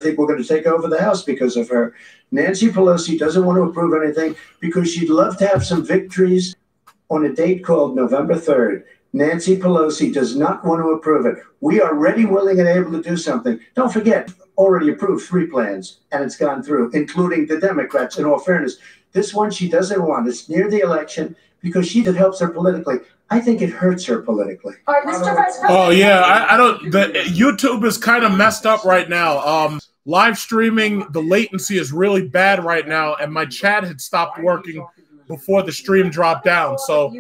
think we're going to take over the House because of her. Nancy Pelosi doesn't want to approve anything because she'd love to have some victories on a date called November 3rd. Nancy Pelosi does not want to approve it. We are ready, willing, and able to do something. Don't forget, already approved 3 plans, and it's gone through, including the Democrats, in all fairness. This one she doesn't want. It's near the election because it helps her politically. I think it hurts her politically. All right, Mr. Vice President. Oh, yeah. I don't. The YouTube is kind of messed up right now. Live streaming, the latency is really bad right now, and my chat had stopped working before the stream dropped down. So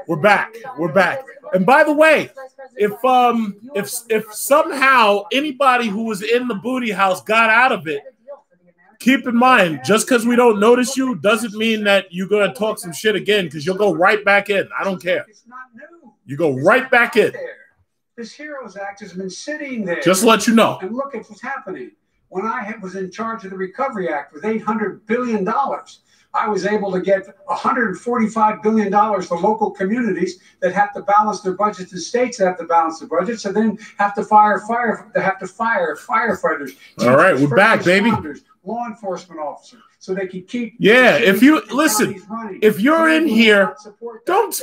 we're back. We're back. And by the way, if somehow anybody who was in the booty house got out of it, keep in mind, just because we don't notice you doesn't mean that you're going to talk some shit again, because you'll go right back in. I don't care. It's not new. You go right back in. This HEROES Act has been sitting there. Just to let you know. And look at what's happening. When I was in charge of the Recovery Act with $800 billion, I was able to get $145 billion for local communities that have to balance their budgets, and states that have to balance their budgets, and then have to fire firefighters. All right, we're back, baby. Law enforcement officers, so they can keep. Yeah, if you listen, if you're in here, don't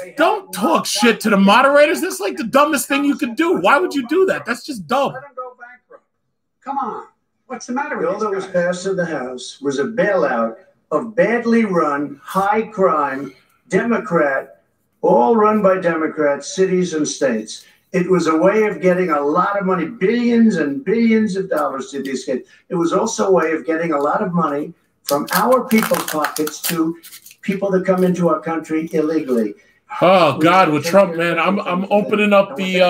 talk shit to the moderators. That's like the dumbest thing you could do. Why would you do that? That's just dumb. Let them go bankrupt. Come on, what's the matter with you? The bill that was passed in the House was a bailout of badly run, high crime, Democrat, all run by Democrats, cities and states. It was a way of getting a lot of money, billions and billions of dollars to these kids. It was also a way of getting a lot of money from our people's pockets to people that come into our country illegally. Oh God, with Trump, man, I'm opening up the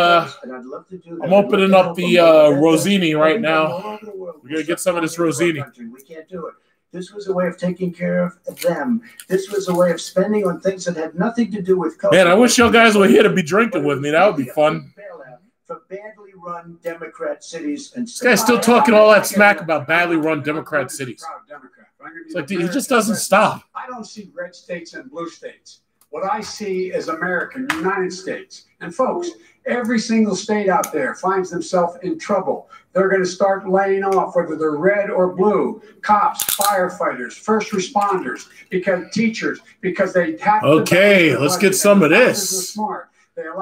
Rosini right now. We're gonna get some of this Rosini. We can't do it. This was a way of taking care of them. This was a way of spending on things that had nothing to do with COVID. Man, I wish you guys were here to be drinking with me. That would be fun. For badly run Democrat cities and this guy's still talking all that smack about badly run Democrat cities. It's like he just doesn't stop. I don't see red states and blue states. What I see is American, United States. And folks, every single state out there finds themselves in trouble. They're going to start laying off, whether they're red or blue, cops, firefighters, first responders, because teachers, because they have to. Okay, let's get some of this.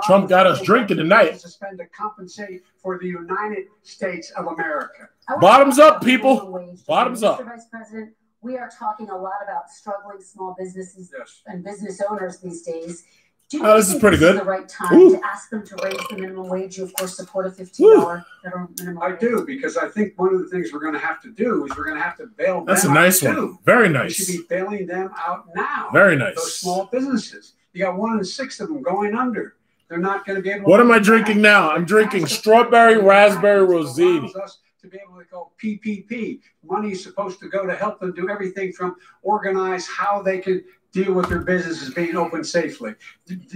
Trump got us drinking tonight. To spend to compensate for the United States of America. Bottoms up, people. Bottoms up. Mr. Vice President, we are talking a lot about struggling small businesses and business owners these days. Do you this is pretty good. The right time to ask them to raise the minimum wage? You, of course, support a $15 federal minimum wage. I do, because I think one of the things we're going to have to do is we're going to have to bail them out. That's a nice one. Too. Very nice. We should be bailing them out now. Very nice. Those small businesses. You got 1 in 6 of them going under. They're not going to be able to. What am I drinking now? I'm drinking strawberry raspberry Rosini. To be able to go PPP. Money is supposed to go to help them do everything from organize how they can deal with their businesses being open safely.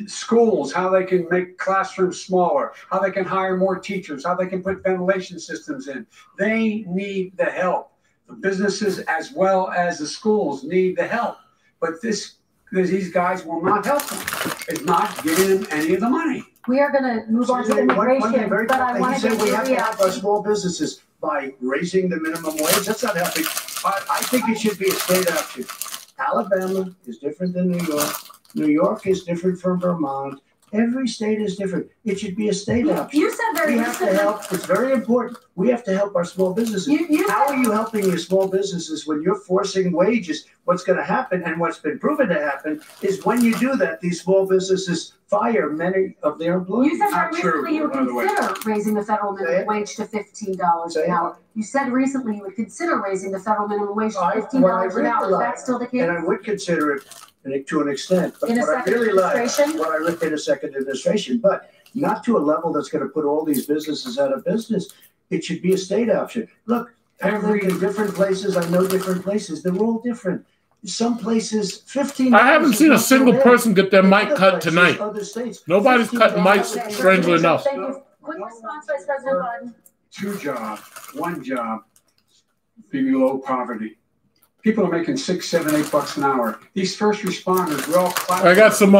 Schools, how they can make classrooms smaller, how they can hire more teachers, how they can put ventilation systems in. They need the help. The businesses as well as the schools need the help. But these guys will not help them. It's not giving them any of the money. We are going to move on to immigration, but I want to get we have to help our small businesses by raising the minimum wage. That's not helping. I think it should be a state option. Alabama is different than New York. New York is different from Vermont. Every state is different. It should be a state option. You said very recently. We have to help. It's very important. We have to help our small businesses. How are you helping your small businesses when you're forcing wages? What's going to happen, and what's been proven to happen, is when you do that, these small businesses fire many of their employees. You said very recently you would consider raising the federal minimum wage to $15 an hour. You said recently you would consider raising the federal minimum wage to $15 an hour. Is that still the case? And I would consider it to an extent. But in a second administration? What I looked in a second administration, but not to a level that's going to put all these businesses out of business. It should be a state option. Look, every in different places, I know different places. They're all different. Some places, 15. I haven't seen a single person get their mic cut tonight. Nobody's cutting mics, strangely enough. Thank you. Quick response, Vice President Biden. 2 jobs, 1 job, below poverty. People are making $6, $7, $8 an hour. These first responders, we're all clapping. I got some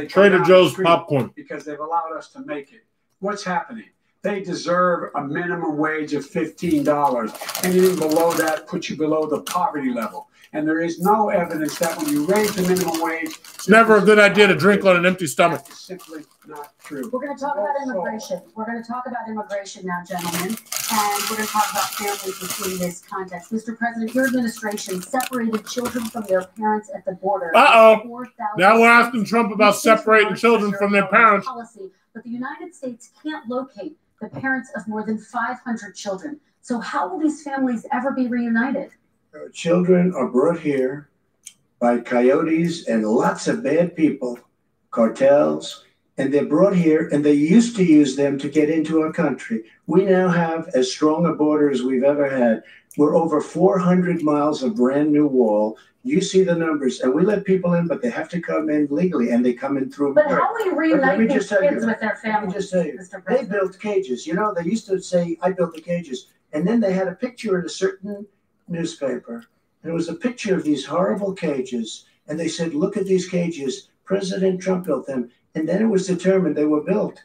Trader Joe's popcorn because they've allowed us to make it. What's happening? They deserve a minimum wage of $15. Anything below that puts you below the poverty level. And there is no evidence that when you raise the minimum wage, it's never a good idea to drink on an empty stomach. That's simply not true. We're going to talk about immigration. We're going to talk about immigration now, gentlemen, and we're going to talk about families within this context. Mr. President, your administration separated children from their parents at the border. Uh-oh. Now we're asking Trump about separating children from their parents. Policy, but the United States can't locate the parents of more than 500 children. So how will these families ever be reunited? Children are brought here by coyotes and lots of bad people, cartels, and they're brought here, and they used to use them to get into our country. We now have as strong a border as we've ever had. We're over 400 miles of brand new wall. You see the numbers, and we let people in, but they have to come in legally, and they come in through. But how will you reunite these kids with their families? Let me just tell you, they built cages. You know, they used to say, I built the cages, and then they had a picture in a certain newspaper. There was a picture of these horrible cages, and they said, look at these cages. President Trump built them. And then it was determined they were built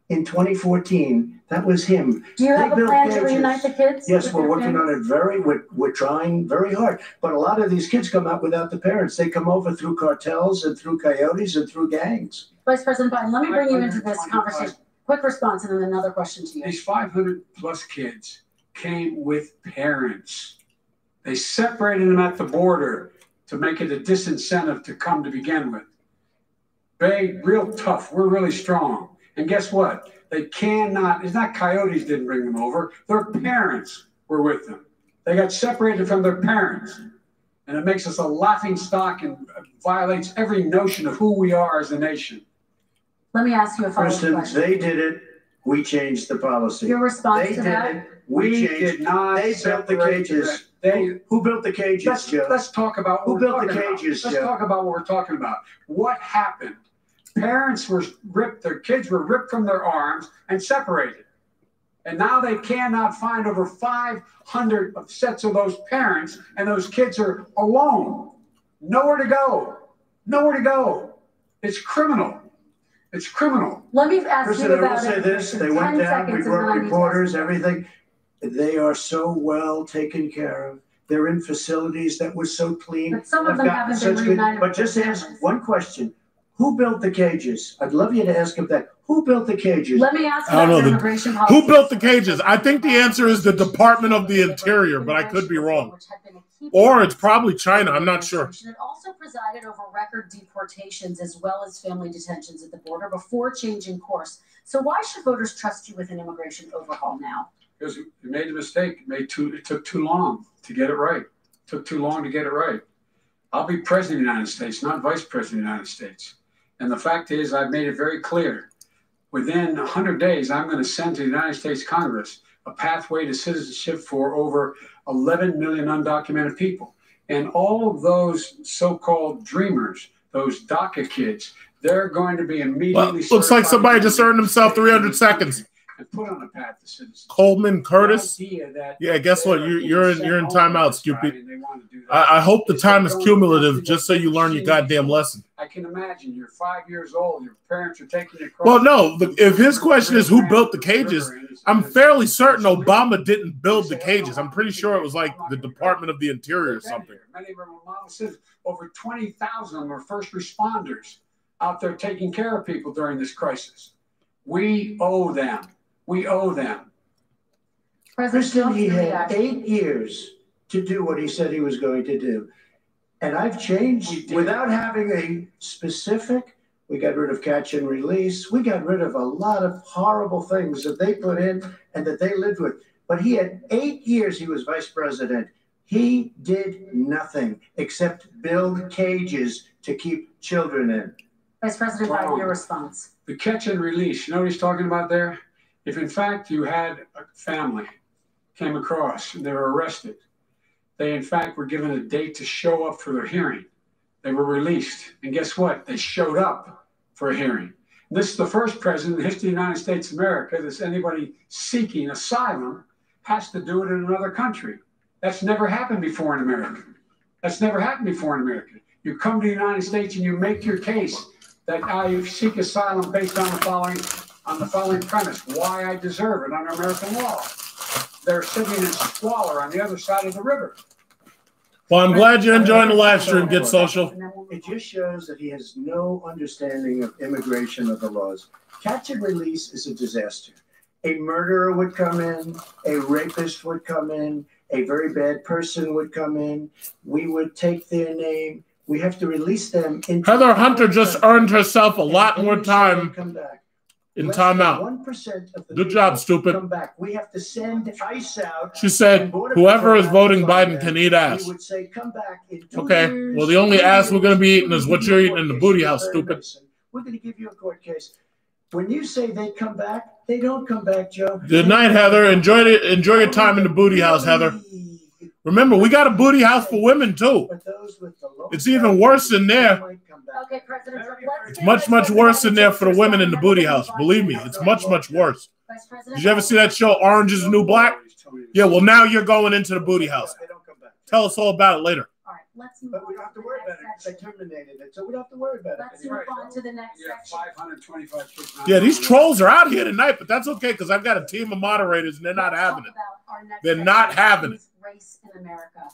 in 2014. That was him. Do you have a plan to reunite the kids? Yes, we're working on it we're trying very hard. But a lot of these kids come out without the parents. They come over through cartels and through coyotes and through gangs. Vice President Biden, let me bring you into this conversation. Quick response and then another question to you. These 500 plus kids came with parents. They separated them at the border to make it a disincentive to come to begin with. Real tough. We're really strong. And guess what? They cannot, it's not coyotes didn't bring them over. Their parents were with them. They got separated from their parents. And it makes us a laughing stock and violates every notion of who we are as a nation. Let me ask you a follow-up question. They did it. We changed the policy. Your response to that? They did it. We did not. They built the cages. Who built the cages, Joe? Let's talk about who built the cages, Let's talk about what we're talking about. What happened? Parents were ripped, their kids were ripped from their arms and separated. And now they cannot find over 500 sets of those parents, and those kids are alone. Nowhere to go. Nowhere to go. It's criminal. It's criminal. Let me ask you about I will say this. They went down, we brought reporters, everything. They are so well taken care of. They're in facilities that were so clean. But some of them haven't been reunited. But just ask one question. Who built the cages? I'd love you to ask him that. Who built the cages? Let me ask you about immigration policy. Who built the cages? I think the answer is the Department of the Interior, but I could be wrong. Or it's probably China. I'm not sure. It also presided over record deportations as well as family detentions at the border before changing course. So why should voters trust you with an immigration overhaul now? Because you made a mistake. It took too long to get it right. It took too long to get it right. I'll be president of the United States, not vice president of the United States. And the fact is, I've made it very clear. Within 100 days, I'm going to send to the United States Congress a pathway to citizenship for over 11 million undocumented people. And all of those so-called dreamers, those DACA kids, they're going to be immediately. Well, looks like somebody just earned himself 300 seconds. And put on a path to citizenship. Coleman Curtis. Yeah, guess what? You're in timeout, stupid. I hope the time is cumulative, just so you learn your goddamn lesson. I can imagine you're 5 years old. Your parents are taking you across. Well, no. If his question is who built the cages, I'm fairly certain Obama didn't build the cages. I'm pretty sure it was like the Department of the Interior or something. Many of them were model citizens. Over 20,000 of them are first responders out there taking care of people during this crisis. We owe them. We owe them. President, he had 8 years to do what he said he was going to do. And I've changed without having a specific. We got rid of catch and release. We got rid of a lot of horrible things that they put in and that they lived with. But he had 8 years he was vice president. He did nothing except build cages to keep children in. Vice President Biden, your response. The catch and release, you know what he's talking about there? If in fact you had a family came across and they were arrested, they in fact were given a date to show up for their hearing. They were released. And guess what? They showed up for a hearing. And this is the first president in the history of the United States of America that anybody seeking asylum has to do it in another country. That's never happened before in America. That's never happened before in America. You come to the United States and you make your case that I seek asylum based on the following. on the following premise: why I deserve it under American law. They're sitting in squalor on the other side of the river. Well, I'm glad you're enjoying the live stream, Get Social. It just shows that he has no understanding of immigration or the laws. Catch and release is a disaster. A murderer would come in, a rapist would come in, a very bad person would come in. We would take their name. We have to release them. Heather Hunter just earned herself a lot more time in timeout. 1% of the Good job, stupid. Come back. We have to send ICE out. She said, whoever is voting Biden can eat ass. We would say, come back in 2 Okay, years, well, the only ass we're going to be eating is what you're eating in the booty house, stupid. We're going to give you a court case. When you say they come back, they don't come back, Joe. Good night, Heather. Enjoy your time in the booty house, Heather. Remember, we got a booty house for women, too. It's even worse in there. Okay, President Trump, It's much, much worse in there for the women in the booty house. Believe me, it's much, much worse. Did you ever see that show, Orange is the New Black? Yeah, well, now you're going into the booty house. Tell us all about it later. All right, let's move But on we don't have to the worry next about it. They section. terminated it, so we don't have to worry about Let's it. move on to the next Yeah, section. 525 kids. Yeah, these trolls are out here tonight, but that's okay because I've got a team of moderators and they're not Let's having talk it. about our next They're section, not having it. Race in America.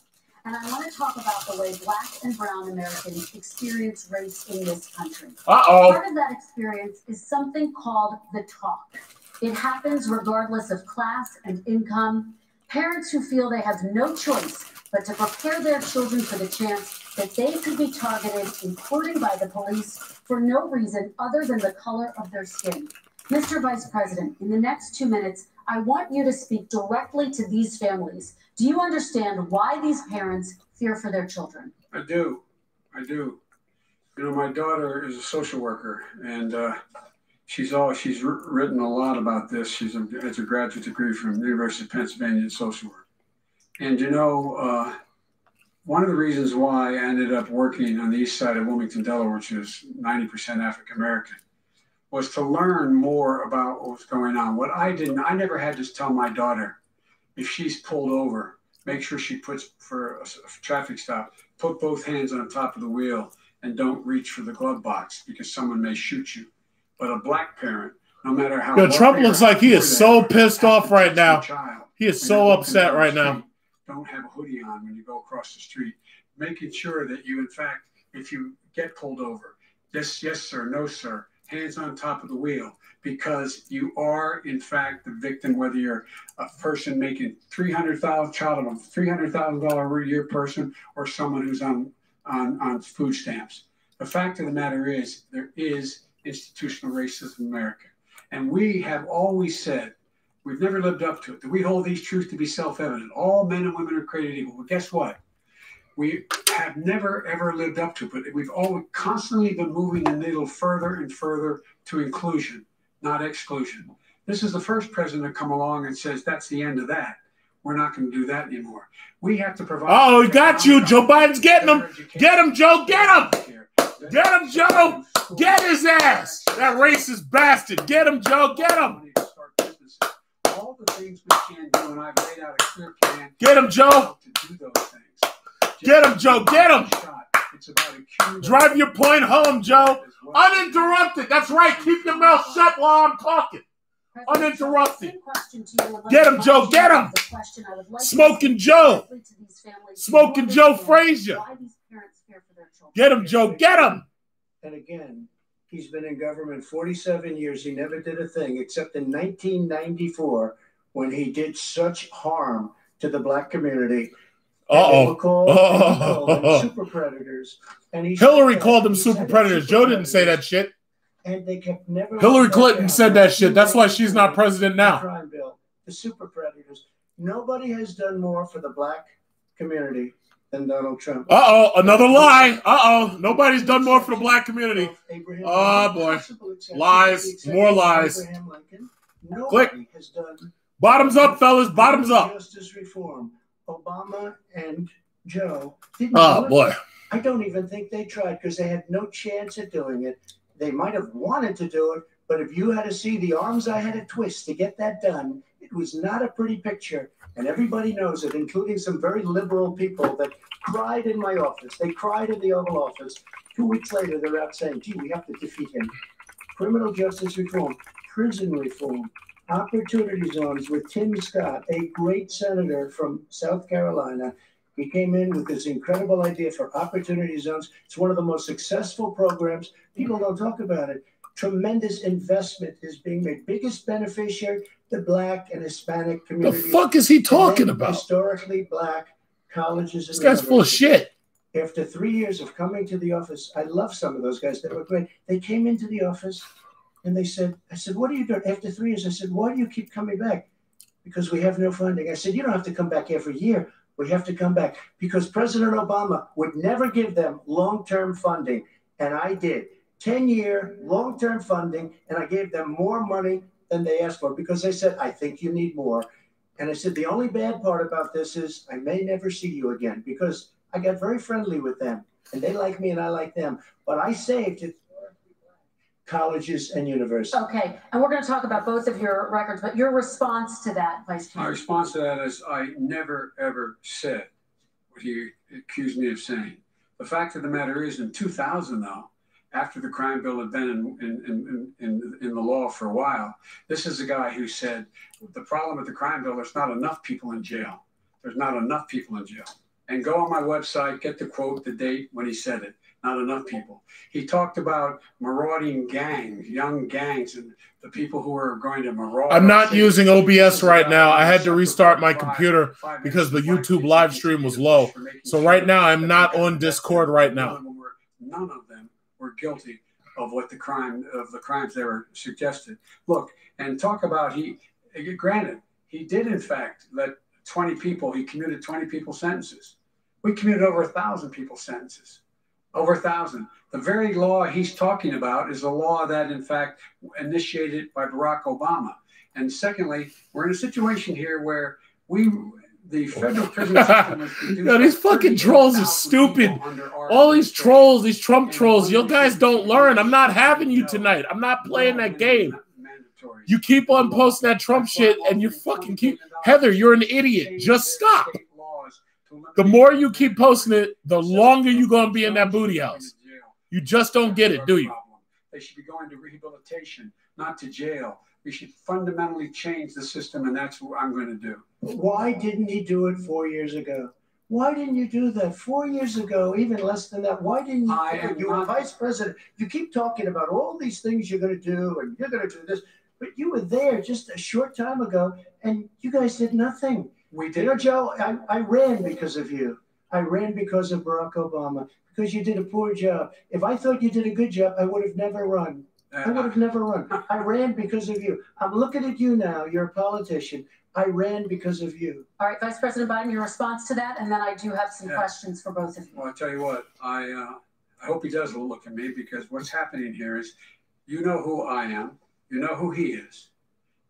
And I want to talk about the way Black and brown Americans experience race in this country. Uh-oh. Part of that experience is something called the talk. It happens regardless of class and income. Parents who feel they have no choice but to prepare their children for the chance that they could be targeted, including by the police, for no reason other than the color of their skin. Mr. Vice President, in the next 2 minutes, I want you to speak directly to these families. Do you understand why these parents fear for their children? I do. You know, my daughter is a social worker, and she's written a lot about this. She has a graduate degree from the University of Pennsylvania in social work. And you know, one of the reasons why I ended up working on the east side of Wilmington, Delaware, which is 90% African American, was to learn more about what was going on. What I never had to tell my daughter, if she's pulled over, make sure she puts for a traffic stop, put both hands on top of the wheel and don't reach for the glove box because someone may shoot you. But a black parent, no matter how— Yo, Trump looks like he is so pissed off right now. He is so upset right now. Don't have a hoodie on when you go across the street. Making sure that you, in fact, if you get pulled over, yes, sir, no, sir, hands on top of the wheel, because you are, in fact, the victim, whether you're a person making $300,000 a year person or someone who's on food stamps. The fact of the matter is there is institutional racism in America. And we have always said, we've never lived up to it, that we hold these truths to be self-evident. All men and women are created equal. Well, guess what? We have never, ever lived up to it, but we've always constantly been moving the needle further and further to inclusion, not exclusion. This is the first president to come along and says, that's the end of that. We're not going to do that anymore. We have to provide— Oh, he got you. Joe Biden's getting him. Get him, Joe. Get him. Get him, Joe. Get his ass. That racist bastard. Get him, Joe. Get him. All the things we can do, and I've laid out a clear plan. Get him, Joe. To do those things. Get him, Joe. Get him. It's about drive your point home, Joe. Uninterrupted. That's right. Keep your mouth shut while I'm talking. Uninterrupted. Get him, Joe. Get him. Smoking Joe. Smoking Joe Frazier. Get him, Joe. Get him. And again, he's been in government 47 years. He never did a thing except in 1994 when he did such harm to the black community. They were called super predators. And Hillary called them super predators. Joe didn't say that shit. And they kept never— Hillary Clinton said that shit. That's why she's not president now. Crime bill, the super predators. Nobody has done more for the black community than Donald Trump. Another lie. Nobody's done more for the black community. Oh boy, lies, more lies. Click. Has done bottoms up, fellas. Bottoms up. Justice reform. Obama and Joe didn't do it. Boy. I don't even think they tried because they had no chance at doing it. They might have wanted to do it, but if you had to see the arms I had to twist to get that done, it was not a pretty picture. And everybody knows it, including some very liberal people that cried in my office. They cried in the Oval Office. 2 weeks later, they're out saying, gee, we have to defeat him. criminal justice reform, prison reform, opportunity zones with Tim Scott, a great senator from South Carolina. He came in with this incredible idea for opportunity zones. It's one of the most successful programs. People don't talk about it. Tremendous investment is being made. Biggest beneficiary, the Black and Hispanic communities. The fuck is he talking about? Historically Black colleges. This guy's full of shit. After 3 years of coming to the office, I love some of those guys. They were great. They came into the office and they said, I said, what are you doing? After 3 years, I said, why do you keep coming back? Because we have no funding. I said, you don't have to come back every year. We have to come back because President Obama would never give them long-term funding. And I did. 10-year long-term funding. And I gave them more money than they asked for because they said, I think you need more. And I said, the only bad part about this is I may never see you again because I got very friendly with them and they like me and I like them. But I saved it. Colleges and universities. Okay, and we're going to talk about both of your records, but your response to that, Vice Chair. My response to that is I never, ever said what he accused me of saying. The fact of the matter is in 2000, though, after the crime bill had been in the law for a while, this is a guy who said the problem with the crime bill, there's not enough people in jail. There's not enough people in jail. And go on my website, get the quote, the date when he said it. Not enough people. He talked about marauding gangs, young gangs, and the people who are going to maraud. I'm not using OBS right now. I had to restart my computer because the YouTube live stream was low. So right now, I'm not on Discord right now. None of them were guilty of the crimes they were suggested. Look, and talk about granted, he did in fact let 20 people, he commuted 20 people sentences. We commuted over 1,000 people sentences. Over 1,000. The very law he's talking about is a law that, in fact, initiated by Barack Obama. And secondly, we're in a situation here where the federal prison system is Yo, these fucking trolls are stupid. All these trolls, these Trump trolls, you guys don't learn. I'm not having you tonight. I'm not playing that game. You keep on posting that Trump shit and you fucking keep... Heather, you're an idiot. Just stop. The more you keep posting it, the longer you're going to be in that booty house. You just don't get it, do you? They should be going to rehabilitation, not to jail. We should fundamentally change the system, and that's what I'm going to do. Why didn't he do it 4 years ago? Why didn't you do that 4 years ago, even less than that? Why didn't you? You were vice president. You keep talking about all these things you're going to do, and you're going to do this. But you were there just a short time ago, and you guys did nothing. We did. You know, Joe, I ran because of you. I ran because of Barack Obama, because you did a poor job. If I thought you did a good job, I would have never run. I would have never run. I ran because of you. I'm looking at you now. You're a politician. I ran because of you. All right, Vice President Biden, your response to that, and then I do have some questions for both of you. Well, I'll tell you what. I hope he does look at me because what's happening here is you know who I am. You know who he is.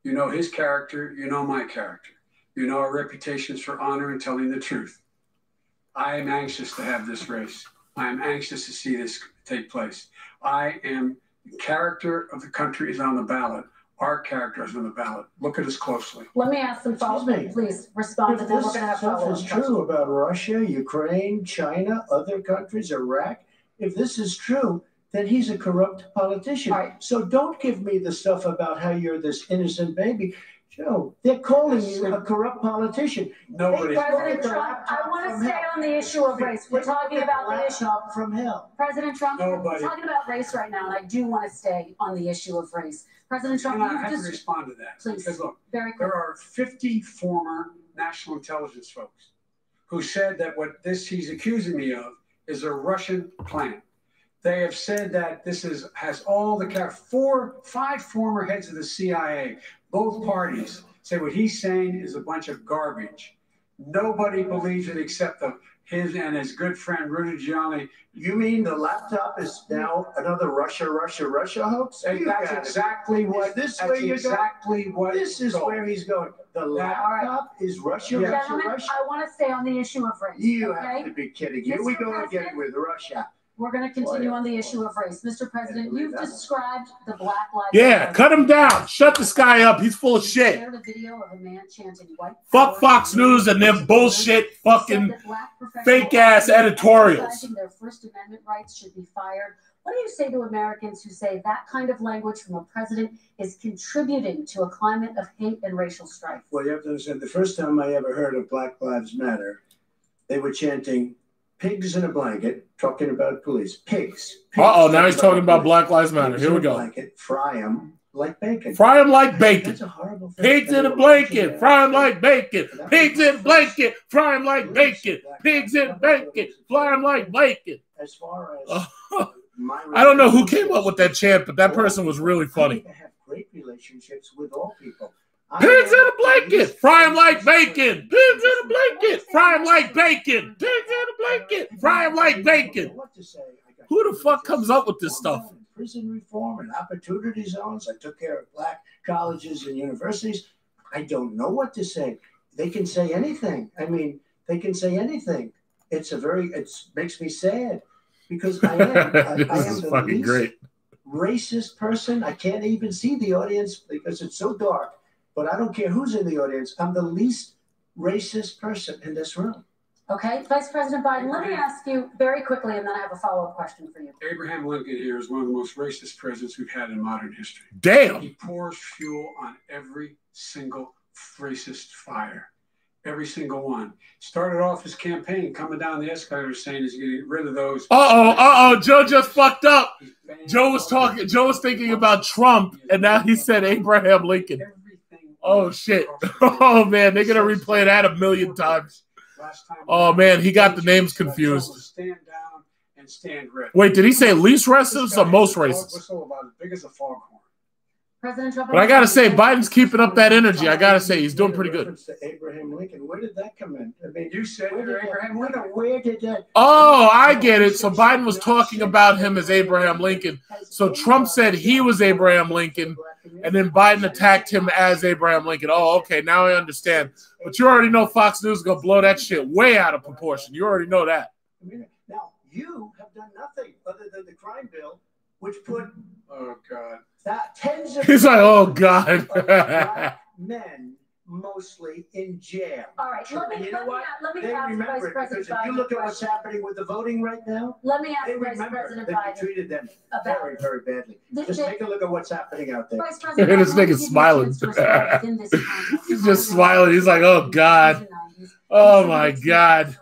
You know his character. You know my character. You know our reputations for honor and telling the truth. I am anxious to have this race. I am anxious to see this take place. The character of the country is on the ballot. Our character is on the ballot. Look at us closely. Let me ask some follow-up. Please respond, and then we're going to have follow-up. If this stuff is true about Russia, Ukraine, China, other countries, Iraq, if this is true, then he's a corrupt politician. Right. So don't give me the stuff about how you're this innocent baby. Joe, they're calling you a corrupt politician. Nobody. President Trump, I want to stay on the issue of race. We're talking about the issue from hell. President Trump, we're talking about race right now, and I do want to stay on the issue of race. President Trump, I have to respond to that. Please, because look, very quick. There are 50 former national intelligence folks who said that what he's accusing me of is a Russian plan. They have said that this has all the 5 former heads of the CIA. Both parties say what he's saying is a bunch of garbage. Nobody believes it except his and his good friend Rudy Giuliani. You mean the laptop is now another Russia hoax? That's exactly what. This is where you're exactly going. This is where he's going. The laptop is Russia, Gentlemen, Russia. I want to stay on the issue of race. You have to be kidding. Here we go President, again with Russia. We're going to continue on the issue of race. Mr. President, you've described the Black Lives Matter. Cut him down. Shut this guy up. He's full of shit. Shared a video of a man chanting white Fuck Fox News and them bullshit fucking fake-ass editorials. Their First Amendment rights should be fired What do you say to Americans who say that kind of language from a president is contributing to a climate of hate and racial strife? Well, you have to understand, the first time I ever heard of Black Lives Matter, they were chanting pigs in a blanket, talking about police. Pigs. Uh-oh, now he's talking about Black Lives Matter. Here we go. Blanket, fry them like bacon. Fry them like bacon. That's a horrible thing. Pigs in a blanket, fry them like bacon. Pigs in a blanket, fry them like bacon. Pigs in a blanket, fry them like bacon. As far as I don't know who came up with that chant, but that person was really funny. I have great relationships with all people. Pigs in a blanket, fry them like bacon. Pigs in a blanket, fry them like bacon. Pigs in a blanket, fry them like bacon. Who the fuck comes up with this stuff? Prison reform and opportunity zones. I took care of black colleges and universities. I don't know what to say. They can say anything. I mean, they can say anything. It makes me sad because I am the least racist person. I can't even see the audience because it's so dark. But I don't care who's in the audience. I'm the least racist person in this room. Okay, Vice President Biden, let me ask you very quickly, and then I have a follow-up question for you. Abraham Lincoln here is one of the most racist presidents we've had in modern history. Damn. He pours fuel on every single racist fire. Every single one. Started off his campaign coming down the escalator saying he's going to get rid of those. Joe just fucked up. Joe was thinking about Trump, and now he said Abraham Lincoln. Oh, shit. Oh, man, they're going to replay that a million times. Oh, man, he got the names confused. Stand down and stand ready. Wait, did he say least racist or most racist? Whistle about as big as a foghorn. President Trump. But I got to say, Biden's keeping up that energy. I got to say, he's doing pretty good. Abraham Lincoln, where did that come in? I mean, you said Abraham Lincoln. Where did that? Oh, I get it. So Biden was talking about him as Abraham Lincoln. So Trump said he was Abraham Lincoln, and then Biden attacked him as Abraham Lincoln. Oh, okay, now I understand. But you already know Fox News is going to blow that shit way out of proportion. You already know that. Now, you have done nothing other than the crime bill, which put tens of He's like, oh, God. black men mostly in jail. All right, let me ask Vice President Biden. If you look at what's happening with the voting right now, let me ask Vice President Biden. They treated them very, very badly. Just take a look at what's happening out there. Vice President This nigga's smiling. He's just smiling. He's like, oh, God. Oh, my God. Of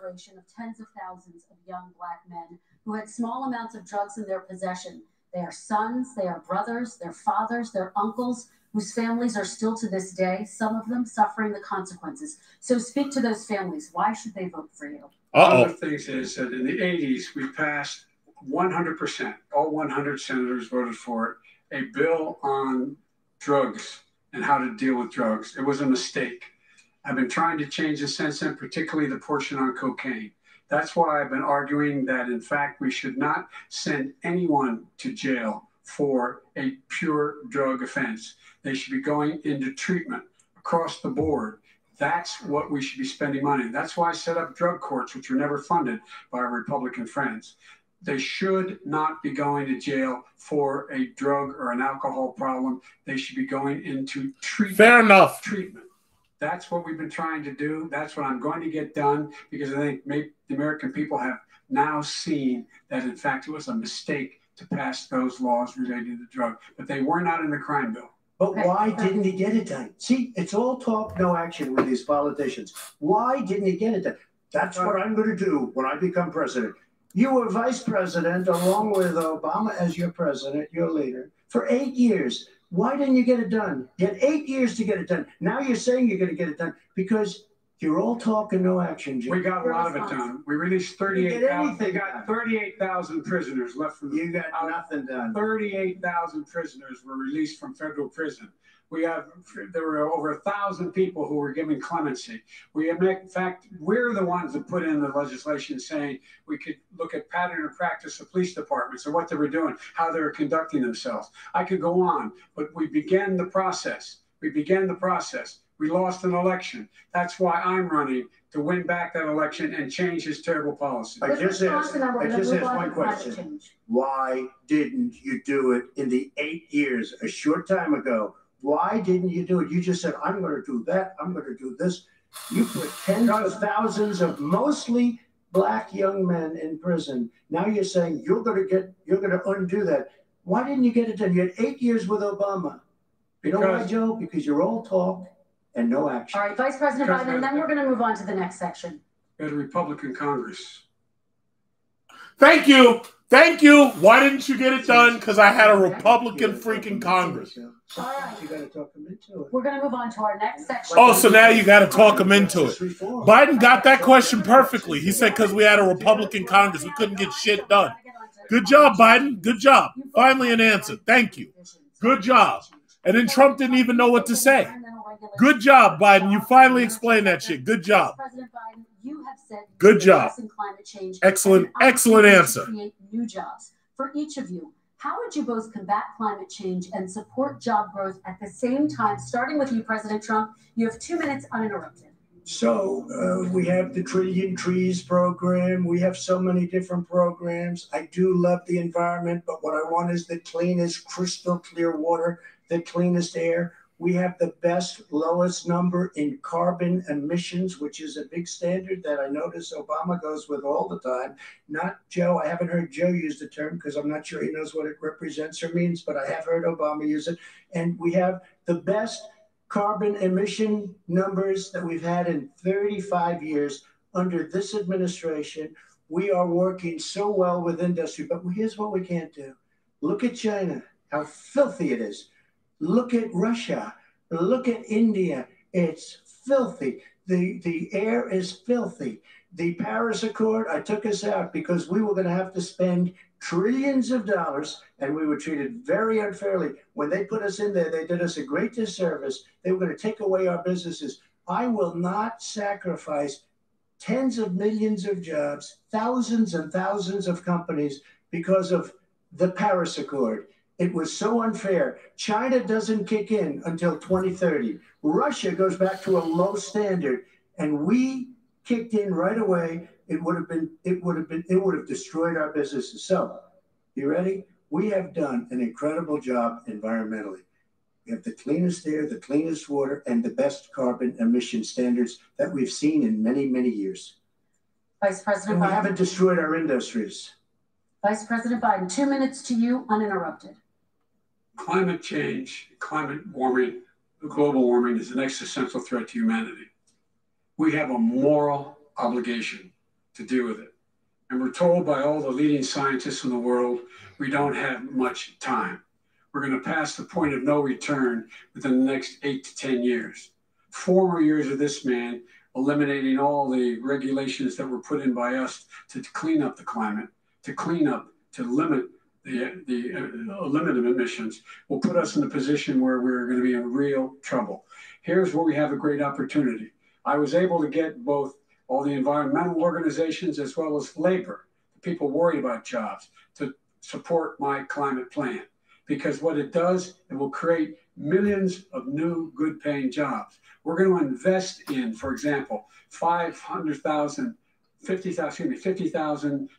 tens of thousands of young black men who had small amounts of drugs in their possession. They are sons, they are brothers, their fathers, their uncles, whose families are still to this day, some of them suffering the consequences. So speak to those families. Why should they vote for you? One of the things is that in the 80s, we passed 100%, all 100 senators voted for it, a bill on drugs and how to deal with drugs. It was a mistake. I've been trying to change it since then, particularly the portion on cocaine. That's why I've been arguing that, in fact, we should not send anyone to jail for a pure drug offense. They should be going into treatment across the board. That's what we should be spending money. That's why I set up drug courts, which were never funded by our Republican friends. They should not be going to jail for a drug or an alcohol problem. They should be going into treatment. Fair enough. Treatment. That's what we've been trying to do. That's what I'm going to get done, because I think maybe the American people have now seen that, in fact, it was a mistake to pass those laws related to drug. But they were not in the crime bill. But why didn't he get it done? See, it's all talk, no action with these politicians. Why didn't he get it done? That's what I'm going to do when I become president. You were vice president along with Obama as your president, your leader, for 8 years. Why didn't you get it done? You had 8 years to get it done. Now you're saying you're going to get it done because you're all talk and no action, Jim. We got a lot of it done. We released 38,000. We got 38,000 prisoners left from. You got nothing done. 38,000 prisoners were released from federal prison. There were over 1,000 people who were given clemency. In fact, we're the ones that put in the legislation saying we could look at pattern of practice of police departments and what they were doing, how they were conducting themselves. I could go on, but we began the process. We lost an election. That's why I'm running, to win back that election and change his terrible policy. I just asked one question. Why didn't you do it in the 8 years, a short time ago? Why didn't you do it? You just said, I'm going to do that. I'm going to do this. You put tens of thousands of mostly black young men in prison. Now you're saying you're going to undo that. Why didn't you get it done? You had 8 years with Obama. You know why, Joe? Because you're all talk and no action. All right, Vice President Biden, and then we're going to move on to the next section. We had a Republican Congress. Thank you. Thank you. Why didn't you get it done? Because I had a Republican freaking Congress. All right. You got to talk them into it. We're going to move on to our next section. Oh, so now you got to talk them into it. Biden got that question perfectly. He said because we had a Republican Congress, we couldn't get shit done. Good job, Biden. Good job. Finally an answer. Thank you. Good job. And then Trump didn't even know what to say. Good job, Biden. You finally explained that shit. Good job. President Biden, you have said good job. Climate change excellent answer. Create new jobs. For each of you, how would you both combat climate change and support job growth at the same time? Starting with you, President Trump, you have 2 minutes uninterrupted. So we have the Trillion Trees program. We have so many different programs. I do love the environment, but what I want is the cleanest, crystal clear water, the cleanest air. We have the best, lowest number in carbon emissions, which is a big standard that I notice Obama goes with all the time. Not Joe. I haven't heard Joe use the term because I'm not sure he knows what it represents or means, but I have heard Obama use it. And we have the best carbon emission numbers that we've had in 35 years under this administration. We are working so well with industry, but here's what we can't do. Look at China, how filthy it is. Look at Russia. Look at India. It's filthy. The air is filthy. The Paris Accord, I took us out because we were going to have to spend trillions of dollars, and we were treated very unfairly. When they put us in there, they did us a great disservice. They were going to take away our businesses. I will not sacrifice tens of millions of jobs, thousands and thousands of companies because of the Paris Accord. It was so unfair. China doesn't kick in until 2030. Russia goes back to a low standard, and we kicked in right away. It would have destroyed our businesses. So, you ready? We have done an incredible job environmentally. We have the cleanest air, the cleanest water, and the best carbon emission standards that we've seen in many, many years. Vice President And we Biden. haven't destroyed our industries. Vice President Biden, 2 minutes to you, uninterrupted. Climate change, climate warming, global warming is an existential threat to humanity. We have a moral obligation to deal with it. And we're told by all the leading scientists in the world, we don't have much time. We're going to pass the point of no return within the next 8 to 10 years. 4 more years of this man eliminating all the regulations that were put in by us to clean up the climate, to limit limit emissions will put us in a position where we're going to be in real trouble. Here's where we have a great opportunity. I was able to get both all the environmental organizations as well as labor, the people worried about jobs, to support my climate plan. Because what it does, it will create millions of new good-paying jobs. We're going to invest in, for example, 50,000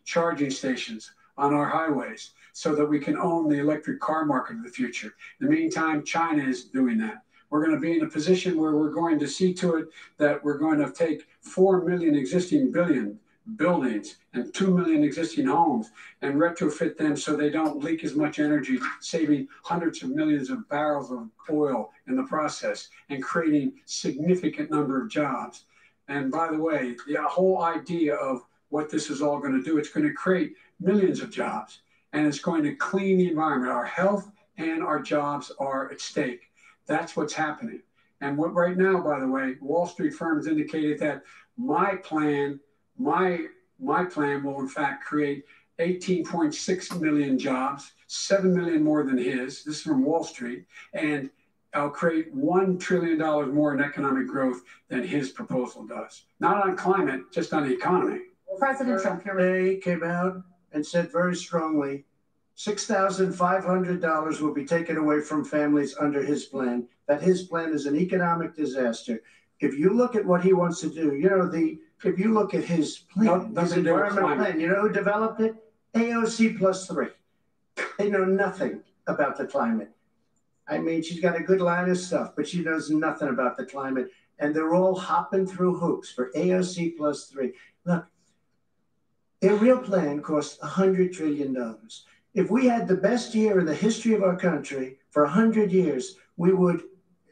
charging stations on our highways, so that we can own the electric car market of the future. In the meantime, China is doing that. We're going to be in a position where we're going to see to it that we're going to take 4 million existing buildings and 2 million existing homes and retrofit them so they don't leak as much energy, saving hundreds of millions of barrels of oil in the process and creating significant number of jobs. And by the way, the whole idea of what this is all going to do, it's going to create millions of jobs. And it's going to clean the environment. Our health and our jobs are at stake. That's what's happening. And what right now, by the way, Wall Street firms indicated that my plan will in fact create 18.6 million jobs, 7 million more than his. This is from Wall Street. And I'll create $1 trillion more in economic growth than his proposal does. Not on climate, just on the economy. President Trump, They came out and said very strongly, $6,500 will be taken away from families under his plan, that his plan is an economic disaster. If you look at what he wants to do, if you look at his plan, his environmental plan, you know who developed it? AOC +3. They know nothing about the climate. I mean, she's got a good line of stuff, but she knows nothing about the climate. And they're all hopping through hoops for AOC +3. Look, Their real plan cost $100 trillion. If we had the best year in the history of our country for 100 years, we would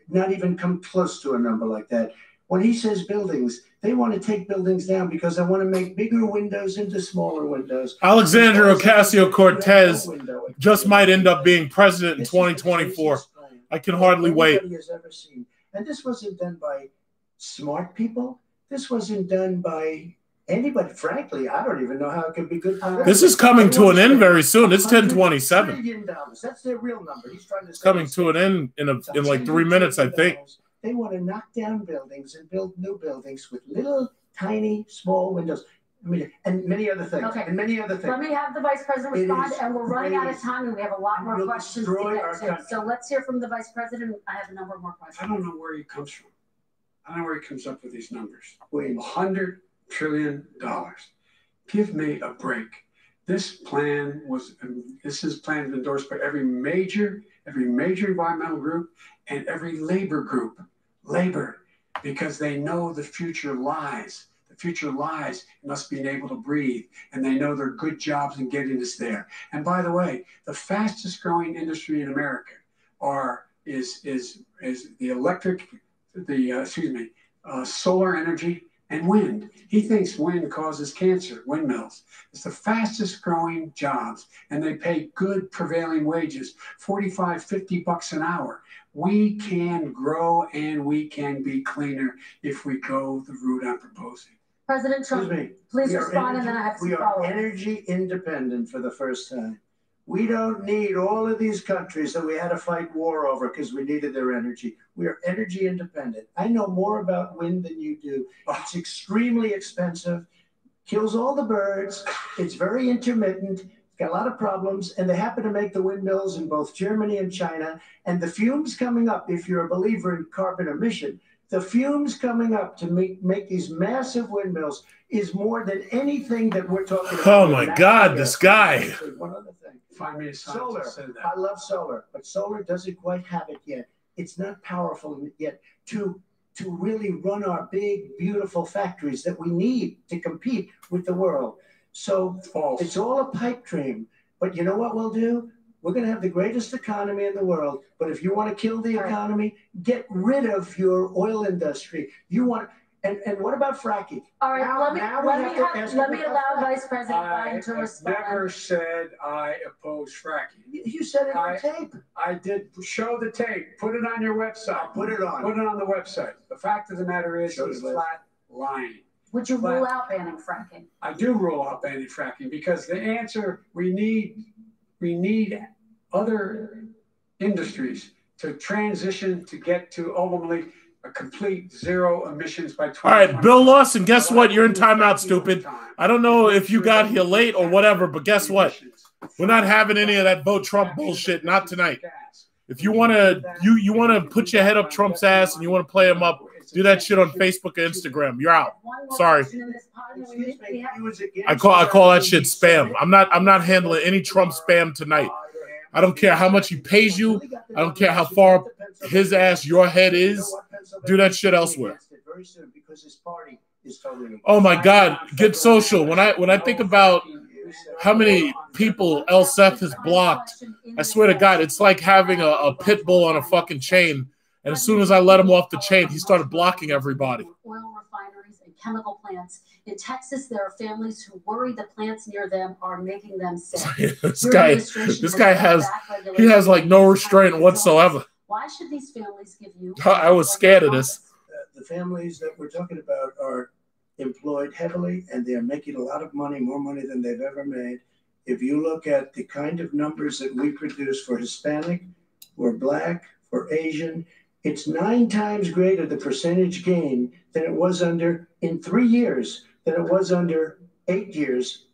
not even come close to a number like that. When he says buildings, they want to take buildings down because they want to make bigger windows into smaller windows. Alexandria Ocasio-Cortez just might end up being president in 2024. I can hardly wait. Has ever seen. And this wasn't done by smart people. This wasn't done by anybody. Frankly, I don't even know how it could be good. This is coming to an end very soon. It's 1027. $100 billion. That's their real number. He's trying to. It's coming to an end in like 3 minutes, I think. They want to knock down buildings and build new buildings with little, tiny, small windows. I mean, and many other things. Okay. And many other things. Let me have the Vice President respond, and we're running out of time, and we have a lot more questions to get to. So let's hear from the Vice President. I have a number more questions. I don't know where he comes from. I don't know where he comes up with these numbers. Wait. $100 trillion. Give me a break. This plan was. This is plan endorsed by every major environmental group and every labor group. Labor, because they know the future lies. The future lies in us being able to breathe, and they know there are good jobs in getting us there. And by the way, the fastest growing industry in America is solar energy and wind. He thinks wind causes cancer, windmills. It's the fastest growing jobs, and they pay good prevailing wages, $45, $50 an hour. We can grow and we can be cleaner if we go the route I'm proposing. President Trump, please respond, and then I have some follow-up. We are energy independent for the first time. We don't need all of these countries that we had to fight war over because we needed their energy. We are energy independent. I know more about wind than you do. It's extremely expensive, kills all the birds. It's very intermittent. Got a lot of problems, and they happen to make the windmills in both Germany and China. And the fumes coming up, if you're a believer in carbon emission, the fumes coming up to make these massive windmills is more than anything that we're talking about. Oh my God, this guy. One other thing. Find me a Solar. scientist that said that. I love solar, but solar doesn't quite have it yet. It's not powerful yet to really run our big, beautiful factories that we need to compete with the world. So it's all a pipe dream. But you know what we'll do? We're going to have the greatest economy in the world. But if you want to kill the economy, get rid of your oil industry. You want, and what about fracking? All right, let me allow Vice President Biden to respond. I never said I oppose fracking. You said it on tape. I did show the tape. Put it on your website. I'll put it on. Put it on the website. The fact of the matter is he's flat lying. Would you rule out banning fracking? I do rule out banning fracking because the answer, we need other industries to transition to get to ultimately a complete zero emissions by 2020. All right, Bill Lawson, guess what? You're in timeout, stupid. I don't know if you got here late or whatever, but guess what? We're not having any of that vote Trump bullshit, not tonight. If you want to put your head up Trump's ass and you want to play him up, do that shit on Facebook and Instagram. You're out. Sorry. I call that shit spam. I'm not handling any Trump spam tonight. I don't care how much he pays you. I don't care how far his ass your head is. Do that shit elsewhere. Oh my God, get social. When I think about how many people El Seth has blocked, I swear to God, it's like having a pit bull on a fucking chain. And as soon as I let him off the chain, he started blocking everybody. Oil refineries and chemical plants. In Texas, there are families who worry the plants near them are making them sick. This guy has like no restraint whatsoever. Why should these families give you? I was scared of this. The families that we're talking about are employed heavily, and they're making a lot of money, more money than they've ever made. If you look at the kind of numbers that we produce for Hispanic, for Black, for Asian, it's 9 times greater the percentage gain than it was under in 3 years than it was under 8 years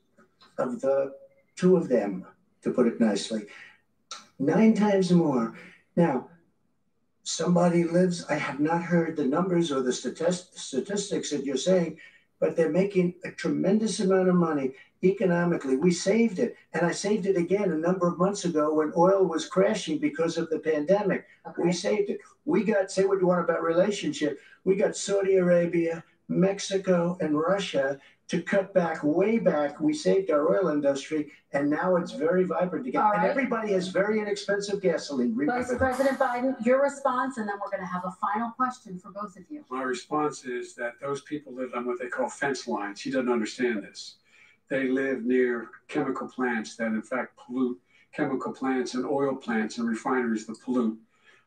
of the 2 of them, to put it nicely. 9 times more. Now, somebody lives, I have not heard the numbers or the statistics that you're saying, but they're making a tremendous amount of money economically. We saved it. And I saved it again a number of months ago when oil was crashing because of the pandemic. Okay. We saved it. We got, say what you want about relationship, we got Saudi Arabia, Mexico, and Russia to cut back, way back. We saved our oil industry, and now it's very vibrant again. All right. And everybody has very inexpensive gasoline. Vice President Biden, your response, and then we're going to have a final question for both of you. My response is that those people live on what they call fence lines. He doesn't understand this. They live near chemical plants that, in fact, pollute. Chemical plants and oil plants and refineries that pollute.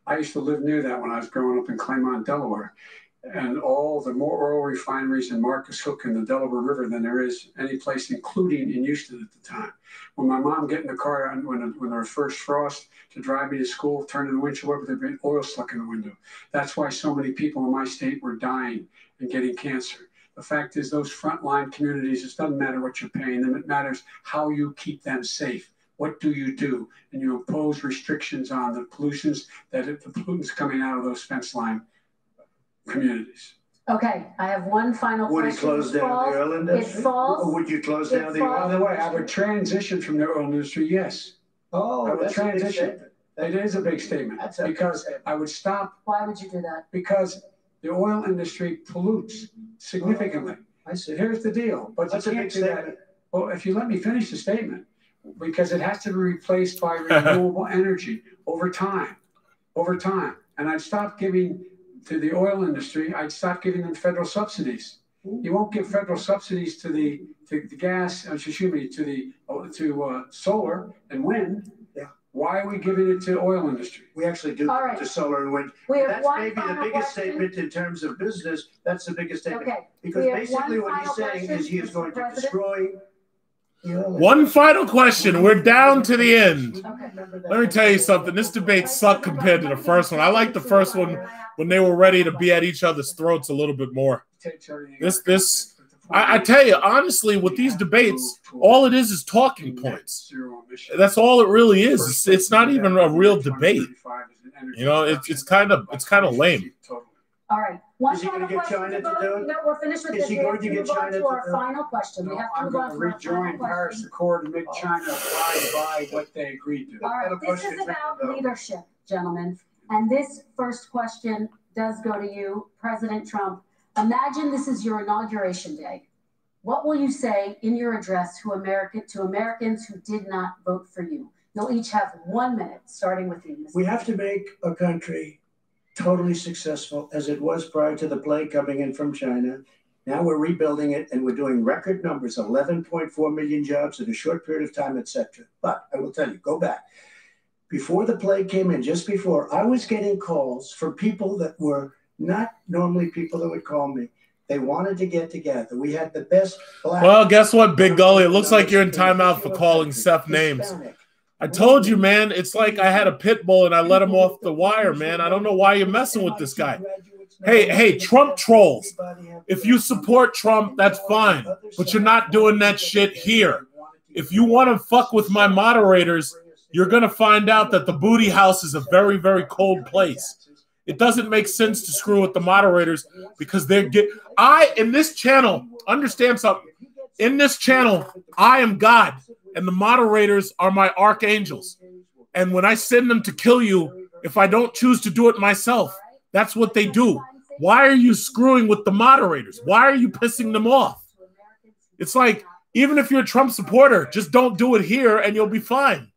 I used to live near that when I was growing up in Claymont, Delaware. And all the more oil refineries in Marcus Hook and the Delaware River than there is any place, including in Houston at the time. When my mom get in the car when there was first frost to drive me to school, turning the windshield over, there'd be oil stuck in the window. That's why so many people in my state were dying and getting cancer. The fact is, those frontline communities, it doesn't matter what you're paying them. It matters how you keep them safe. What do? And you impose restrictions on the pollutions the pollutants coming out of those fence line communities. Okay, I have one final question. Would you close down the oil industry? It falls. Or would you close down the oil industry? By the way, I would transition from the oil industry, yes. Oh, I would that's transition. a big statement. It is a big statement because I would stop. Why would you do that? Because the oil industry pollutes significantly. I see. Here's the deal. But That's you a can't big do that. statement. Well, if you let me finish the statement, because it has to be replaced by renewable energy over time. And I'd stop giving to the oil industry, I'd stop giving them federal subsidies. You won't give federal subsidies to the gas, to solar and wind. Yeah. Why are we giving it to oil industry? We actually do to solar and wind. That's maybe the biggest statement in terms of business. That's the biggest statement. Okay. Because basically what he's saying is he is going to destroy. One final question. We're down to the end. Okay. Let me tell you something. This debate sucked compared to the first one. I like the first one when they were ready to be at each other's throats a little bit more. I tell you, honestly, with these debates, all it is talking points. That's all it really is. It's not even a real debate. You know, it's kind of lame. All right. One is he going to get China to do it? No, we're finished with this. Is he going to get China to do it? Our final question. No, I'm going to rejoin Paris Accord and make China abide by what they agreed to. All right. This is about leadership, gentlemen. And this first question does go to you, President Trump. Imagine this is your inauguration day. What will you say in your address to Americans who did not vote for you? You'll each have 1 minute, starting with you. We have to make a country totally successful as it was prior to the plague coming in from China. Now we're rebuilding it and we're doing record numbers, 11.4 million jobs in a short period of time, etc. But I will tell you, go back. Before the plague came in, just before, I was getting calls from people that were not normally people that would call me. They wanted to get together. We had the best black. Well, guess what, Big Gully? It looks like you're in timeout for calling Seth names. I told you, man, it's like I had a pit bull and I let him off the wire, man. I don't know why you're messing with this guy. Hey, Trump trolls. If you support Trump, that's fine. But you're not doing that shit here. If you want to fuck with my moderators, you're going to find out that the booty house is a very, very cold place. It doesn't make sense to screw with the moderators because in this channel, understand something. In this channel, I am God. And the moderators are my archangels. And when I send them to kill you, if I don't choose to do it myself, that's what they do. Why are you screwing with the moderators? Why are you pissing them off? It's like, even if you're a Trump supporter, just don't do it here and you'll be fine.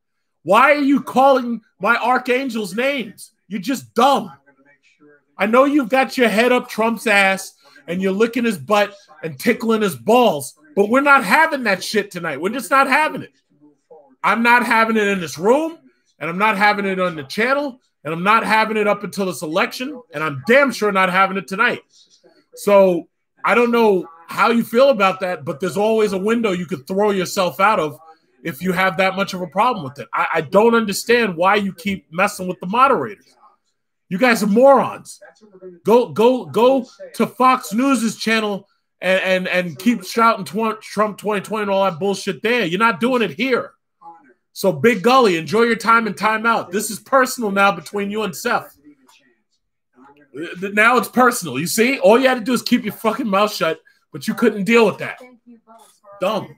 Why are you calling my archangels names? You're just dumb. I know you've got your head up Trump's ass and you're licking his butt and tickling his balls, but we're not having that shit tonight. We're just not having it. I'm not having it in this room, and I'm not having it on the channel, and I'm not having it up until this election, and I'm damn sure not having it tonight. So I don't know how you feel about that, but there's always a window you could throw yourself out of if you have that much of a problem with it. I don't understand why you keep messing with the moderators. You guys are morons. Go to Fox News's channel and keep shouting Trump 2020 and all that bullshit there. You're not doing it here. So Big Gully, enjoy your time and time out. This is personal now between you and Seth. Now it's personal. You see? All you had to do is keep your fucking mouth shut, but you couldn't deal with that. Dumb.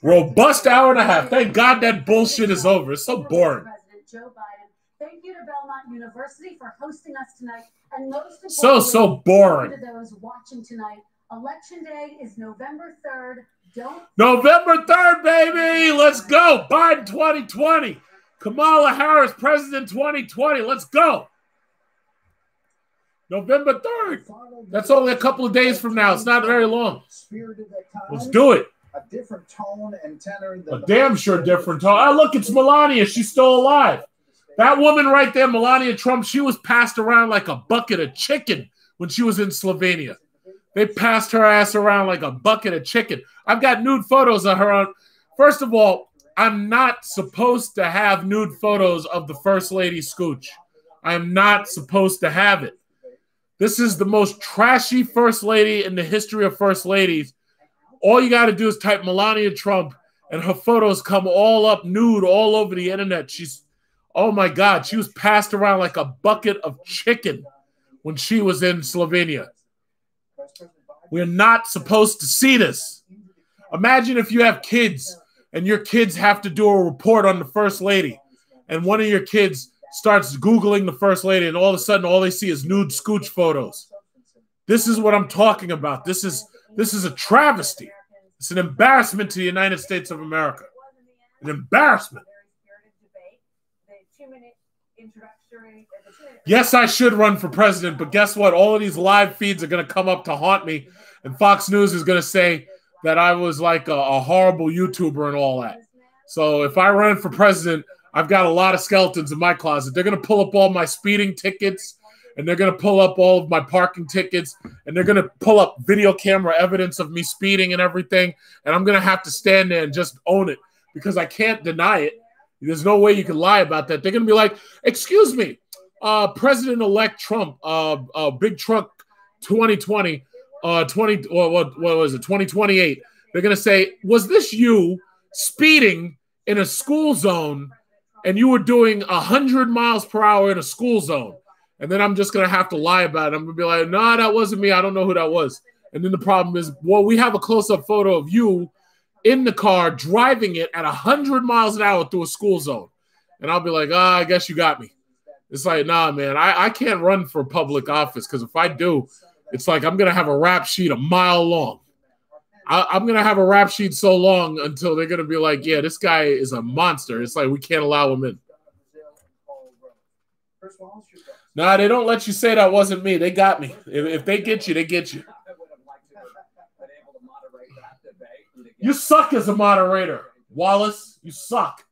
Robust hour and a half. Thank God that bullshit is over. It's so boring. Thank you to Belmont University for hosting us tonight. And most so boring. to those watching tonight Election Day is November 3rd. November 3rd, baby. Let's go. Biden 2020. Kamala Harris, President 2020. Let's go. November 3rd. That's only a couple of days from now. It's not very long. Let's do it. A different tone and tenor A than damn sure different tone. Oh, look, it's Melania. She's still alive. That woman right there, Melania Trump, she was passed around like a bucket of chicken when she was in Slovenia. They passed her ass around like a bucket of chicken. I've got nude photos of her on. First of all, I'm not supposed to have nude photos of the First Lady Scooch. I'm not supposed to have it. This is the most trashy First Lady in the history of First Ladies. All you got to do is type Melania Trump, and her photos come all up nude all over the internet. She's, oh my God, she was passed around like a bucket of chicken when she was in Slovenia. We're not supposed to see this. Imagine if you have kids and your kids have to do a report on the First Lady, and one of your kids starts Googling the First Lady, and all of a sudden all they see is nude Scooch photos. This is what I'm talking about. This is a travesty. It's an embarrassment to the United States of America. An embarrassment. Yes, I should run for president, but guess what? All of these live feeds are going to come up to haunt me, and Fox News is going to say that I was like a horrible YouTuber and all that. So if I run for president, I've got a lot of skeletons in my closet. They're going to pull up all my speeding tickets, and they're going to pull up all of my parking tickets, and they're going to pull up video camera evidence of me speeding and everything, and I'm going to have to stand there and just own it because I can't deny it. There's no way you can lie about that. They're going to be like, excuse me, President-elect Trump, big truck 2020, 2028. They're going to say, was this you speeding in a school zone and you were doing 100 miles per hour in a school zone? And then I'm just going to have to lie about it. I'm going to be like, no, that wasn't me. I don't know who that was. And then the problem is, well, we have a close-up photo of you in the car driving it at 100 miles an hour through a school zone. And I'll be like, I guess you got me. It's like, nah, man, I can't run for public office because if I do, it's like I'm going to have a rap sheet a mile long. I'm going to have a rap sheet so long until they're going to be like, yeah, this guy is a monster. It's like we can't allow him in. Nah, they don't let you say that wasn't me. They got me. If they get you, they get you. You suck as a moderator, Wallace. You suck.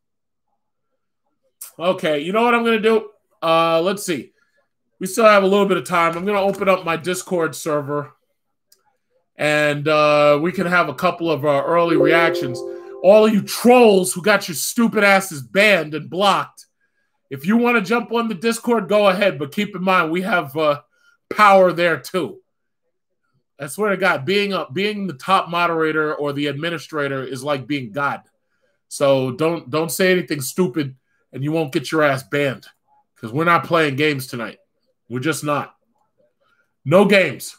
Okay, you know what I'm going to do? Let's see. We still have a little bit of time. I'm going to open up my Discord server, and we can have a couple of early reactions. All of you trolls who got your stupid asses banned and blocked, if you want to jump on the Discord, go ahead. But keep in mind, we have power there too. I swear to God, being the top moderator or the administrator is like being God. So don't say anything stupid, and you won't get your ass banned because we're not playing games tonight. We're just not. No games.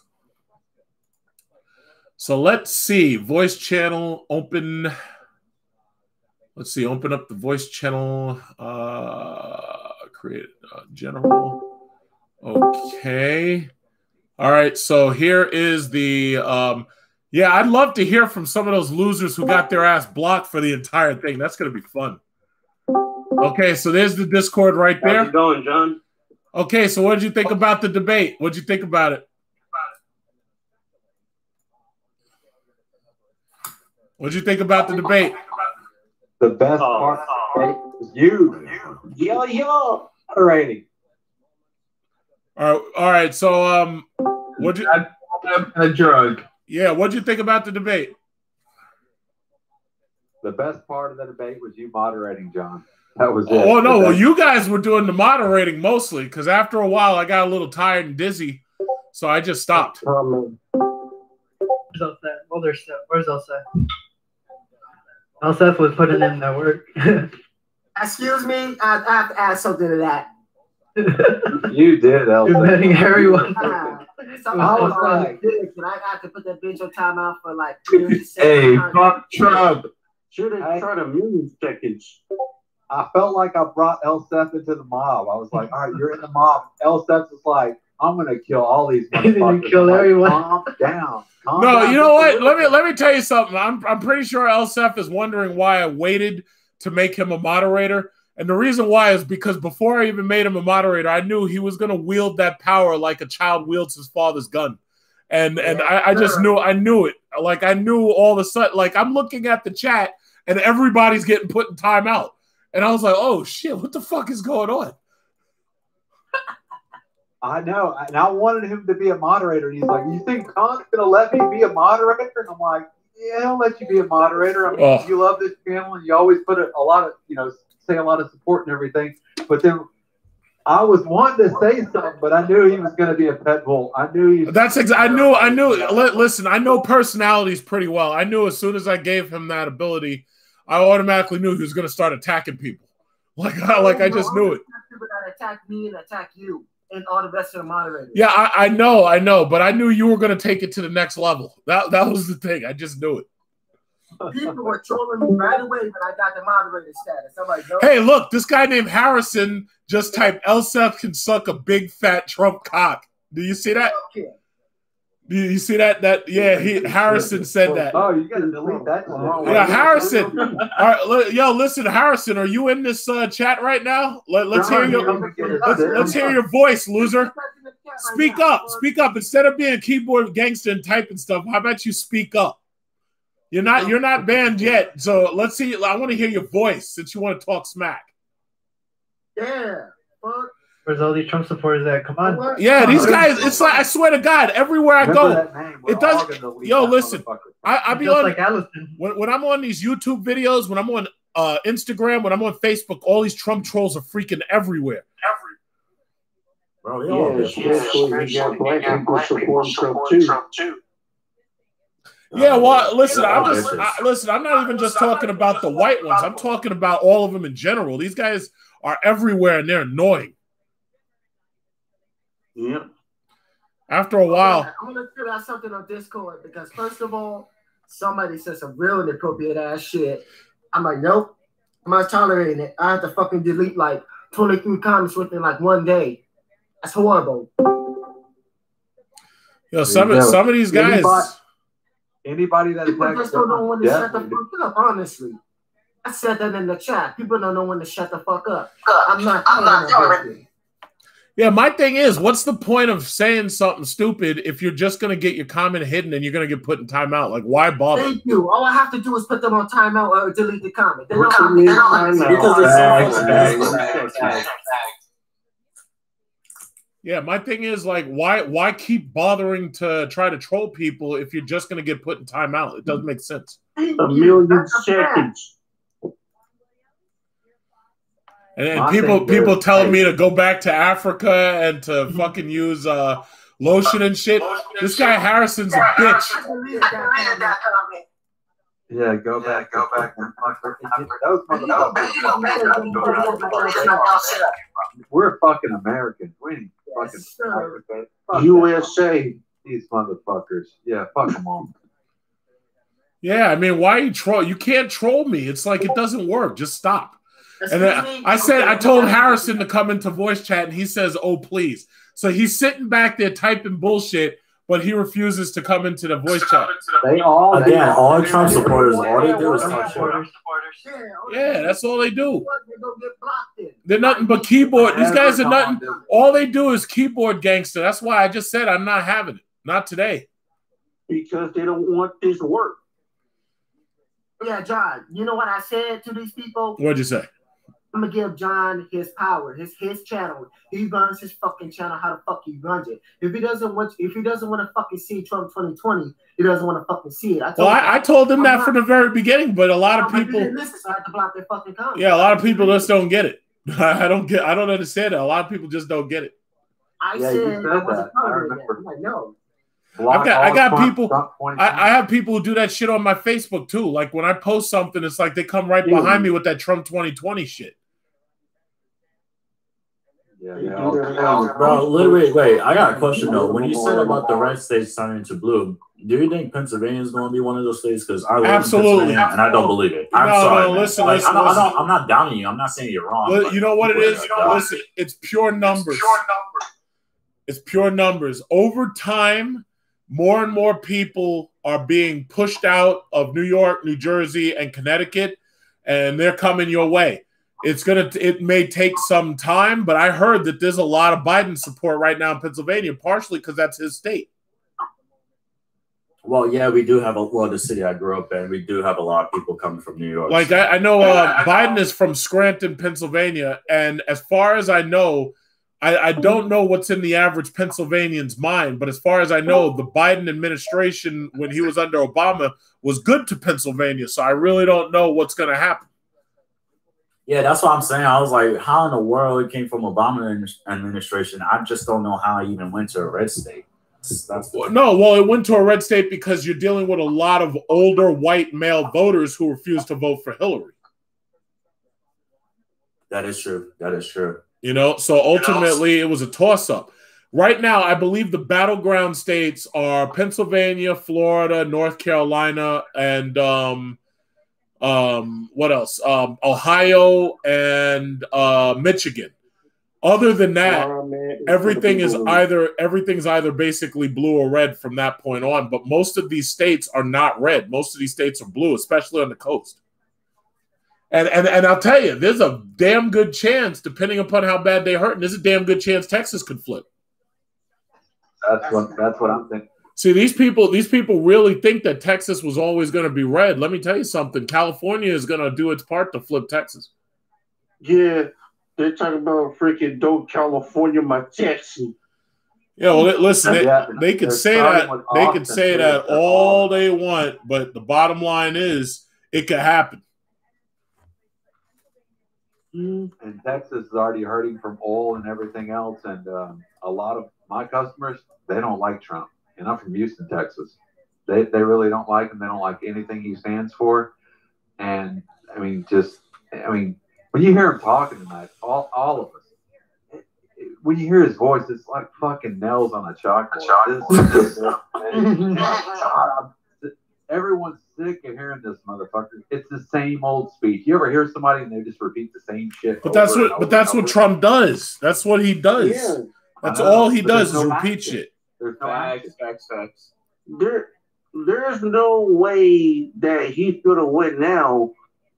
So let's see. Voice channel open. Let's see. Open up the voice channel. Create general. Okay. All right. So here is the. Yeah, I'd love to hear from some of those losers who got their ass blocked for the entire thing. That's going to be fun. Okay. So there's the Discord right there. How's it going, John? Okay. So what did you think about the debate? What did you think about it? What did you think about the debate? The best part was you. Yo. Alrighty. All right. So, what'd you? A drug. Yeah. What'd you think about the debate? The best part of the debate was you moderating, John. That was it. Oh no! Well, you guys were doing the moderating mostly because after a while I got a little tired and dizzy, so I just stopped. Where's Elseth? Well, where's Elseth? Elseth was putting in that work. Excuse me, I have to add something to that. You did, Elseth. You're betting everyone. Somehow I have to put that bitch on timeout for like 30 seconds. Hey, fuck Trump. Should have tried a million seconds. I felt like I brought Elseth into the mob. I was like, all right, you're in the mob. Elseth was like, I'm gonna kill all these motherfuckers. Kill everyone. Calm down. Calm No, down. you know what? Let me tell you something. I'm pretty sure LSF is wondering why I waited to make him a moderator. And the reason why is because before I even made him a moderator, I knew he was going to wield that power like a child wields his father's gun. And I just knew, I knew it. Like, I knew all of a sudden, like, I'm looking at the chat and everybody's getting put in timeout. And I was like, oh, shit, what the fuck is going on? I know. And I wanted him to be a moderator. And he's like, you think Khan's going to let me be a moderator? And I'm like, yeah, he'll let you be a moderator. I mean, you love this channel and you always put a lot of, you know, say a lot of support and everything. But then I was wanting to say something, but I knew he was going to be a pet bull. I knew he. That's exactly. I knew. Listen, I know personalities pretty well. I knew as soon as I gave him that ability, I automatically knew he was going to start attacking people. Like I just knew it. People that attack me and attack you and all the rest of the moderators. Yeah, I know, but I knew you were going to take it to the next level. That was the thing. I just knew it. People were trolling me right away when I got the moderator status. I'm like, no. Hey, look, this guy named Harrison just typed, "Elsef can suck a big fat Trump cock." Do you see that? Yeah. Do you see that? Harrison said that. Oh, you got to delete that. Yeah, Harrison. All right, yo, listen, Harrison, are you in this chat right now? Let's hear your voice, loser. Speak up. Instead of being a keyboard gangster and typing stuff, how about you speak up? You're not banned yet, so let's see. I want to hear your voice since you want to talk smack. Yeah. Fuck. Where's all these Trump supporters at? Come on. Yeah, these guys. It's like I swear to God, everywhere I go, it does. Yo, listen, I be on like Allison. When I'm on these YouTube videos, when I'm on Instagram, when I'm on Facebook, all these Trump trolls are freaking everywhere. Bro, especially we got black people supporting Trump too. Yeah, well, listen, I'm not even just talking about the white ones. I'm talking about all of them in general. These guys are everywhere and they're annoying. Yeah. After a while. I'm going to figure out something on Discord because, first of all, somebody said some real inappropriate ass shit. I'm like, nope, I'm not tolerating it. I have to fucking delete like 23 comments within like one day. That's horrible. Yo, some of these guys. Anybody that people just don't know when to shut the fuck up, honestly. I said that in the chat. People don't know when to shut the fuck up. I'm not tolerating. Yeah, my thing is, what's the point of saying something stupid if you're just going to get your comment hidden and you're going to get put in timeout? Like, why bother? Thank you. All I have to do is put them on timeout or delete the comment. They don't Yeah, my thing is, like, why keep bothering to try to troll people if you're just going to get put in timeout? It doesn't make sense. A million seconds. And people telling me to go back to Africa and to fucking use lotion and shit. This guy Harrison's a bitch. Yeah, go back. We're fucking Americans. We ain't fucking Africa. USA. These motherfuckers. Yeah, fuck them all. Yeah, I mean, why you troll? You can't troll me. It's like it doesn't work. Just stop. And then I told Harrison to come into voice chat, and he says, "Oh, please." So he's sitting back there typing bullshit, but he refuses to come into the voice chat. All Trump supporters, all they do is talk shit. Yeah, that's all they do. They're nothing but keyboard. These guys are nothing. All they do is keyboard gangster. That's why I just said I'm not having it. Not today. Because they don't want this work. Yeah, John, you know what I said to these people? What'd you say? I'm gonna give John his power, his channel. He runs his fucking channel. How the fuck he runs it? If he doesn't want to fucking see Trump 2020, he doesn't want to fucking see it. I told him that from the very beginning, but a lot of people. Listen, so I have to block their fucking comments. Yeah, a lot of people just don't get it. I don't understand it. A lot of people just don't get it. I said I wasn't tolerating that. I'm like, no. I got people. I have people who do that shit on my Facebook too. Like when I post something, it's like they come right behind me with that Trump 2020 shit. Bro, literally, wait, I got a question though. When you said about the red states turning into blue, do you think Pennsylvania is going to be one of those states? Because I live in Pennsylvania and I don't believe it. I'm sorry. Listen, I'm not downing you. I'm not saying you're wrong. You know what it is? Listen, it's pure numbers. It's pure numbers. Over time, more and more people are being pushed out of New York, New Jersey, and Connecticut, and they're coming your way. It may take some time, but I heard that there's a lot of Biden support right now in Pennsylvania, partially because that's his state. Well, yeah, we do have the city I grew up in. We do have a lot of people coming from New York. Like I know Biden is from Scranton, Pennsylvania, and as far as I know, I don't know what's in the average Pennsylvanian's mind, but as far as I know, the Biden administration, when he was under Obama, was good to Pennsylvania. So I really don't know what's going to happen. Yeah, that's what I'm saying. I was like, how in the world it came from Obama administration? I just don't know how it even went to a red state. Well, it went to a red state because you're dealing with a lot of older white male voters who refuse to vote for Hillary. That is true. That is true. You know, so ultimately it was a toss-up. Right now, I believe the battleground states are Pennsylvania, Florida, North Carolina, and what else? Ohio and Michigan. Other than that, everything's either basically blue or red from that point on. But most of these states are not red. Most of these states are blue, especially on the coast. And I'll tell you, there's a damn good chance, depending upon how bad they hurt, and there's a damn good chance Texas could flip. That's what I'm thinking. See, these people really think that Texas was always going to be red. Let me tell you something. California is going to do its part to flip Texas. Yeah, they're talking about freaking don't California my Texas. Yeah, well, listen, they can say that. They can say that all they want, but the bottom line is it could happen. And Texas is already hurting from oil and everything else, and a lot of my customers, they don't like Trump. And I'm from Houston, Texas. They really don't like him. They don't like anything he stands for. And I mean, when you hear him talking tonight, all of us, when you hear his voice, it's like fucking nails on a chalkboard. Everyone's sick of hearing this motherfucker. It's the same old speech. You ever hear somebody and they just repeat the same shit? But that's what Trump does. That's what he does. Yeah. That's all he does is repeat shit. There's no facts. There's no way that he could have went now,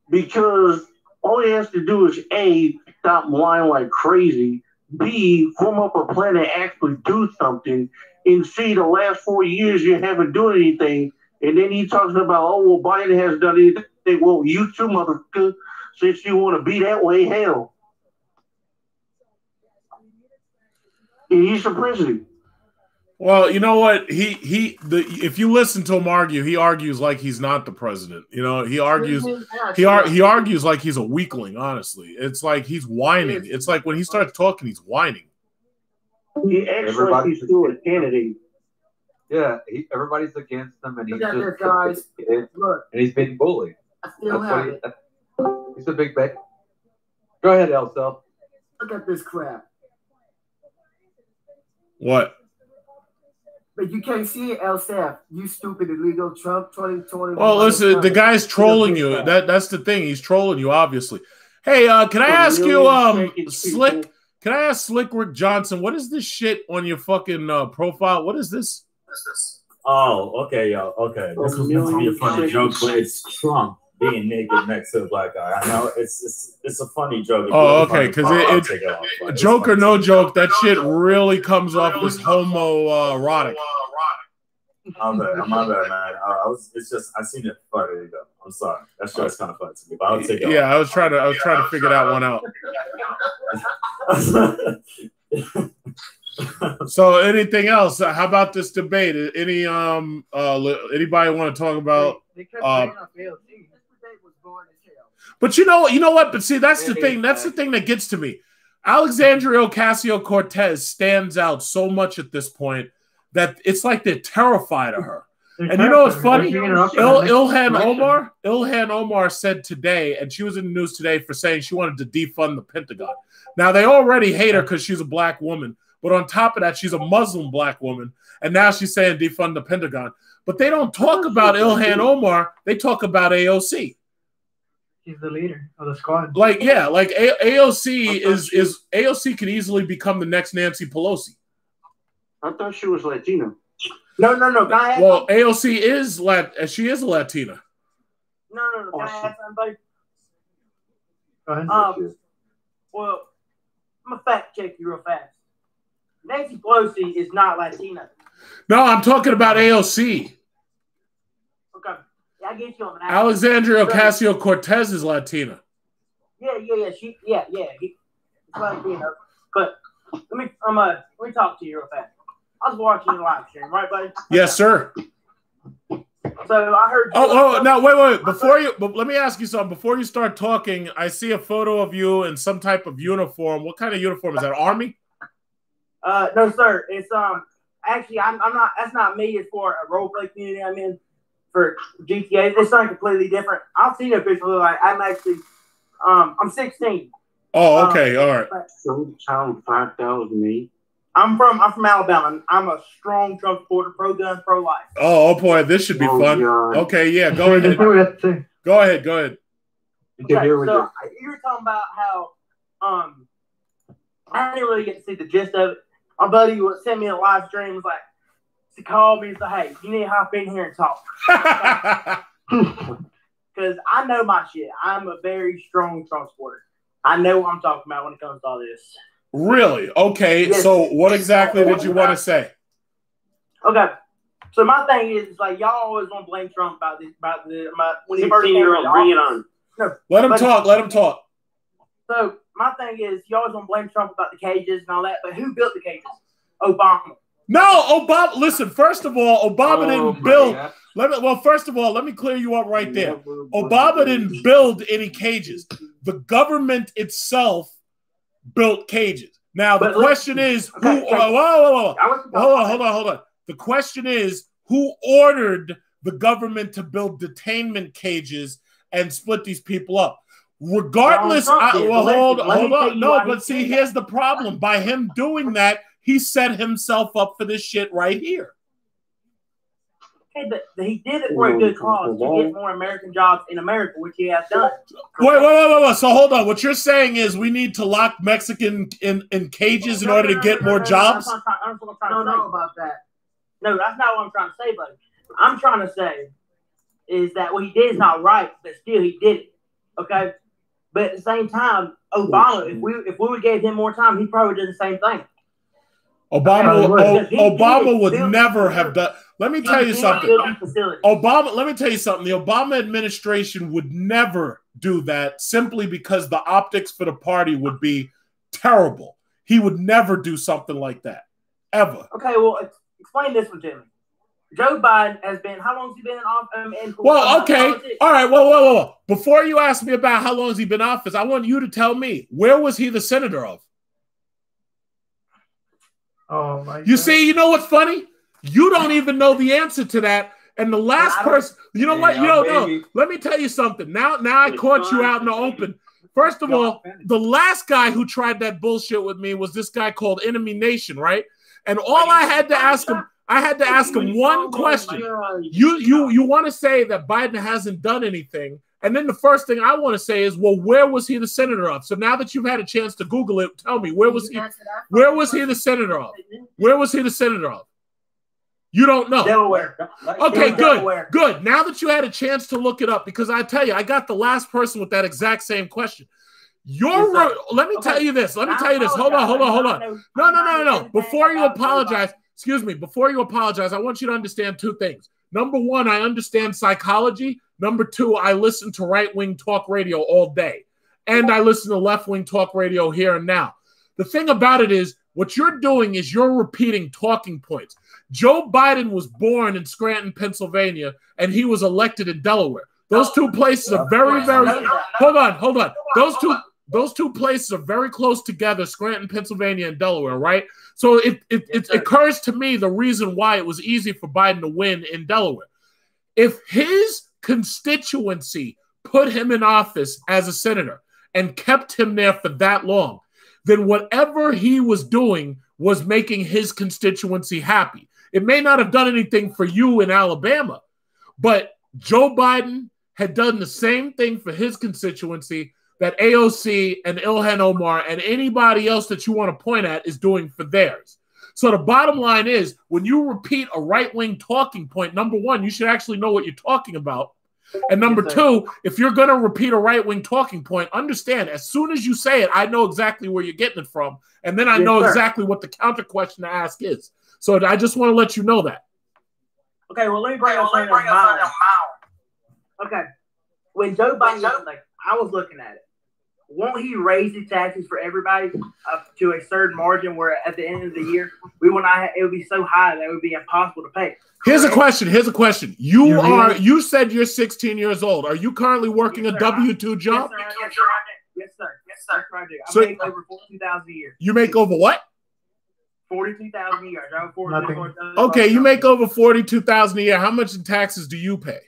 because all he has to do is A, stop lying like crazy, B, form up a plan to actually do something, and C, the last 4 years you haven't done anything, and then he talks about, oh, well, Biden hasn't done anything. Well, you too, motherfucker, since you want to be that way, hell. And he's the president. Well, you know what? If you listen to him argue, he argues like he's not the president. You know, he argues like he's a weakling, honestly. It's like he's whining. It's like when he starts talking, he's whining. He acts like he's still a candidate. Yeah, everybody's against him, and he's just guys. Look, and he's being bullied. I still have it. He's a big bag. Go ahead, Elsa. Look at this crap. What? But you can't see it, Elsef. You stupid illegal Trump 2020. Well, listen, the guy's trolling you. That's the thing. He's trolling you, obviously. Hey, can I ask you, Slick? Can I ask Slick Rick Johnson, what is this shit on your fucking profile? What is this? Oh, okay, yo, okay. This was meant to be a funny joke, but it's Trump being naked next to a black guy. I know it's a funny joke. Oh, okay, because it's joke or no joke, that shit really comes off as homo-erotic. My bad, man. I seen it. There you go. I'm sorry. That show's kind of funny to me, but I'll take it. Yeah, I was trying to figure that one out. So, anything else? How about this debate? Anybody want to talk about? But you know what? But see, that's the thing. That's the thing that gets to me. Alexandria Ocasio-Cortez stands out so much at this point that it's like they're terrified of her. And you know what's funny? Ilhan Omar said today, and she was in the news today for saying she wanted to defund the Pentagon. Now, they already hate her because she's a black woman. But on top of that, she's a Muslim black woman. And now she's saying defund the Pentagon. But they don't talk about Ilhan Omar. They talk about AOC. He's the leader of the squad. AOC AOC could easily become the next Nancy Pelosi. I thought she was Latina. No. Well, AOC is she is a Latina. No. Can I add something, buddy? Go ahead. Well, I'm gonna fact check you real fast. Nancy Pelosi is not Latina. No, I'm talking about AOC. Okay, yeah, I get you on that. Alexandria Ocasio-Cortez is Latina. Yeah. She's Latina. But let me talk to you real fast. I was watching your live stream, right, buddy? Yes, sir. So I heard. Now wait. But let me ask you something. Before you start talking, I see a photo of you in some type of uniform. What kind of uniform is that? Army? No, sir. It's actually I'm not. That's not me. It's for a role play community I'm in for GTA. It's something completely different. I'll see the picture. Like I'm actually I'm 16. Oh, okay, all right. Don't sound 5,008. I'm from Alabama. I'm a strong Trump supporter, pro gun, pro life. Oh boy, this should be fun. God. Okay, yeah, go ahead. Go ahead. Okay, so you were talking about how I didn't really get to see the gist of it. My buddy sent me a live stream. Was like, he called me and said, "Hey, you need to hop in here and talk." Because I know my shit. I'm a very strong Trump supporter. I know what I'm talking about when it comes to all this. Really? Okay. Yes. So what exactly did you want to say? Okay. So my thing is like y'all always want to blame Trump about when he first came into office. No, let him talk. Let him talk. So my thing is you always want to blame Trump about the cages and all that, but who built the cages? Obama. No, Obama. Listen, first of all, Obama didn't build. First of all, let me clear you up right there. Obama didn't build any cages. The government itself built cages. Now the question is who? Hold on. The question is who ordered the government to build detainment cages and split these people up? Regardless, hold on. No, but see, here's the problem. By him doing that, he set himself up for this shit right here. Okay, but he did it for a good cause to get more American jobs in America, which he has done. Wait. So hold on. What you're saying is we need to lock Mexican in cages in order to get more jobs? I don't know about that. No, that's not what I'm trying to say, buddy. I'm trying to say is that what he did is not right, but still he did it. Okay? But at the same time, Obama, if we would gave him more time, he probably did the same thing. Obama would never have done. Let me tell you something. Let me tell you something. The Obama administration would never do that simply because the optics for the party would be terrible. He would never do something like that, ever. Okay, well, explain this one to me. Joe Biden has been, how long has he been in office? Okay. All right. Whoa. Before you ask me about how long has he been in office, I want you to tell me, where was he the senator of? Oh, my God. You see, you know what's funny? You don't even know the answer to that. And the last person, you know what? No. Let me tell you something. Now I caught you out in the open. First of all, the last guy who tried that bullshit with me was this guy called Enemy Nation, right? And all I had to ask him one question. You want to say that Biden hasn't done anything, and then the first thing I want to say is, well, where was he the senator of? So now that you've had a chance to Google it, tell me, where was he the senator of? Where was he the senator of? You don't know. Delaware. Okay, good. Now that you had a chance to look it up, because I tell you, I got the last person with that exact same question. Let me tell you this. Hold on. No. Before you apologize, I want you to understand two things. Number one, I understand psychology. Number two, I listen to right-wing talk radio all day. And I listen to left-wing talk radio here and now. The thing about it is, what you're doing is you're repeating talking points. Joe Biden was born in Scranton, Pennsylvania, and he was elected in Delaware. Those two places are very, very... Hold on. Those two places are very close together, Scranton, Pennsylvania, and Delaware, right? So it occurs to me the reason why it was easy for Biden to win in Delaware. If his constituency put him in office as a senator and kept him there for that long, then whatever he was doing was making his constituency happy. It may not have done anything for you in Alabama, but Joe Biden had done the same thing for his constituency that AOC and Ilhan Omar and anybody else that you want to point at is doing for theirs. So the bottom line is, when you repeat a right-wing talking point, number one, you should actually know what you're talking about. And number two, if you're going to repeat a right-wing talking point, understand, as soon as you say it, I know exactly where you're getting it from. And then I know exactly what the counter question to ask is. So I just want to let you know that. Okay, well, let me bring up something else. Okay. When Joe Biden, I was looking at it. Won't he raise the taxes for everybody up to a certain margin where at the end of the year, it would be so high that it would be impossible to pay? Here's a question. You said you're 16 years old. Are you currently working a W-2 job? Yes, sir. I do. I make over $42,000 a year. You make over what? $42,000 a year. Okay, you make over $42,000 a year. How much in taxes do you pay?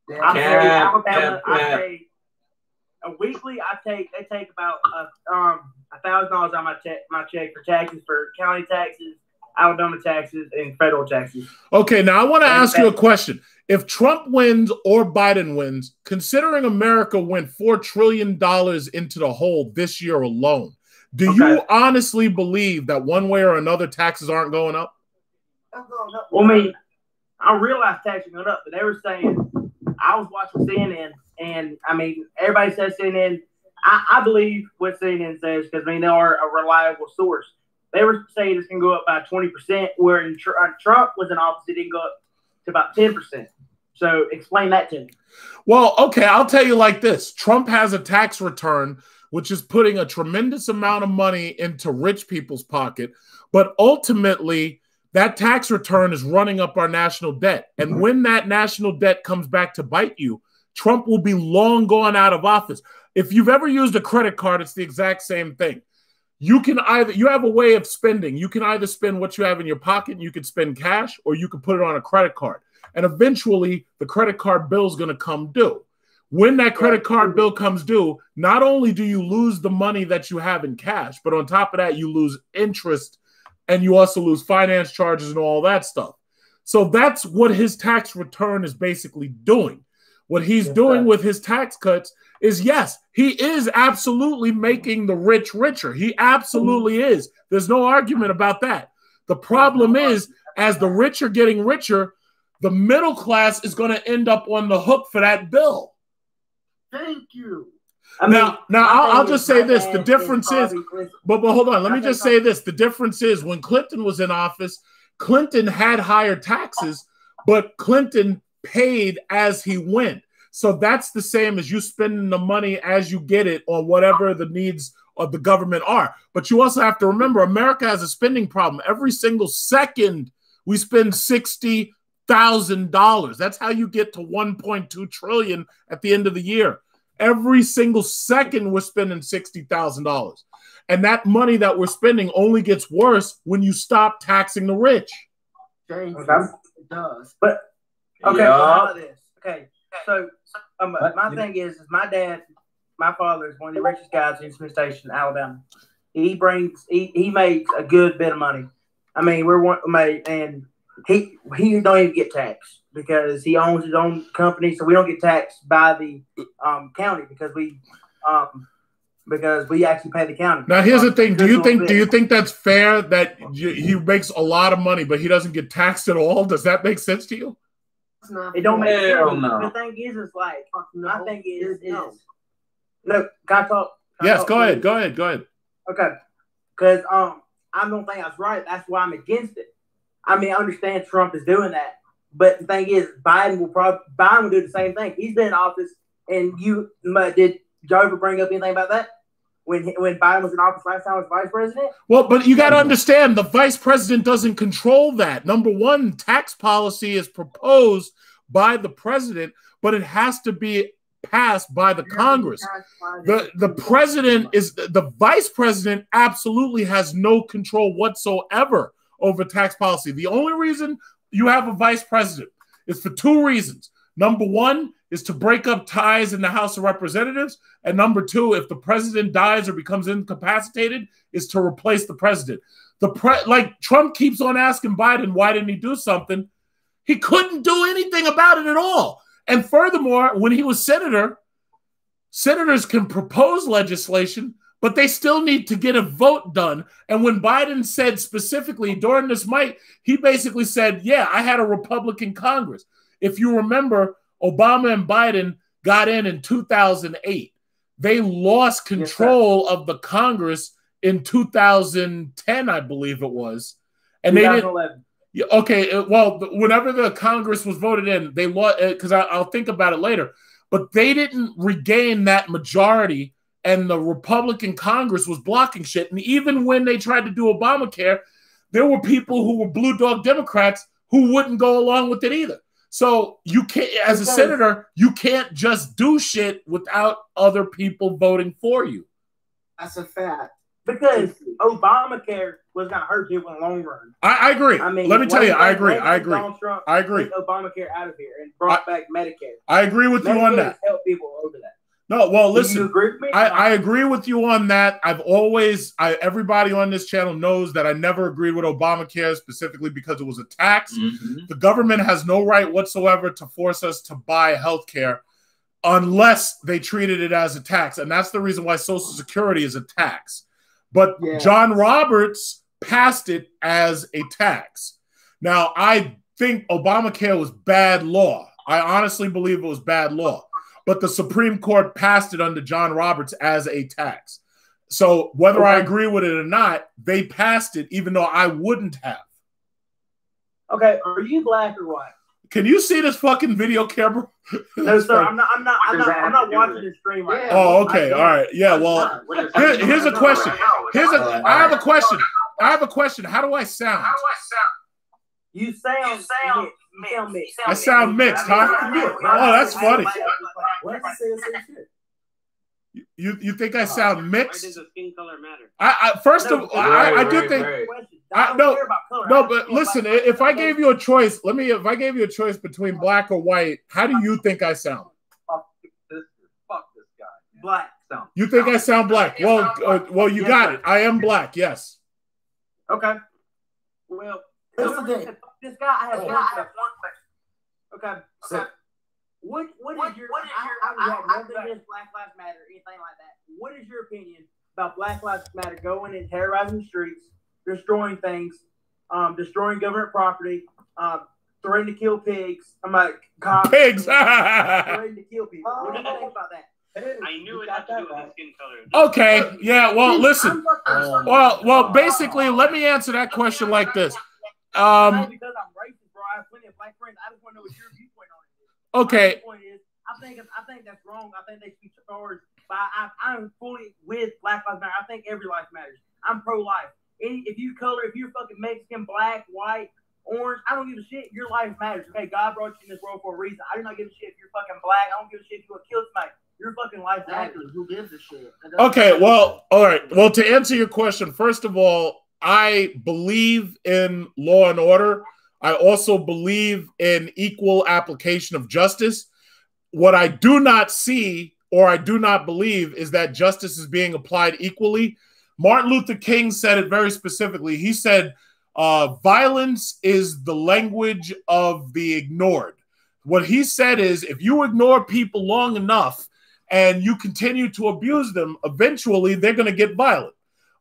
I pay a weekly. They take about $1,000 on my check for taxes, for county taxes, Alabama taxes, and federal taxes. Okay, now I want to ask you a question. If Trump wins or Biden wins, considering America went $4 trillion into the hole this year alone, do you honestly believe that one way or another taxes aren't going up? Well, I mean, I realize taxes going up, but they were saying, I was watching CNN, and I mean, everybody says CNN. I believe what CNN says because I mean they are a reliable source. They were saying it's going to go up by 20%, where in Trump was in office, it didn't go up to about 10%. So explain that to me. Well, okay, I'll tell you like this. Trump has a tax return, which is putting a tremendous amount of money into rich people's pocket. But ultimately, that tax return is running up our national debt. And when that national debt comes back to bite you, Trump will be long gone out of office. If you've ever used a credit card, it's the exact same thing. You have a way of spending. You can either spend what you have in your pocket and you can spend cash, or you can put it on a credit card. And eventually the credit card bill is going to come due. When that credit card bill comes due, not only do you lose the money that you have in cash, but on top of that, you lose interest and you also lose finance charges and all that stuff. So that's what his tax return is basically doing. What he's doing with his tax cuts is, yes, he is absolutely making the rich richer. He absolutely is. There's no argument about that. The problem is, as the rich are getting richer, the middle class is going to end up on the hook for that bill. Thank you. Now I'll just say this. The difference is, but hold on. Let me just say this. The difference is, when Clinton was in office, Clinton had higher taxes, but Clinton paid as he went. So that's the same as you spending the money as you get it on whatever the needs of the government are. But you also have to remember, America has a spending problem. Every single second we spend $60,000. That's how you get to $1.2 trillion at the end of the year. Every single second we're spending $60,000. And that money that we're spending only gets worse when you stop taxing the rich. It does. But okay, so my thing is my dad, my father is one of the richest guys in Smith Station, Alabama. He makes a good bit of money. I mean, and he don't even get taxed because he owns his own company, so we don't get taxed by the county because we actually pay the county. Now, here's the thing: do you think that's fair that he makes a lot of money but he doesn't get taxed at all? Does that make sense to you? It don't make sense. No. The thing is like my thing is look. Can I talk? Yes, go ahead. Go ahead. Okay, because I don't think that's right. That's why I'm against it. I mean, I understand Trump is doing that, but the thing is, Biden will do the same thing. He's been in office, and did Joe ever bring up anything about that when Biden was in office last time as vice president? Well, but you got to understand, the vice president doesn't control that. Number one, tax policy is proposed by the president, but it has to be passed by the Congress. The president the vice president absolutely has no control whatsoever over tax policy. The only reason you have a vice president is for two reasons. Number one is to break up ties in the House of Representatives. And number two, if the president dies or becomes incapacitated, is to replace the president. Like Trump keeps on asking Biden, why didn't he do something? He couldn't do anything about it at all. And furthermore, when he was senator, senators can propose legislation, but they still need to get a vote done. And when Biden said specifically during this mic, he basically said, yeah, I had a Republican Congress. If you remember, Obama and Biden got in 2008. They lost control of the Congress in 2010, I believe it was. And 2011. They didn't. Okay, well, whenever the Congress was voted in, they lost, because I'll think about it later. But they didn't regain that majority, and the Republican Congress was blocking shit. And even when they tried to do Obamacare, there were people who were blue dog Democrats who wouldn't go along with it either. So you can't, as a senator, you can't just do shit without other people voting for you. That's a fact. Because Obamacare was going to hurt people in the long run. I agree. I mean, let me tell you, I agree. Donald Trump I agree. took Obamacare out of here and brought back Medicare. I agree with you on that. Help people over that. No, well, listen. Do you agree with me? I agree with you on that. Everybody on this channel knows that I never agreed with Obamacare, specifically because it was a tax. Mm-hmm. The government has no right whatsoever to force us to buy health care unless they treated it as a tax. And that's the reason why Social Security is a tax. But John Roberts passed it as a tax. Now, I think Obamacare was bad law. I honestly believe it was bad law. But the Supreme Court passed it under John Roberts as a tax. So whether I agree with it or not, they passed it even though I wouldn't have. Okay, are you black or white? Can you see this fucking video camera? No, sir. I'm not watching this stream right now. Oh, okay. All right. Yeah, well, here's a question. I have a question. How do I sound? You sound mixed. I sound mixed, huh? Oh, that's funny. You think I sound mixed? Why does the skin color matter? First of all, I do think. No, but listen. If I gave you a choice, if I gave you a choice between black or white, how do you think I sound? Fuck this guy. Black. You think I sound black? Well, you got it. I am black. Yes. Okay. Well, this guy, I have one question. Okay. What is your? I have nothing against Black Lives Matter or anything like that. What is your opinion about Black Lives Matter going and terrorizing the streets, destroying things, destroying government property, threatening to kill pigs? I'm like, cops. Pigs. Threatening to kill people. What do you think about that? I knew it had to do with the skin color. Okay. Yeah. Well, listen. Well, basically, let me answer that question like this. Because I'm racist, bro. I have plenty of black friends. I just want to know what your viewpoint on it is. Okay. My point is, I think that's wrong. I think they should be charged. But I'm fully with Black Lives Matter. I think every life matters. I'm pro-life. If you're fucking Mexican, black, white, orange, I don't give a shit. Your life matters. Okay, God brought you in this world for a reason. I do not give a shit if you're fucking black. I don't give a shit if you want to kill somebody. Your fucking life matters. Who gives a shit? Okay. Well, all right. Well, to answer your question, first of all, I believe in law and order. I also believe in equal application of justice. What I do not see or I do not believe is that justice is being applied equally. Martin Luther King said it very specifically. He said, violence is the language of the ignored. What he said is, if you ignore people long enough and you continue to abuse them, eventually they're going to get violent.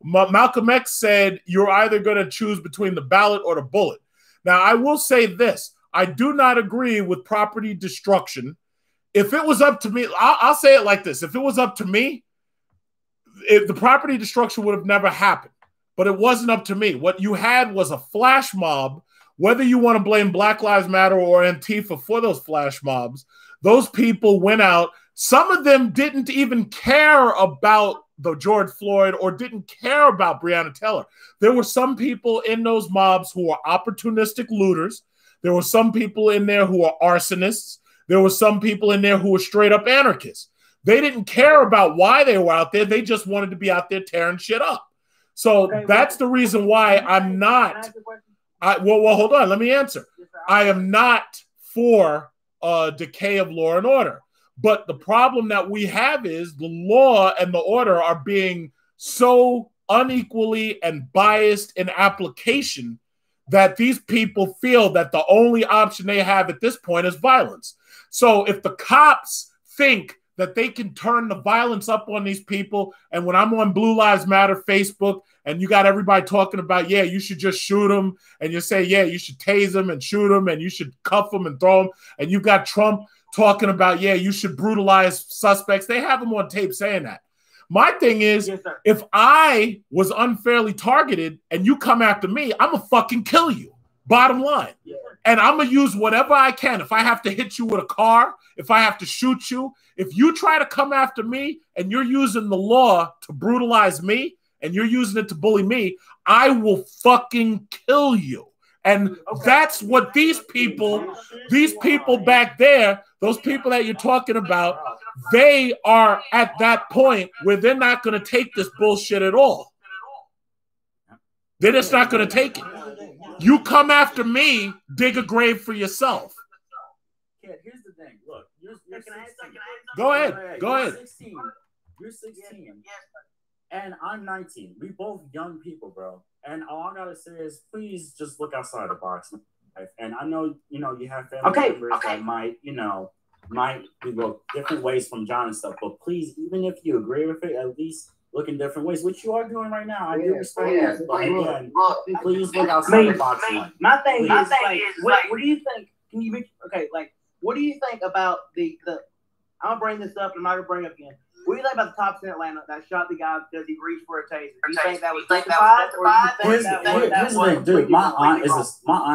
Malcolm X said, you're either going to choose between the ballot or the bullet. Now, I will say this. I do not agree with property destruction. If it was up to me, I'll say it like this. If it was up to me, the property destruction would have never happened. But it wasn't up to me. What you had was a flash mob. Whether you want to blame Black Lives Matter or Antifa for those flash mobs, those people went out. Some of them didn't even care about the George Floyd or didn't care about Breonna Taylor. There were some people in those mobs who were opportunistic looters. There were some people in there who were arsonists. There were some people in there who were straight up anarchists. They didn't care about why they were out there. They just wanted to be out there tearing shit up. So that's the reason why I'm not. Well, hold on. Let me answer. I am not for decay of law and order. But the problem that we have is the law and the order are being so unequally and biased in application that these people feel that the only option they have at this point is violence. So if the cops think that they can turn the violence up on these people. And when I'm on Blue Lives Matter Facebook and you got everybody talking about, yeah, you should just shoot them, and you say, yeah, you should tase them and shoot them, and you should cuff them and throw them, and you've got Trump talking about, yeah, you should brutalize suspects. They have them on tape saying that. My thing is, yes, if I was unfairly targeted and you come after me, I'm going to fucking kill you. Bottom line. Yeah. And I'm going to use whatever I can. If I have to hit you with a car, if I have to shoot you, if you try to come after me and you're using the law to brutalize me and you're using it to bully me, I will fucking kill you. And that's what these people back there, those people that you're talking about, they are at that point where they're not going to take this bullshit at all. They're just not going to take it. You come after me, dig a grave for yourself. Kid, here's the thing. Look, you're 16. Go ahead. Go ahead. You're 16. And I'm 19. We both young people, bro. And all I gotta say is, please just look outside the box. And I know, you have family members that might look different ways from John and stuff. But please, even if you agree with it, at least look in different ways, which you are doing right now. I do respect that. But again, please look outside the box. My thing is, what do you think? Can you what do you think about the? I'm gonna bring this up, and I'm not gonna bring it up again. What do you think about the cops in Atlanta that shot the guy because he reached for a taser? Do you think that was justified? Here's the thing, dude. My aunt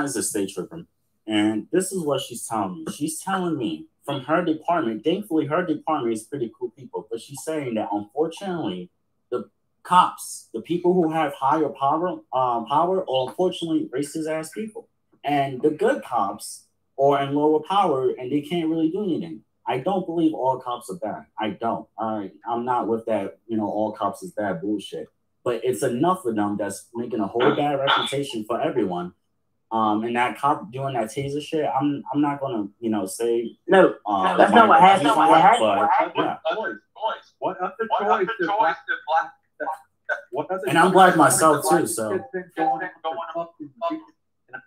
is a state trooper, and this is what she's telling me. She's telling me from her department. Thankfully, her department is pretty cool people, but she's saying that unfortunately, the cops, the people who have higher power, are unfortunately racist ass people, and the good cops are in lower power, and they can't really do anything. I don't believe all cops are bad. I don't. I'm not with that, all cops is bad bullshit. But it's enough of them that's making a whole bad reputation for everyone. And that cop doing that taser shit, I'm not gonna, say no. That's not what happened. What other choice did black? And I'm black myself too, so.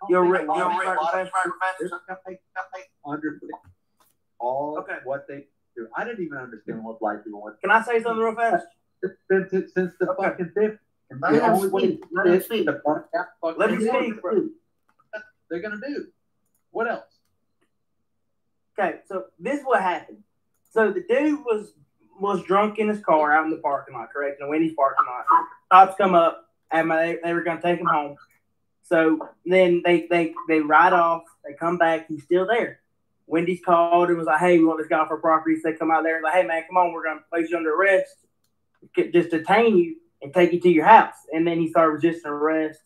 You're right. What they do. I didn't even understand what black people want. Can I say something real fast? Since the fucking 50s. Let me speak. Bro. They're gonna do. What else? Okay, so this is what happened. So the dude was drunk in his car out in the parking lot, correct? In the Wendy's parking lot. Cops come up and they were gonna take him home. So then they ride off, they come back, he's still there. Wendy's called and was like, hey, we want this guy for property. So they come out there and like, hey, man, come on, we're going to place you under arrest, just detain you and take you to your house. And then he started resisting arrest.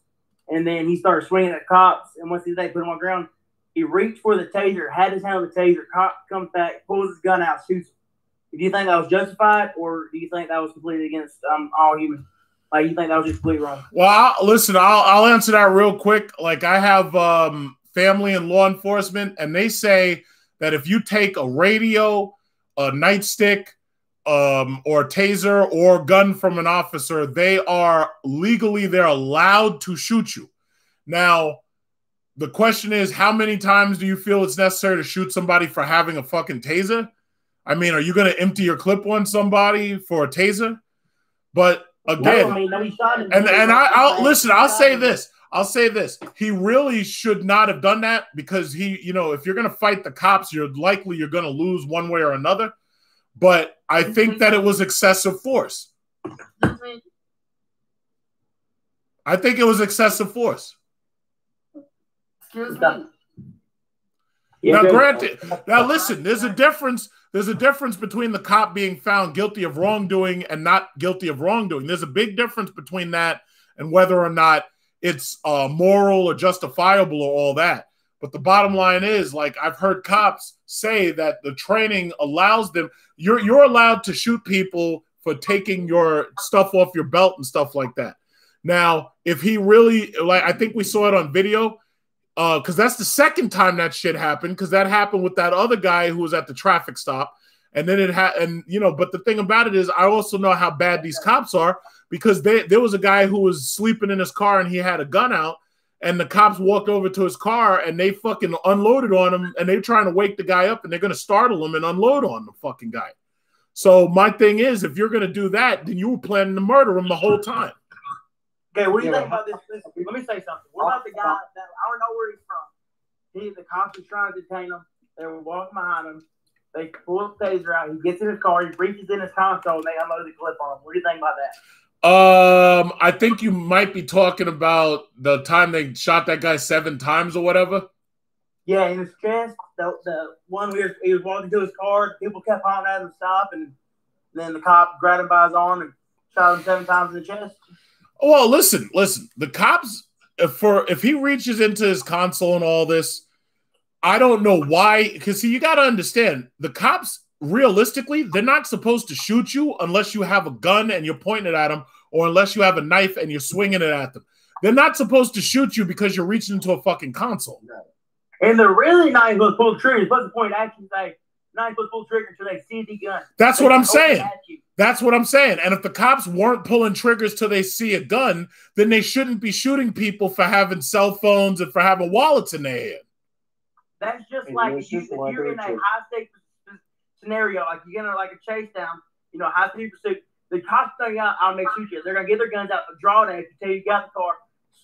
And then he started swinging at cops. And once they put him on the ground, he reached for the taser, had his hand on the taser. Cop comes back, pulls his gun out, shoots him. Do you think that was justified, or do you think that was completely against all humans? Like, you think that was just completely wrong? Well, listen, I'll answer that real quick. Like, I have family in law enforcement, and they say that if you take a radio, a nightstick, or a taser or gun from an officer, they're allowed to shoot you. Now, the question is, how many times do you feel it's necessary to shoot somebody for having a fucking taser? I mean, are you going to empty your clip on somebody for a taser? But again, I'll say this. I'll say this. He really should not have done that, because if you're going to fight the cops, you're going to lose one way or another. But I think that it was excessive force. I think it was excessive force. Excuse me. Now, granted, listen, there's a difference. There's a difference between the cop being found guilty of wrongdoing and not guilty of wrongdoing. There's a big difference between that and whether or not it's moral or justifiable or all that. But the bottom line is, like, I've heard cops say that the training allows them, you're allowed to shoot people for taking your stuff off your belt and stuff like that. Now, if he really, like, I think we saw it on video, because that's the second time that shit happened, because that happened with that other guy who was at the traffic stop. And then but the thing about it is, I also know how bad these cops are, because there was a guy who was sleeping in his car and he had a gun out, and the cops walked over to his car and they fucking unloaded on him, and they're trying to wake the guy up, and they're going to startle him and unload on the fucking guy. So my thing is, if you're going to do that, then you were planning to murder him the whole time. Okay, what do you think about this? Listen, let me say something. What about the guy that I don't know where he's from? The cops are trying to detain him. They were walking behind him. They pull the taser out. He gets in his car. He reaches in his console, and they unload the clip on him. What do you think about that? I think you might be talking about the time they shot that guy 7 times or whatever. Yeah, in his chest. The one where he was walking to his car, people kept hollering at him to stop, and then the cop grabbed him by his arm and shot him 7 times in the chest. Well, listen. The cops, if he reaches into his console and all this, I don't know why. Because see, you got to understand, the cops, realistically, they're not supposed to shoot you unless you have a gun and you're pointing it at them, or unless you have a knife and you're swinging it at them. They're not supposed to shoot you because you're reaching into a fucking console. And they're really not even supposed to pull the trigger. What's the point? Actually, say not even supposed to pull the trigger until they see the gun. That's what I'm saying. That's what I'm saying. And if the cops weren't pulling triggers till they see a gun, then they shouldn't be shooting people for having cell phones and for having wallets in their hand. That's just like if you're in a high-stakes scenario, like you're in like a chase down, high-speed pursuit, the cops are I'll make shoot you. They're going to get their guns out, draw it until you got the car,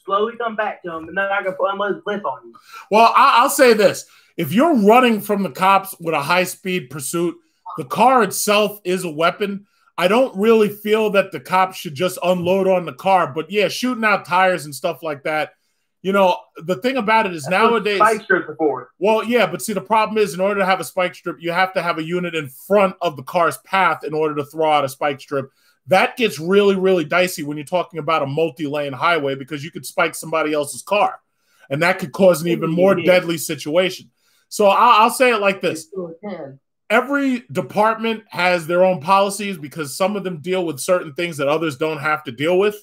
slowly come back to them, and then they're going to unload the clip on you. Well, I'll say this. If you're running from the cops with a high-speed pursuit, the car itself is a weapon. I don't really feel that the cops should just unload on the car. But, yeah, shooting out tires and stuff like that, the thing about it is that's nowadays. Spike strips for it. Well, yeah, but see, the problem is in order to have a spike strip, you have to have a unit in front of the car's path in order to throw out a spike strip. That gets really, really dicey when you're talking about a multi-lane highway because you could spike somebody else's car. And that could cause an even more deadly situation. So I'll say it like this. Every department has their own policies because some of them deal with certain things that others don't have to deal with.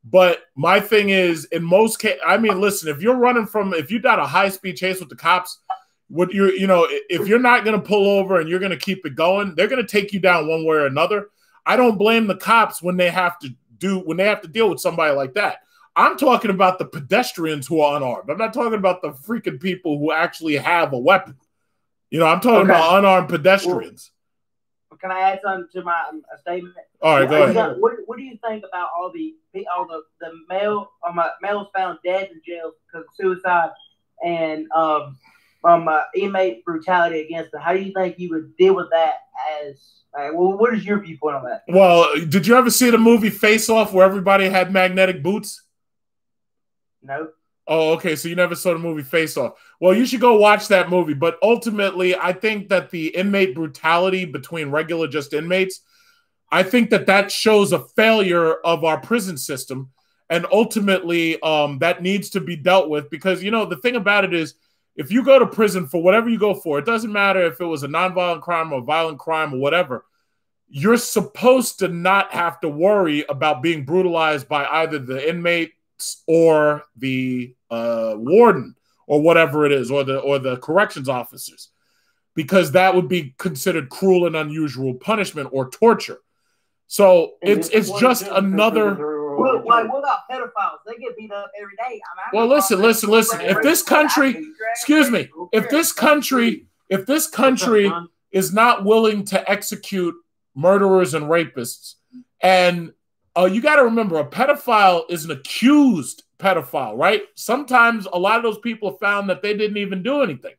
But my thing is, in most cases, I mean, listen, if you got a high-speed chase with the cops, if you're not going to pull over and you're going to keep it going, they're going to take you down one way or another. I don't blame the cops when they have to deal with somebody like that. I'm talking about the pedestrians who are unarmed. I'm not talking about the freaking people who actually have a weapon. I'm talking about unarmed pedestrians. Well, can I add something to my statement? All right, go ahead. What do you think about all the males found dead in jail because of suicide and inmate brutality against them? How do you think you would deal with that what is your viewpoint on that? Well, did you ever see the movie Face Off where everybody had magnetic boots? No. Oh, okay. So you never saw the movie Face Off. Well, you should go watch that movie. But ultimately, I think that the inmate brutality between regular just inmates, I think that shows a failure of our prison system. And ultimately, that needs to be dealt with because, the thing about it is, if you go to prison for whatever you go for, it doesn't matter if it was a nonviolent crime or a violent crime or whatever, you're supposed to not have to worry about being brutalized by either the inmates or the warden or whatever it is, or the corrections officers, because that would be considered cruel and unusual punishment or torture. So it's just another. Well, what about pedophiles? They get beat up every day. Well, listen. If this country, excuse me, if this country is not willing to execute murderers and rapists, and you got to remember, a pedophile is an accused pedophile, right? Sometimes a lot of those people found that they didn't even do anything.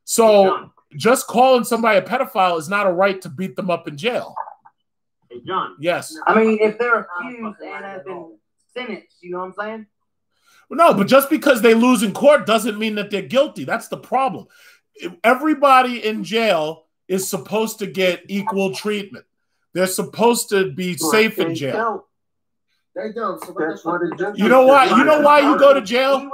So just calling somebody a pedophile is not a right to beat them up in jail. Hey, John. Yes. I mean, if they're accused and have been sentenced, you know what I'm saying? No, but just because they lose in court doesn't mean that they're guilty. That's the problem. Everybody in jail is supposed to get equal treatment. They're supposed to be safe in jail. They don't. So that's what it does. You know why? You know why you go to jail?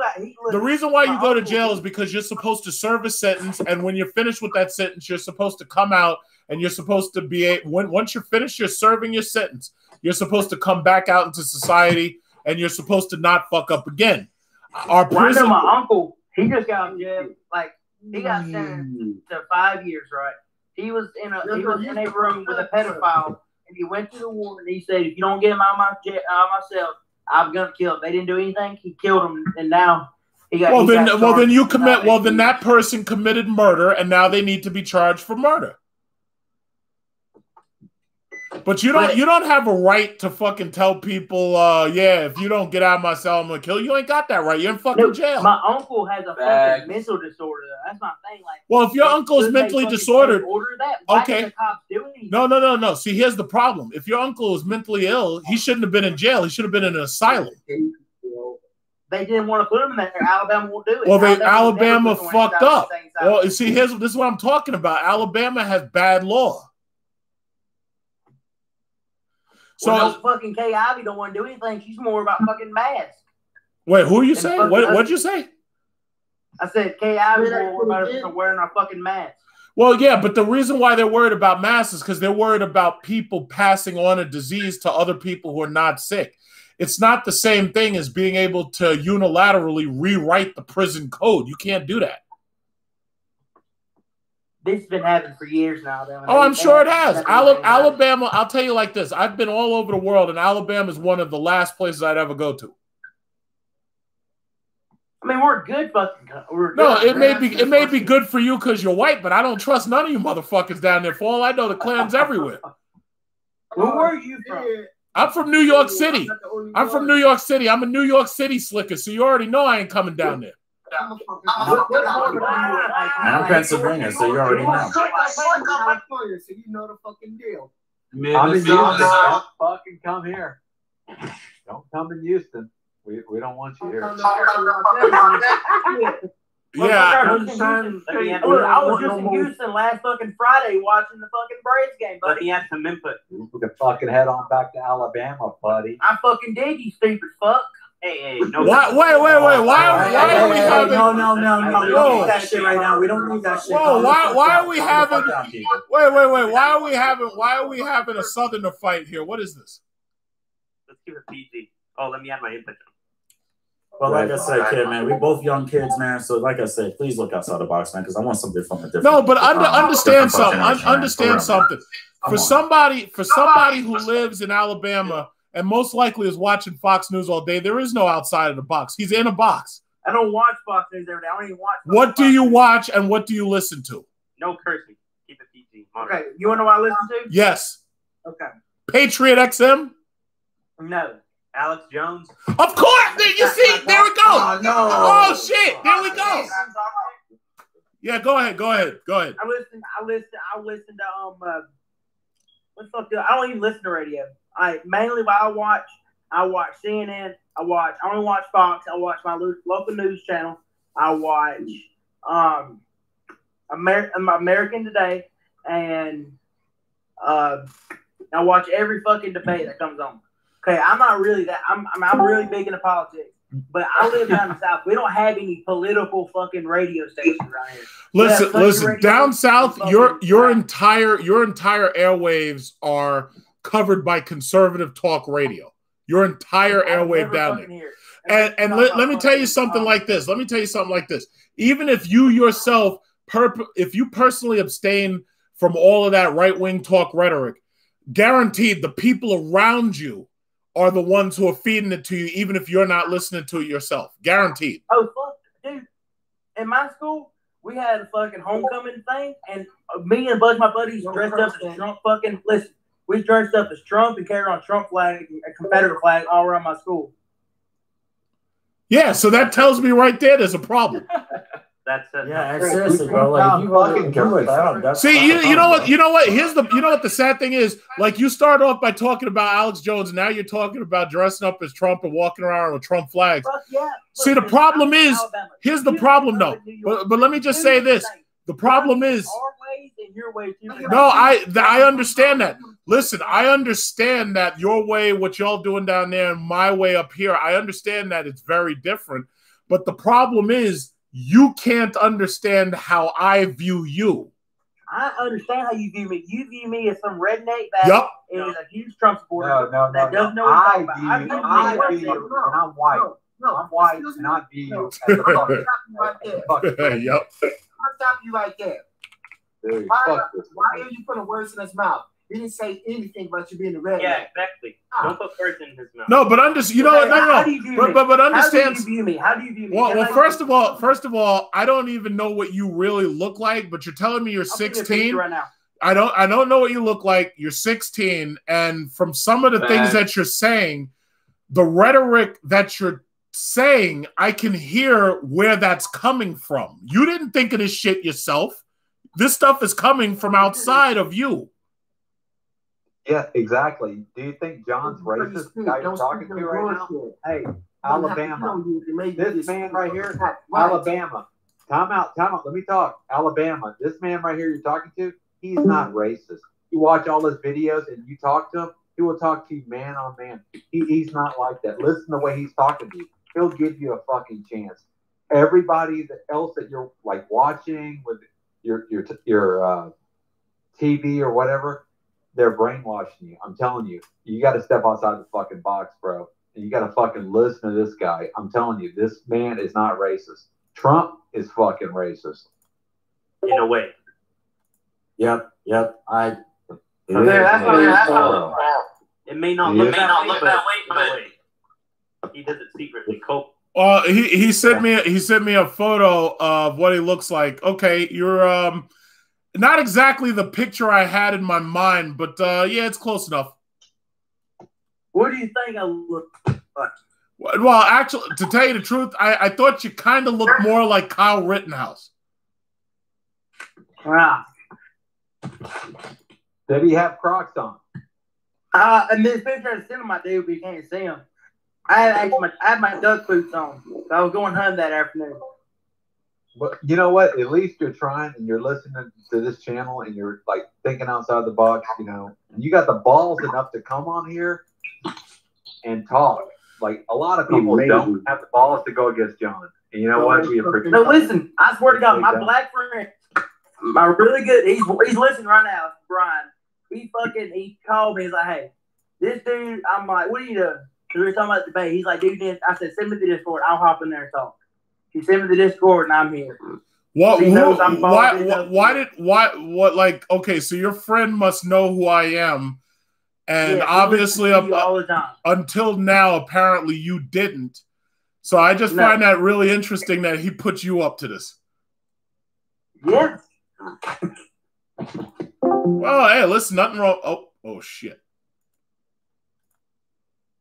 The reason why you go to jail is because you're supposed to serve a sentence, and when you're finished with that sentence, you're supposed to come out, and you're supposed to be once you're finished, you're serving your sentence. You're supposed to come back out into society, and you're supposed to not fuck up again. Our prison. My uncle, he just got out of jail. Like he got sentenced to 5 years, right? He was in a room with a pedophile, and he went to the warden. And he said, "If you don't get him out of my cell, I'm gonna kill him." They didn't do anything. He killed him, and now he got. Then that person committed murder, and now they need to be charged for murder. But you don't have a right to fucking tell people, yeah, if you don't get out of my cell, I'm gonna kill you. You ain't got that right. You're in fucking jail. My uncle has a fucking mental disorder. That's my thing. Like, well, if your uncle is mentally disordered, okay. The cops do anything? No. See, here's the problem. If your uncle is mentally ill, he shouldn't have been in jail. He should have been in an asylum. They didn't want to put him in there. Alabama won't do it. Well, Alabama fucked up. Well, see, this is what I'm talking about. Alabama has bad law. So no fucking Kay Ivey don't want to do anything. She's more about fucking masks. Wait, who are you saying? What'd you say? I said Kay Ivey's more about wearing our fucking masks. Well, yeah, but the reason why they're worried about masks is because they're worried about people passing on a disease to other people who are not sick. It's not the same thing as being able to unilaterally rewrite the prison code. You can't do that. This has been happening for years now. Though. Oh, I'm sure it has. Alabama, I'll tell you like this. I've been all over the world, and Alabama is one of the last places I'd ever go to. I mean, we're good fucking. It may be good for you because you're white, but I don't trust none of you motherfuckers down there. For all I know, the Klan's everywhere. Where were you from? I'm from New York City. I'm from New York City. I'm a New York City slicker, so you already know I ain't coming down there. I'm Pennsylvania, so you already know. So you know the fucking deal. I'm in Houston. Fucking come here. Don't come in Houston. We don't want you here. Yeah. I was just in Houston last fucking Friday watching the fucking Braves game, buddy. But he had some input. We can fucking head on back to Alabama, buddy. I fucking dig you, stupid fuck. Hey, no. Wait. Why are we having? No. We don't need that shit right now. We don't need that shit. Whoa, why are we having? Wait. Why are we having a Southerner fight here? What is this? Let's keep it PG. Oh, let me add my input. Well, like I said, kid, man, we both young kids, man. So, like I said, please look outside the box, man, because I want something from a different. No, but understand something. Understand something. For somebody who lives in Alabama and most likely is watching Fox News all day, there is no outside of the box. He's in a box. I don't watch Fox News every day. I don't even watch. What do you watch and what do you listen to? No cursing. Keep it PG. Okay, you want to know what I listen to? Yes. Okay. Patriot XM. No. Alex Jones. Of course. You see, there we go. Oh, no. Oh shit. There we go. Yeah, go ahead. I listen to what the fuck I don't even listen to radio. Mainly what I watch CNN. I only watch Fox. I watch my local news channel. I watch American Today, and I watch every fucking debate that comes on. Okay, I'm not really that. I'm really big into politics, but I live down in the South. We don't have any political fucking radio stations around here. Listen. Down south, your entire airwaves are covered by conservative talk radio. Your entire airwave down there. And let me tell you something like this. Even if you yourself, if you personally abstain from all of that right-wing talk rhetoric, guaranteed the people around you are the ones who are feeding it to you, even if you're not listening to it yourself. Guaranteed. Oh, fuck, dude. In my school, we had a fucking homecoming thing, and me and a bunch of my buddies dressed up as Trump fucking, listen, we dressed up as Trump and carried on Trump flag and Confederate flag all around my school. Yeah, so that tells me right there there's a problem. Seriously, bro. Like, you fucking do it. See, you know what? You know what the sad thing is? Like, you start off by talking about Alex Jones, and now you're talking about dressing up as Trump and walking around with Trump flags. Yeah. See, the problem is, here's the problem, though. But let me just say this: the problem is, no, I understand that. Listen, I understand that your way, what y'all doing down there, and my way up here. I understand that it's very different. But the problem is, you can't understand how I view you. I understand how you view me. You view me as some redneck that is a huge Trump supporter. No. Doesn't know what he's talking about. I view you, and I'm white. I'm white, and I view you as a fuck. Yep. I'll stop you like that. Dude, why are you putting words in his mouth? He didn't say anything about you being a redneck. Yeah, exactly. Don't put words in his mouth. No, but understand. You know what? No. But understand. How do you view me? How do you view me? Well, first of all, I don't even know what you really look like. But you're telling me you're 16. Right now. I don't know what you look like. You're 16, and from some of the things that you're saying, the rhetoric that you're saying, I can hear where that's coming from. You didn't think of this shit yourself. This stuff is coming from outside of you. Yeah, exactly. Do you think John's racist? The guy you're talking to right now? Hey, Alabama. This man right here, Alabama. Time out. Let me talk. Alabama. This man right here you're talking to, he's not racist. You watch all his videos and you talk to him, he will talk to you man on man. He's not like that. Listen to the way he's talking to you. He'll give you a fucking chance. Everybody else that you're like watching with your TV or whatever, they're brainwashing you. I'm telling you, you got to step outside the fucking box, bro. And you got to fucking listen to this guy. I'm telling you, this man is not racist. Trump is fucking racist. In a way. Yep. It may not look that way, but he does it secretly. Cope. He sent me a photo of what he looks like. Okay, you're not exactly the picture I had in my mind, but yeah, it's close enough. What do you think I look like? Well, actually, to tell you the truth, I thought you kind of looked more like Kyle Rittenhouse. Wow. Did he have Crocs on? And this picture I sent him, my dude, but you can't see him. I had my duck boots on. So I was going hunting that afternoon. But you know what? At least you're trying and you're listening to this channel and you're like thinking outside the box, you know. And you got the balls enough to come on here and talk. Like a lot of people don't have the balls to go against John. And you know what? We appreciate. No, listen. I swear to God, my black friend, my really good. He's listening right now, Brian. He called me. He's like, hey, this dude. I'm like, what are you doing? We were talking about the debate. He's like, dude, I said, send me the Discord. I'll hop in there and talk. He sent me the Discord, and I'm here. What? Like, okay, so your friend must know who I am, and yeah, obviously, all the time. Until now, apparently, you didn't. So I just find that really interesting that he put you up to this. Yeah. Well, hey, listen, nothing wrong. Oh, shit.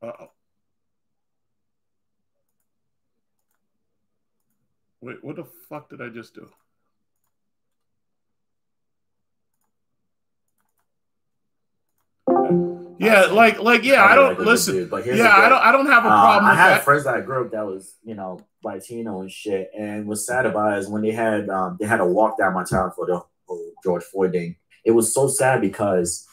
Uh-oh. Wait, what the fuck did I just do? Yeah, yeah, I don't listen. Dude, but yeah, I don't have a problem. I had friends that I grew up that was, you know, Latino and shit. And what's sad about it is when they had a walk down my town for the whole George Floyd thing. It was so sad because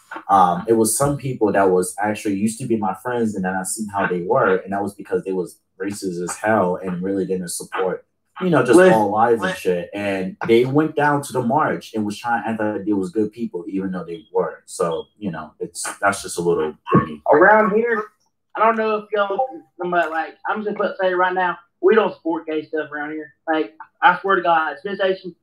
it was some people that was actually used to be my friends, and then I seen how they were, and that was because they was racist as hell and really didn't support, you know, just all lives and shit. And they went down to the march and was trying to act like they was good people, even though they weren't. So, you know, that's just a little thing. Around here, I don't know if y'all, but like, I'm just going to say right now, we don't support gay stuff around here. Like, I swear to God, Sensation,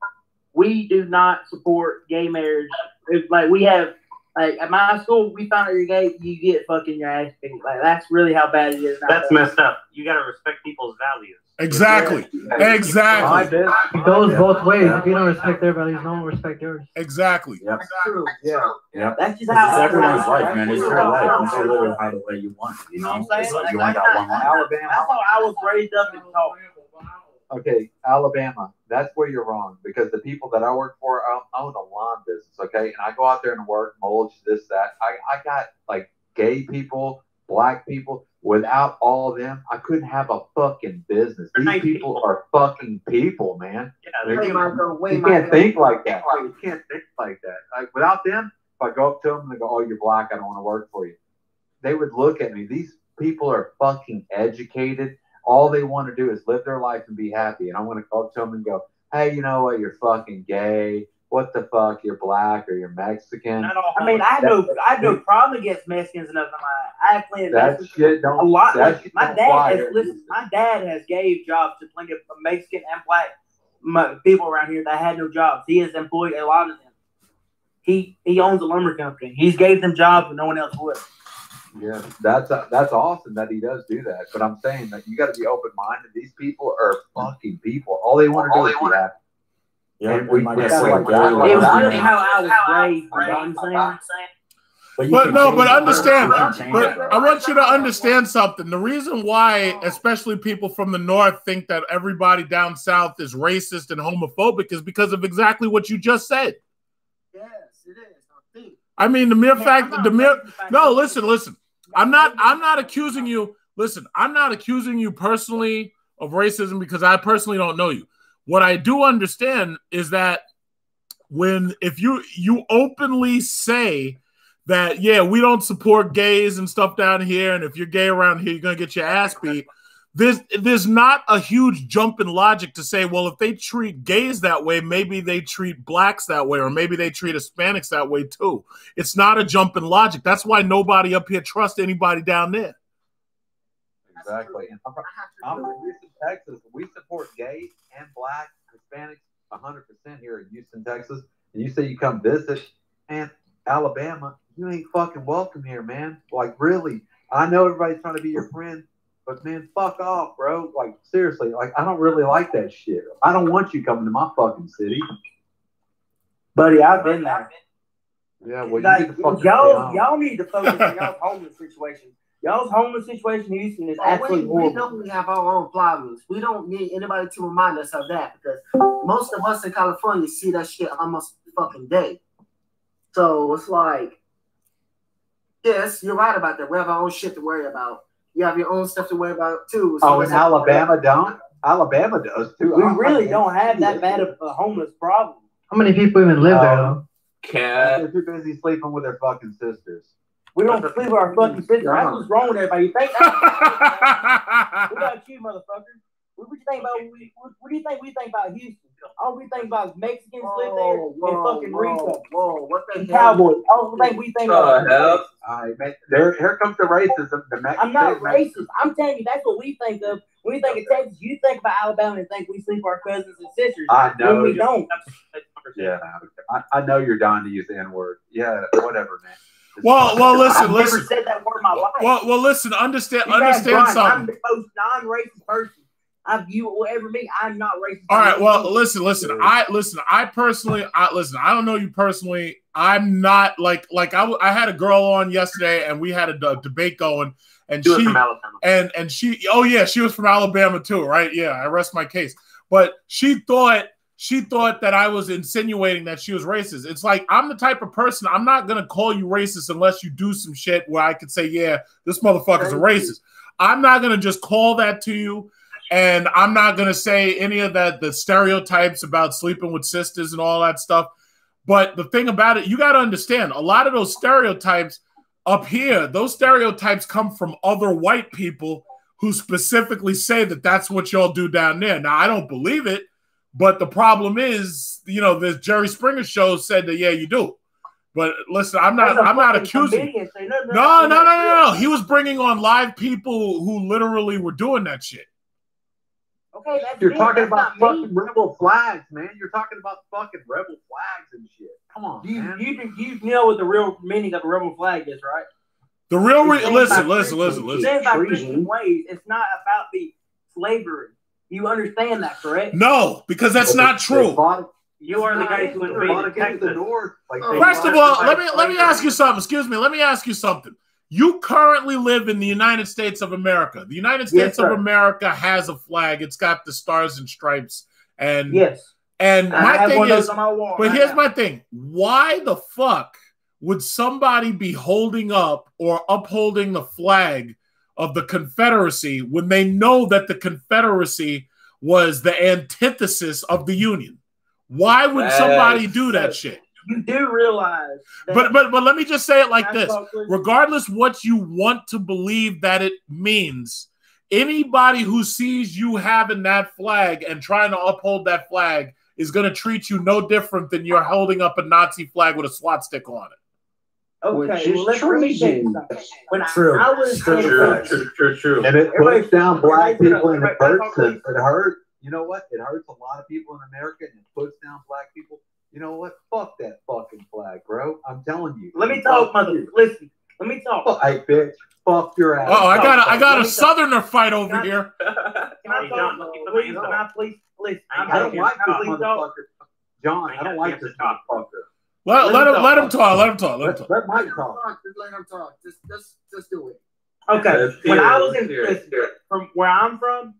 we do not support gay marriage. It's like, we have, like, at my school, we found out you're gay, you get fucking your ass beat. Like, that's really how bad it is. That's messed up. You got to respect people's values. Exactly. Yeah. Exactly. It goes both ways. If you don't respect their values, no one will respect yours. Exactly. Yep. That's true. Yeah. That's just how everyone's life, man. It's your life. You should live it how the way you want. You know, it's like you only got one life. Alabama. That's how I was raised up in talk. Okay, Alabama. That's where you're wrong, because the people that I work for own a lawn business. Okay, and I go out there and work, mulch, this, that. I got like gay people, black people. Without all of them, I couldn't have a fucking business. These people are fucking people, man. Yeah, you can't think like that. You can't think like that. Like, without them, if I go up to them and they go, "Oh, you're black, I don't want to work for you," they would look at me. These people are fucking educated. All they want to do is live their life and be happy. And I'm going to go up to them and go, "Hey, you know what? You're fucking gay. What the fuck? You're black or you're Mexican." I mean, I had no problem against Mexicans and nothing like that. I have plenty of that shit don't. A lot. That shit my dad has gave jobs to plenty of Mexican and black people around here that had no jobs. He has employed a lot of them. He owns a lumber company. He's gave them jobs when no one else would. Yeah, that's awesome that he does do that. But I'm saying that you got to be open minded. These people are fucking people. All they want to do is be happy. Yeah, And we like I just said, like It was just how I was raised. You know what I'm saying? But understand. But I want you to understand. understand something. The reason why, especially people from the north, think that everybody down south is racist and homophobic is because of exactly what you just said. Yes, it is. I mean, the mere fact, no, listen. I'm not accusing you. Listen, I'm not accusing you personally of racism because I personally don't know you. What I do understand is that if you openly say that, yeah, we don't support gays and stuff down here, and if you're gay around here, you're gonna get your ass beat. There's not a huge jump in logic to say, well, if they treat gays that way, maybe they treat blacks that way, or maybe they treat Hispanics that way too. It's not a jump in logic. That's why nobody up here trusts anybody down there. Exactly. And I'm from Houston, Texas. We support gays and blacks, Hispanics 100% here in Houston, Texas. And you say you come visit, and Alabama, you ain't fucking welcome here, man. Like, really. I know everybody's trying to be your friend, but man, fuck off, bro. Like, seriously, like, I don't really like that shit. I don't want you coming to my fucking city. Buddy, I've been there. Yeah, well, like, you need to fucking y'all need to focus on y'all's homeless situation. Y'all's homeless situation in Houston is absolutely horrible. We know we have our own problems. We don't need anybody to remind us of that because most of us in California see that shit almost fucking day. So it's like, yes, you're right about that. We have our own shit to worry about. You have your own stuff to worry about too. So and Alabama don't? Alabama does too. We really don't have that bad of a homeless problem. How many people even live there though? They're too busy sleeping with their fucking sisters. We don't sleep with our fucking sisters. That's what's wrong with everybody. You think that? What about you, motherfucker? What do you think about? What do you think we think about Houston? All we think about is Mexicans live there and fucking Rico. What the hell? Cowboys. All the thing we think about. All right, man. Here comes the racism. I'm not racist. I'm telling you, that's what we think of. When you think of Texas, you think about Alabama and think we sleep with our cousins and sisters. I know. When we don't. Yeah, I know you're dying to use the N-word. Yeah, whatever, man. Well, listen. I've never said that word in my life. Well, listen. Understand Brian, something. I'm the most non-racist person. I view whatever me. I'm not racist. All right. Well, listen. I personally, I don't know you personally. I'm not like I had a girl on yesterday, and we had a debate going, and she was from Alabama. And she, oh yeah, she was from Alabama too, right? Yeah, I rest my case. But she thought that I was insinuating that she was racist. It's like, I'm the type of person, I'm not going to call you racist unless you do some shit where I could say, yeah, this motherfucker's a racist. I'm not going to just call that to you. And I'm not going to say any of that, the stereotypes about sleeping with sisters and all that stuff. But the thing about it, you got to understand, a lot of those stereotypes up here, those stereotypes come from other white people who specifically say that that's what y'all do down there. Now, I don't believe it. But the problem is, the Jerry Springer show said that, yeah, you do. But listen, I'm not accusing. No. He was bringing on live people who literally were doing that shit. Okay, you're talking about fucking rebel flags, man. You're talking about fucking rebel flags and shit. Come on, man. You know what the real meaning of a rebel flag is, right? The real listen. It's about Christian ways. It's not about the slavery. You understand that, correct? No, because that's not true. You are the guys who invaded Texas. First of all, let me ask you something. Excuse me. Let me ask you something. You currently live in the United States of America. The United States of America has a flag. It's got the stars and stripes. And yes. And my thing is, but here's my thing. Why the fuck would somebody be holding up or upholding the flag of the Confederacy when they know that the Confederacy was the antithesis of the Union? Why would somebody do that shit? You do realize that, but let me just say it like this. Regardless what you want to believe that it means, anybody who sees you having that flag and trying to uphold that flag is going to treat you no different than you're holding up a Nazi flag with a SWAT stick on it. Okay, well, let's treason. When True. I was true. And it puts down black people and it hurts. It hurts. You know what? It hurts a lot of people in America and it puts down black people. You know what? Fuck that fucking flag, bro. I'm telling you. Let me talk, mother. Listen. Let me talk. Hey, bitch. Fuck your ass. Oh, I got a Southerner fight over here. Can I talk? Please, please. I don't like this motherfucker. John, I don't like this motherfucker. Let him talk. Let Mike talk. Just let him talk. Just do it. Okay. When I was from where I'm from,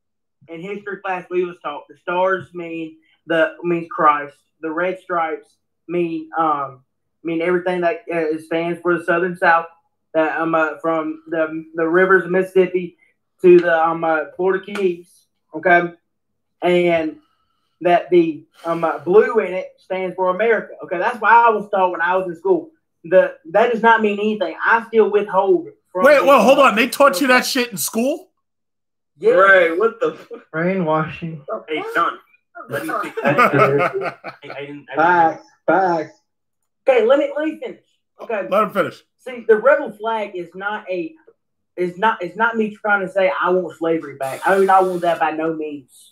in history class, we was taught the stars means Christ. The red stripes mean everything that stands for the Southern South. That from the rivers of Mississippi to the Florida Keys. Okay, and that the blue in it stands for America. Okay, that's why I was taught when I was in school. That does not mean anything. I still withhold. Well, hold on. They taught you that shit in school? Yeah. Right, what the brainwashing? Hey, John. Let me speak. Facts. Okay, let me finish. Okay. Let him finish. See, the rebel flag is not it's not me trying to say I want slavery back. I mean, I want that by no means.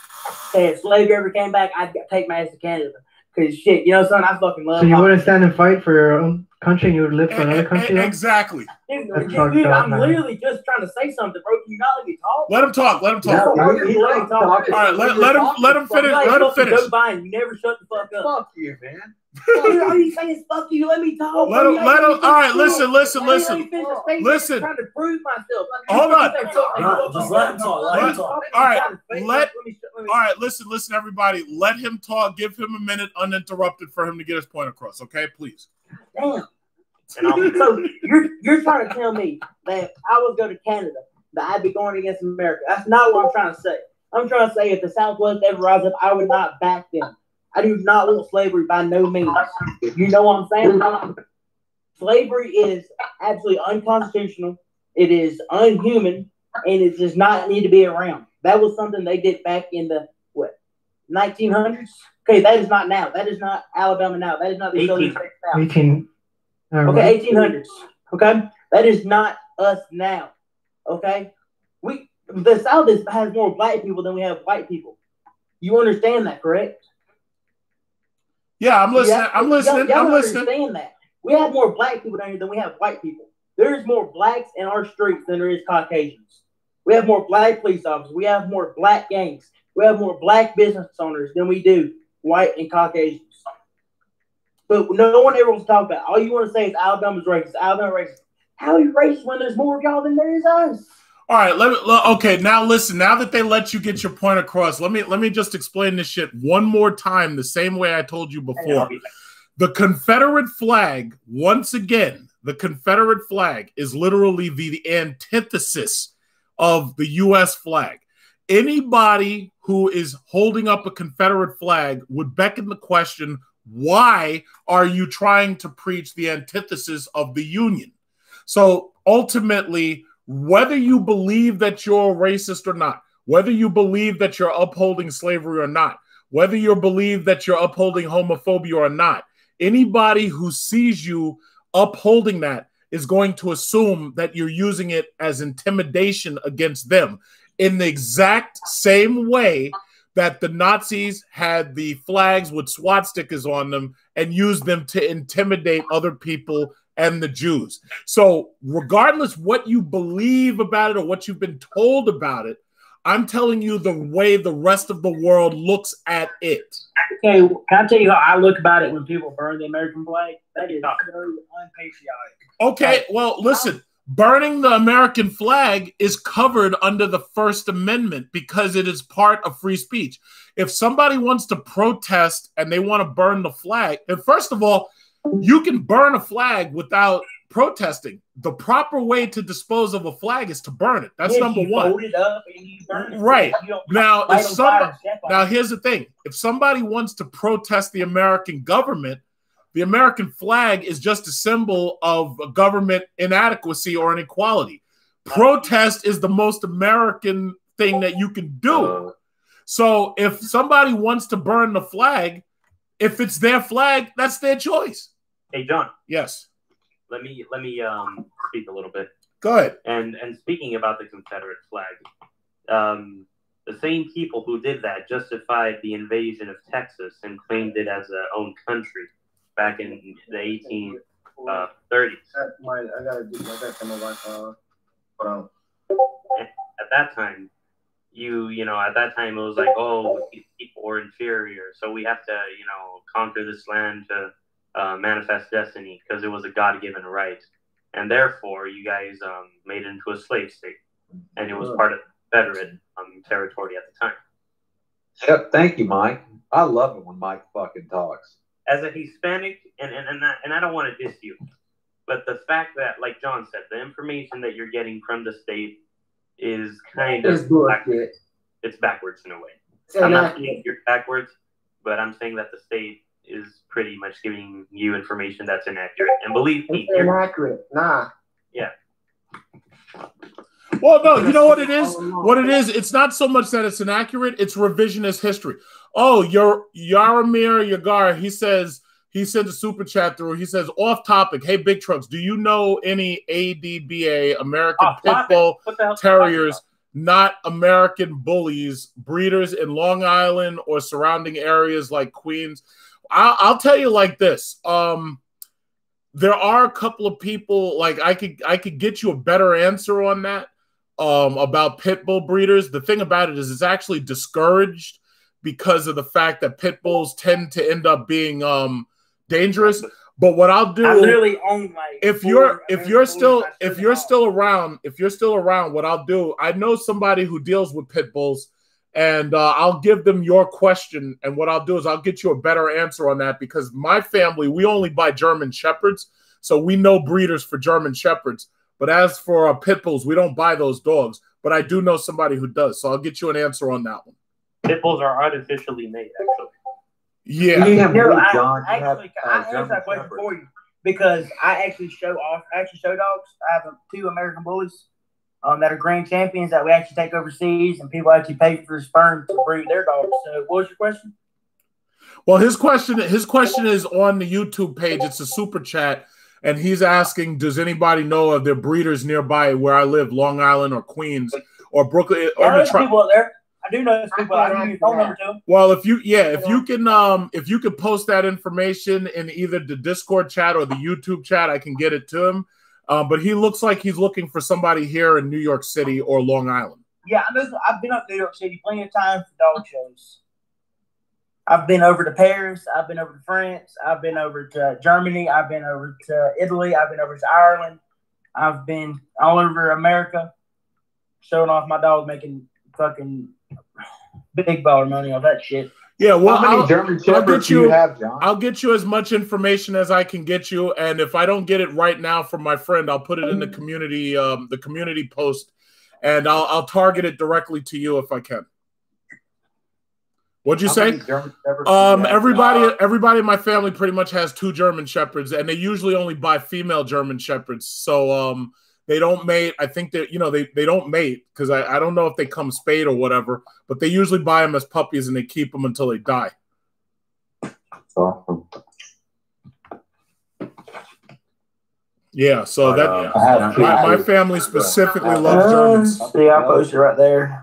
Say if slavery ever came back, I'd take my ass to Canada. Cause shit, you know, son, I fucking love. So you wouldn't stand and fight for your own country, and you would live for another country? Exactly. Dude, I'm literally just trying to say something, bro. Can you not let me talk? Let him talk. Let him talk. All right, let him finish. Let him finish. Joe Biden, you never shut the fuck up. Fuck you, man. Dude, all you saying is fuck you. Let me talk. Let him. All right, listen. Listen. Trying to prove myself. Hold on. Just let him talk. Let him talk. All right. Listen, everybody. Let him talk. Give him a minute uninterrupted for him to get his point across. Okay, please. Damn. So you're trying to tell me that if I would go to Canada, that I'd be going against America. That's not what I'm trying to say. I'm trying to say if the Southwest ever rises up, I would not back them. I do not want slavery by no means. You know what I'm saying? Slavery is absolutely unconstitutional. It is unhuman, and it does not need to be around. That was something they did back in the 1900s. Okay, that is not now. That is not Alabama now. That is not the Southern States now. 1800s. Okay, that is not us now. Okay, the South has more black people than we have white people. You understand that, correct? Yeah, I'm listening. I'm listening. Y'all understand that. We have more black people down here than we have white people. There's more blacks in our streets than there is Caucasians. We have more black police officers. We have more black gangs. We have more black business owners than we do white and Caucasians. But no one ever wants to talk about it. All you want to say is Alabama's racist. Alabama racist. How are you racist when there's more of y'all than there is us? All right, okay, now listen. Now that they let you get your point across, let me just explain this shit one more time the same way I told you before. The Confederate flag, once again, the Confederate flag is literally the antithesis of the U.S. flag. Anybody who is holding up a Confederate flag would beckon the question, why are you trying to preach the antithesis of the Union? So ultimately, whether you believe that you're a racist or not, whether you believe that you're upholding slavery or not, whether you believe that you're upholding homophobia or not, anybody who sees you upholding that is going to assume that you're using it as intimidation against them in the exact same way that the Nazis had the flags with swastikas on them and used them to intimidate other people and the Jews. So regardless what you believe about it or what you've been told about it, I'm telling you the way the rest of the world looks at it. Okay, can I tell you how I look about it when people burn the American flag? That is very unpatriotic. Okay, well, listen. Burning the American flag is covered under the First Amendment because it is part of free speech. If somebody wants to protest and they want to burn the flag, and first of all, you can burn a flag without protesting. The proper way to dispose of a flag is to burn it. That's number one. Fold it up and you burn it. Right. Now, now, here's the thing. If somebody wants to protest the American government, the American flag is just a symbol of government inadequacy or inequality. Protest is the most American thing that you can do. So if somebody wants to burn the flag, if it's their flag, that's their choice. Hey, John. Yes. Let me speak a little bit. Go ahead. And speaking about the Confederate flag, the same people who did that justified the invasion of Texas and claimed it as their own country back in the 1830s. I gotta turn my Wi-Fi on. At that time, you know, at that time it was like, oh, these people were inferior, so we have to, you know, conquer this land to manifest destiny because it was a God-given right, and therefore you guys made it into a slave state, and it was part of Confederate territory at the time. Yep, thank you, Mike. I love it when Mike fucking talks. As a Hispanic, and I don't want to diss you, but the fact that, like John said, the information that you're getting from the state is kind of backwards. It's backwards in a way. I'm not saying you're backwards, but I'm saying that the state is pretty much giving you information that's inaccurate. And believe me, it's inaccurate. Nah. Yeah. Well, no, you know what it is? What it is, it's not so much that it's inaccurate, it's revisionist history. Oh, Yaramir Yagar, he sent a super chat through. He says, off topic, hey, Big Trucks, do you know any ADBA, American Pit Bull Terriers, not American bullies, breeders in Long Island or surrounding areas like Queens? I'll tell you like this. There are a couple of people, like I could get you a better answer on that. About pit bull breeders. The thing about it is it's actually discouraged because of the fact that pit bulls tend to end up being dangerous. But what I'll do, I literally own like if you're still around, what I'll do, I know somebody who deals with pit bulls, and I'll give them your question. And what I'll do is I'll get you a better answer on that, because my family, we only buy German Shepherds, so we know breeders for German Shepherds. But as for pit bulls, we don't buy those dogs. But I do know somebody who does, so I'll get you an answer on that one. Pit bulls are artificially made, actually. Yeah. I answer that question for you because I actually show dogs. I have 2 American bullies that are grand champions that we actually take overseas, and people actually pay for sperm to breed their dogs. So, what was your question? Well, his question is on the YouTube page. It's a super chat. And he's asking, does anybody know of their breeders nearby where I live, Long Island or Queens or Brooklyn? Yeah, there's people out there. I do know those people. I can give you a phone number to them. Well, if you can post that information in either the Discord chat or the YouTube chat, I can get it to him. But he looks like he's looking for somebody here in New York City or Long Island. Yeah, I've been up to New York City plenty of times for dog shows. I've been over to Paris. I've been over to France. I've been over to Germany. I've been over to Italy. I've been over to Ireland. I've been all over America showing off my dog, making fucking big baller money off that shit. Yeah, well, how many German Shepherds do you have, John? I'll get you as much information as I can get you, and if I don't get it right now from my friend, I'll put it in the community post, and I'll target it directly to you if I can. What'd you say? Everybody in my family pretty much has 2 German Shepherds, and they usually only buy female German Shepherds. So they don't mate. I think that they don't mate because I don't know if they come spayed or whatever, but they usually buy them as puppies and they keep them until they die. Awesome. Yeah, so my family specifically loves Germans. See, I posted right there.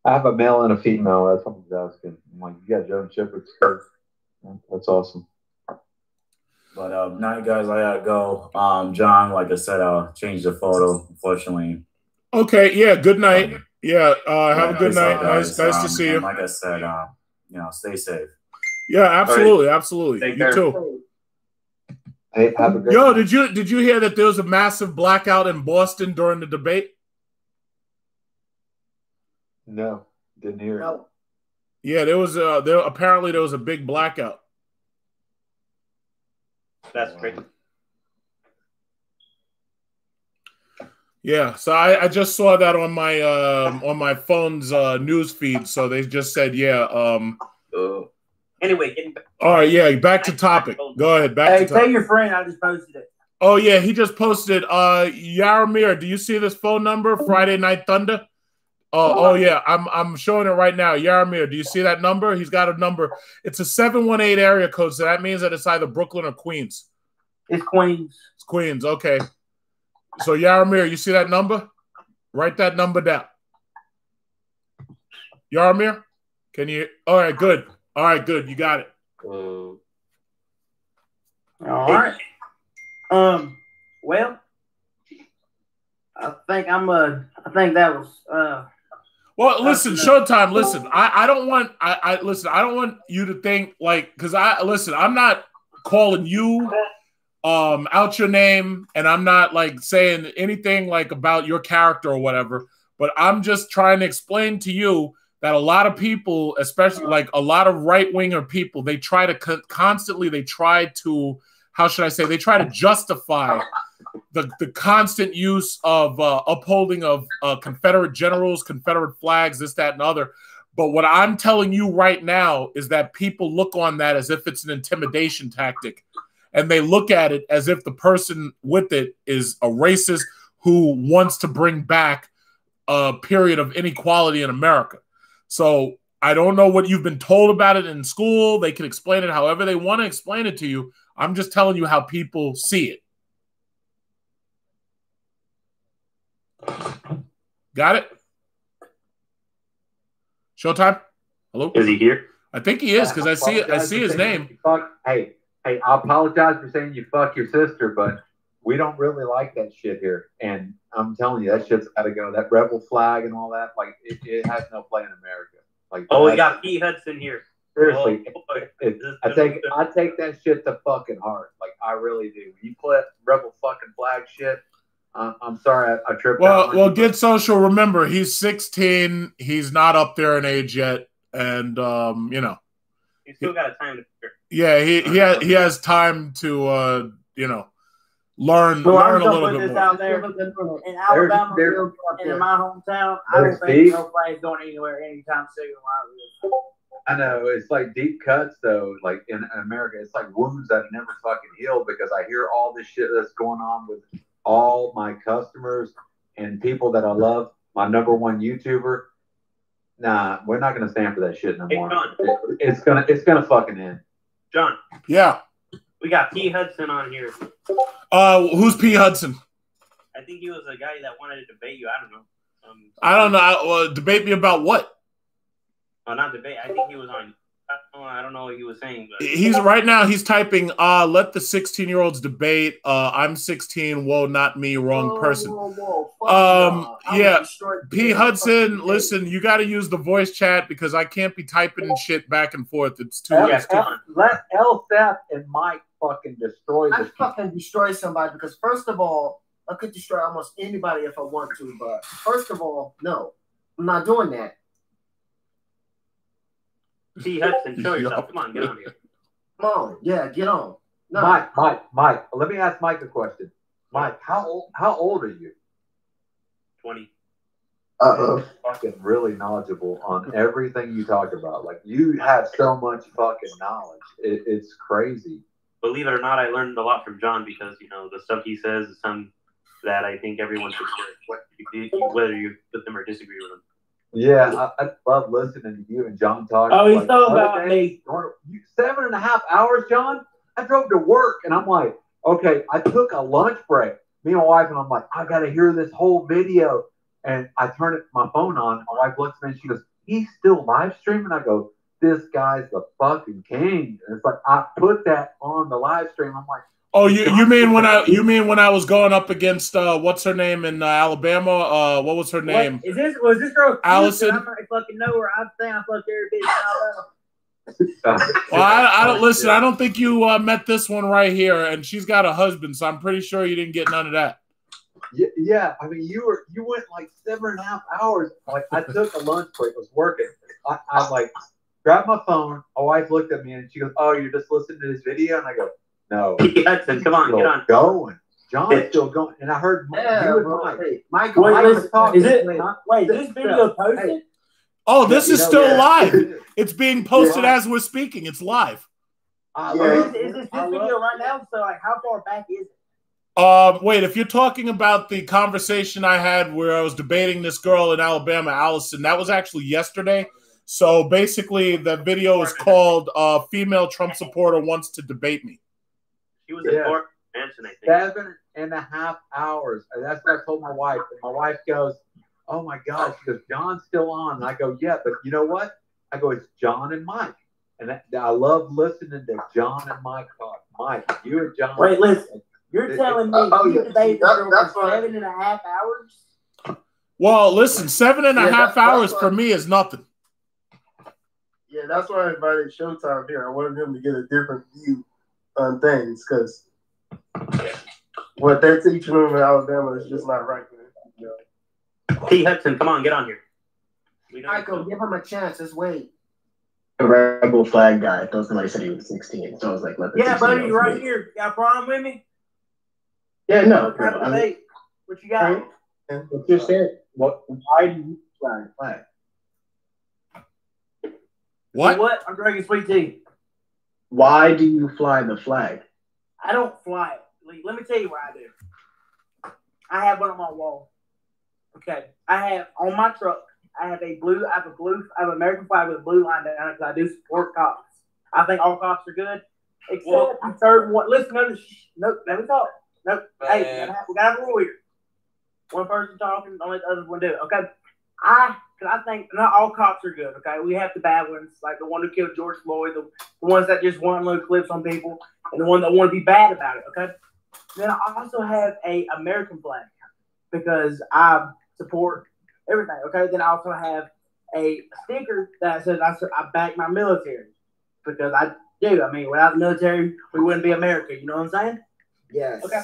I have a male and a female. That's what I was asking. I'm like, you got German Shepherds? That's awesome. But now, guys, I gotta go. John, like I said, I'll change the photo, unfortunately. Okay, yeah, good night. Yeah, have a good night. Nice to see you. Like I said, stay safe. Yeah, absolutely, absolutely. You too. Hey, have a great night. Did you hear that there was a massive blackout in Boston during the debate? No, didn't hear it. Yeah, there was apparently there was a big blackout. That's great. Yeah, so I just saw that on my phone's news feed. So they just said, yeah. Anyway, getting back. All right, yeah, back to topic. Go ahead, back to topic. Tell your friend I just posted it. Oh yeah, he just posted. Yaramir, do you see this phone number? Friday Night Thunder. Oh yeah, I'm showing it right now. Yaramir, do you see that number? He's got a number. It's a 718 area code, so that means that it's either Brooklyn or Queens. It's Queens. It's Queens, okay. So Yaramir, you see that number? Write that number down. Yaramir, can you? All right, good. All right, good. You got it. All right. Well, I think that was. Well, listen, Showtime. Listen, I don't want. Listen. I don't want you to think like because I'm not calling you out your name, and I'm not like saying anything like about your character or whatever. But I'm just trying to explain to you that a lot of people, especially like a lot of right-winger people, they try to constantly, they try to, how should I say, they try to justify the constant use of upholding of Confederate generals, Confederate flags, this, that, and other. But what I'm telling you right now is that people look on that as if it's an intimidation tactic. And they look at it as if the person with it is a racist who wants to bring back a period of inequality in America. So I don't know what you've been told about it in school. They can explain it however they want to explain it to you. I'm just telling you how people see it. Got it? Showtime? Hello? Is he here? I think he is because I see his name. Hey, I apologize for saying you fuck your sister, but we don't really like that shit here. And I'm telling you, that shit's got to go. That rebel flag and all that, like, it has no play in America. Like, we got P. Hudson here. Seriously, I take that shit to fucking heart. Like, I really do. When you put rebel fucking flag shit, I'm sorry I tripped out. Well, Get Social, remember, he's 16. He's not up there in age yet. And, you know. He's still got a time to figure. Yeah, he has time to, you know, learn a little bit more. Out there in Alabama, and in my hometown, I don't think nobody's going anywhere anytime soon. I know it's like deep cuts though. Like in America, it's like wounds that never fucking heal because I hear all this shit that's going on with all my customers and people that I love. My number one YouTuber. Nah, we're not gonna stand for that shit no more. It's gonna fucking end. John. Yeah. We got P. Hudson on here. Who's P. Hudson? I think he was a guy that wanted to debate you. I don't know. I don't know. Debate me about what? Not debate. I think he was on. I don't know what he was saying. But. He's right now. He's typing. Let the 16-year-olds debate. I'm 16. Whoa, not me. Wrong person. Yeah. P. Hudson. Listen, you got to use the voice chat because I can't be typing shit back and forth. It's too. Let LSAP and Mike fucking destroy. I fucking destroy somebody because first of all, I could destroy almost anybody if I want to. But first of all, no, I'm not doing that. P. Hudson, show yourself. Come on, get on here. Come on, yeah, get on. No. Mike. Let me ask Mike a question. Mike, how old are you? 20. Fucking really knowledgeable on everything you talk about. Like you have so much fucking knowledge. It's crazy. Believe it or not, I learned a lot from John because you know the stuff he says is some that I think everyone should hear, whether you with them or disagree with them. Yeah, I love listening to you and John talk. Oh, he's talking about me. 7.5 hours, John? I drove to work, and I'm like, okay, I took a lunch break. Me and my wife, and I'm like, I got to hear this whole video. And I turn my phone on. My wife looks at me, and she goes, he's still live streaming? I go, this guy's the fucking king. And it's like, I put that on the live stream. I'm like, oh, you mean when I was going up against what's her name in Alabama? What was her name? Was this girl Allison? I don't fucking know her. I think I fucked every bitch in Alabama. Well, I don't listen. I don't think you met this one right here, and she's got a husband, so I'm pretty sure you didn't get none of that. Yeah. I mean, you went like 7.5 hours. Like I took a lunch break, was working. I like grabbed my phone. My wife looked at me and she goes, "Oh, you're just listening to this video?" And I go, "No." Hudson, come on, get on. Going. John's still going. And I heard you and Mike was talking. Is this video posted? Oh, this is still live. It's being posted as we're speaking. It's live. Is this video right now? So, like, how far back is it? Wait, if you're talking about the conversation I had where I was debating this girl in Alabama, Allison, that was actually yesterday. So basically, the video is called "Female Trump Supporter Wants to Debate Me." She was in Fort Manson, I think. 7.5 hours. And that's what I told my wife. And my wife goes, "Oh my God." She goes, "John's still on." And I go, "Yeah, but you know what?" I go, "It's John and Mike." And I love listening to John and Mike talk. Mike, you and John. Wait, listen. You're telling me you debated this girl for 7.5 hours? Well, listen, 7.5 hours for me is nothing. Yeah, that's why I invited Showtime here. I wanted him to get a different view on things because what they're teaching them in Alabama is just not right, man. You know? P. Hudson, come on, get on here. Michael, give him a chance. Let's wait. The rebel flag guy. I thought somebody said he was 16, so I was like, let the Yeah, buddy, you right wait. here. Got a problem with me? Yeah, no. Have a debate. What you got? What you're saying? Why do you fly the flag? What? What? I'm drinking sweet tea. Why do you fly the flag? I don't fly it. Let me tell you what I do. I have one on my wall. Okay. I have on my truck. I have an American flag with a blue line down it because I do support cops. I think all cops are good. Except certain one. Listen, nope, let me talk. Nope. Hey, we gotta have a rule here. One person talking, don't let the other one do it. Okay. Because I think not all cops are good. Okay. We have the bad ones, like the one who killed George Floyd, the ones that just want little clips on people, and the one that want to be bad about it. Okay. Then I also have a American flag because I support everything. Okay. Then I also have a sticker that says I back my military because I do. I mean, without the military, we wouldn't be America. You know what I'm saying? Yes. Okay.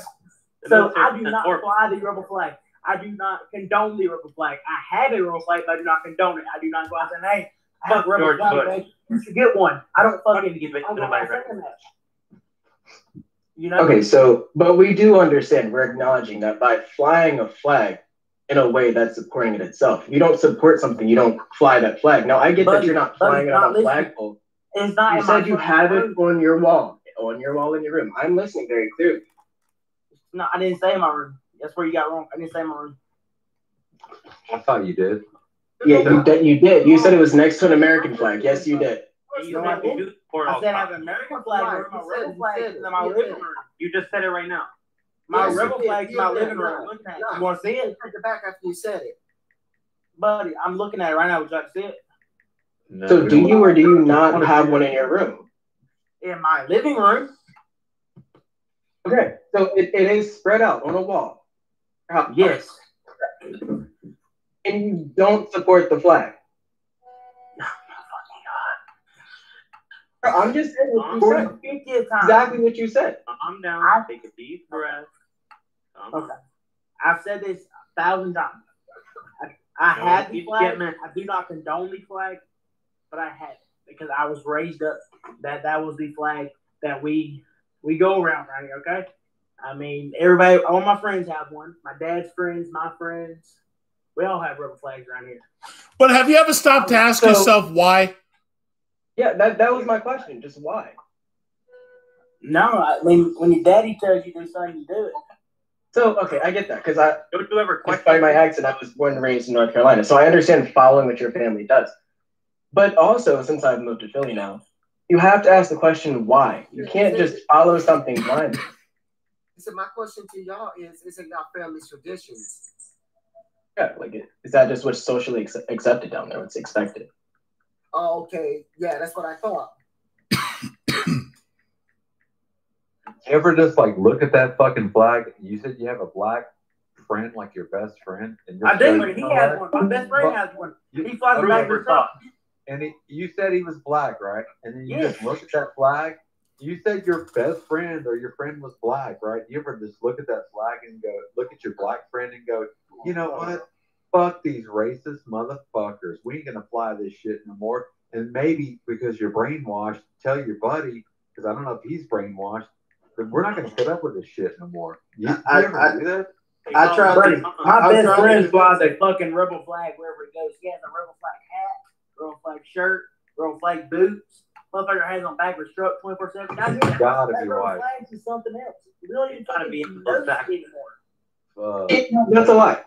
So I do not fly the rebel flag. I do not condone the rebel flag. I have a rebel flag, but I do not condone it. I do not go out and say, hey, I have a rebel flag, man. You should get one. I don't fucking get it. You know? Okay, so, but we do understand, we're acknowledging that by flying a flag in a way that's supporting it itself. If you don't support something, you don't fly that flag. Now, I get that you're not flying it on a flagpole. It's not. You said you have it on your wall in your room. I'm listening very clearly. No, I didn't say in my room. That's where you got wrong. I didn't say in my room. I thought you did. Yeah, you did. You said it was next to an American flag. Yes, you did. I said I have an American flag room, my rebel flag is in my living room. You just said it right now. My rebel flag is in my living room. You want to see it? Take it back after you said it. Buddy, I'm looking at it right now. Would you like to see it? No, so do you or do you not have one in your room? In my living room. Okay, so it is spread out on a wall. Yes. And you don't support the flag. I'm just saying what you said. Exactly what you said. I'm down. Take a deep breath. Okay. I've said this 1,000 times. I had the flag. I do not condone the flag, but I had it because I was raised up that was the flag that we go around right here, okay? I mean, everybody, all my friends have one. My dad's friends, my friends. We all have rebel flags around here. But have you ever stopped to ask yourself why? Yeah, that was my question. Just why? No, I mean, when your daddy tells you to do something, you do it. So, okay, I get that. Because don't you ever question? Despite my accent, I was born and raised in North Carolina. So I understand following what your family does. But also, since I've moved to Philly now, you have to ask the question why. You can't just follow something blindly. So my question to y'all is it y'all family's traditions? Yeah, is that just what's socially accepted down there? What's expected? Oh, okay. Yeah, that's what I thought. You ever just look at that fucking flag? You said you have a black friend, like your best friend. And I do. He has one. My best friend has one. He flies the back of his truck. And you said he was black, right? And then you just look at that flag. You said your best friend or your friend was black, right? You ever just look at that flag and go, look at your black friend and go, you know what? Fuck these racist motherfuckers. We ain't gonna fly this shit no more. And maybe because you're brainwashed, tell your buddy, because I don't know if he's brainwashed, but we're not gonna put up with this shit no more. You ever do that? I try. My best friend flies a fucking rebel flag wherever he goes. He has a rebel flag hat, rebel flag shirt, rebel flag boots. Motherfucker has on backwards truck 24/7. Gotta be white. Flags is something else. You don't even gotta be in the back anymore. That's a lie.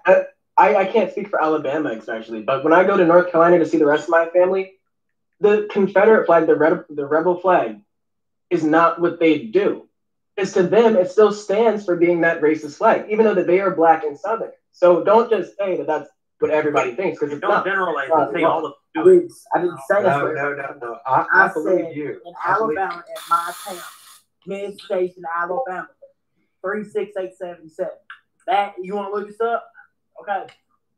I can't speak for Alabama especially, but when I go to North Carolina to see the rest of my family, the Confederate flag, the rebel flag, is not what they do. Because to them, it still stands for being that racist flag, even though that they are black and Southern. So don't just say that that's what everybody thinks, because it's don't not. Generalize and say all the. I didn't say that. No. I believe said you. In Alabama, at my town, mid-station, Alabama, 36877. That you want to look this up? Okay.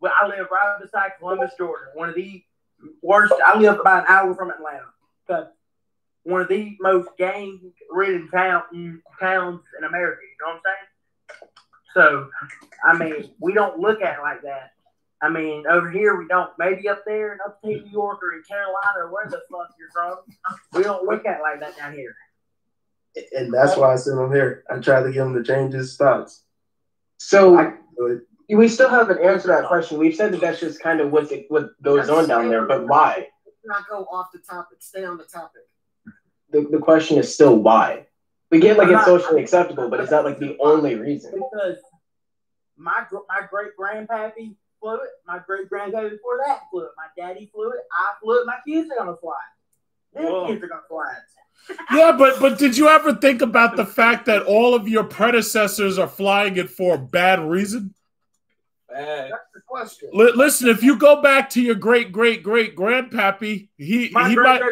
Well, I live right beside Columbus, Georgia. One of the worst. I live about an hour from Atlanta. Okay. One of the most gang-ridden towns in America. You know what I'm saying? So, I mean, we don't look at it like that. I mean, over here we don't. Maybe up there in upstate New York or in Carolina or where the fuck you're from, we don't look at it like that down here. And that's why I sent him here. I tried to get him to change his thoughts. So we still haven't answered that question. We've said that that's just kind of what goes on down there, but why? Not go off the topic. Stay on the topic. The question is still why. We get like it's socially acceptable, but is that like the only reason? Because my great grandpappy flew it. My great granddaddy before that flew it. My daddy flew it. I flew it. My kids are gonna fly it. Their kids are gonna fly it. Yeah, but did you ever think about the fact that all of your predecessors are flying it for a bad reason? That's the question. Listen, if you go back to your great grandpappy, my he granddaddy.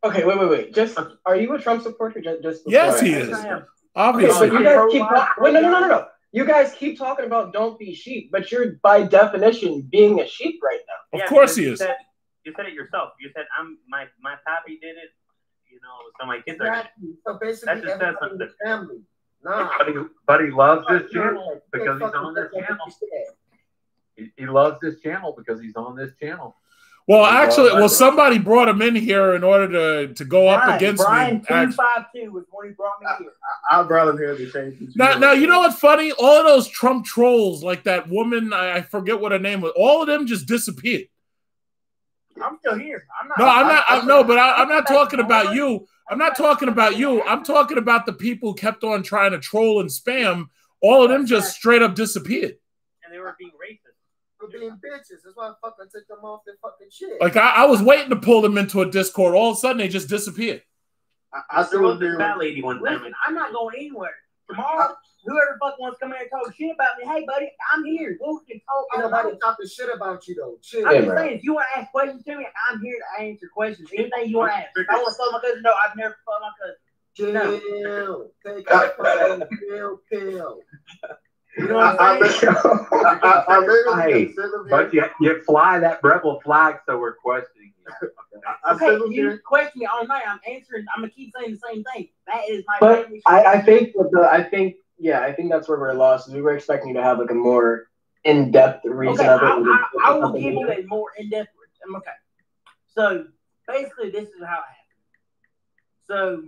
Okay, wait. Just are you a Trump supporter? Just yes, he is. Obviously, okay, but you guys keep wait, no. You guys keep talking about don't be sheep, but you're by definition being a sheep right now. Of course he is. You said it yourself. You said my pappy did it. You know, so my kids exactly. So basically, that just says something. Family. Nah. But he loves this channel because he's on this channel. He loves this channel because he's on this channel. Well, actually, somebody brought him in here in order to go up against Brian me. 252 was when he brought me here. I brought him here to change his Now, you know what's funny? All of those Trump trolls, like that woman, I forget what her name was, all of them just disappeared. I'm still here. I'm not talking about you. I'm not talking about you. I'm talking about the people who kept on trying to troll and spam. All of them just straight up disappeared. And they were being racist. For being bitches. That's why I fucking took them off their fucking shit. Like I was waiting to pull them into a Discord. All of a sudden, they just disappeared. I still this fat lady one time. Listen, I'm not going anywhere. Tomorrow, whoever fuck wants to come here and talk shit about me, hey buddy, I'm here. We can talk. Nobody talking shit about you though. Chill. I'm just saying, if you want to ask questions to me, I'm here to answer questions. Anything you want to ask. If I want to fuck my cousin, no, I've never fucked my cousin. Chill. Take a fucking pill. You know what I'm saying? But you fly that rebel flag, so we're questioning you. Okay, you question me all night. I'm answering. I'm gonna keep saying the same thing. That is my. But I think that's where we're lost. We were expecting you to have like a more in-depth reason of it. I will give you a more in-depth. Okay, so basically, this is how it happened. So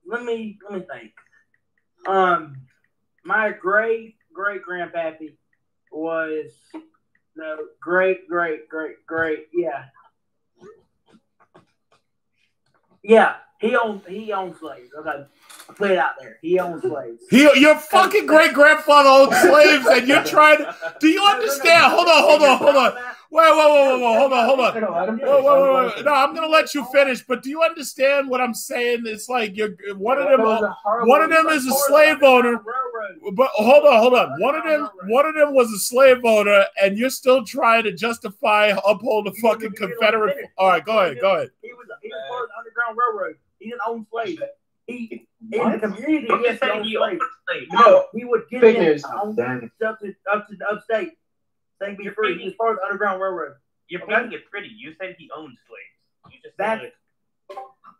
let me think. My great grandpappy was great, yeah. He owned slaves. Okay, I put it out there. He owned slaves. Your fucking great grandfather owned slaves, and you're trying to. Do you understand? Hold on. Wait, hold on. No, I'm gonna let you finish. But do you understand what I'm saying? It's like one of them is a slave owner. But hold on. One of them was a slave owner, and you're still trying to justify uphold the fucking Confederate. All right, go ahead. He was part of the Underground Railroad. He didn't own slaves. He in the community. Yes, he owned slaves. No, he would give them up to the upstate. They be free. He was part of the Underground Railroad. You're making it pretty. You said he owned slaves. You just said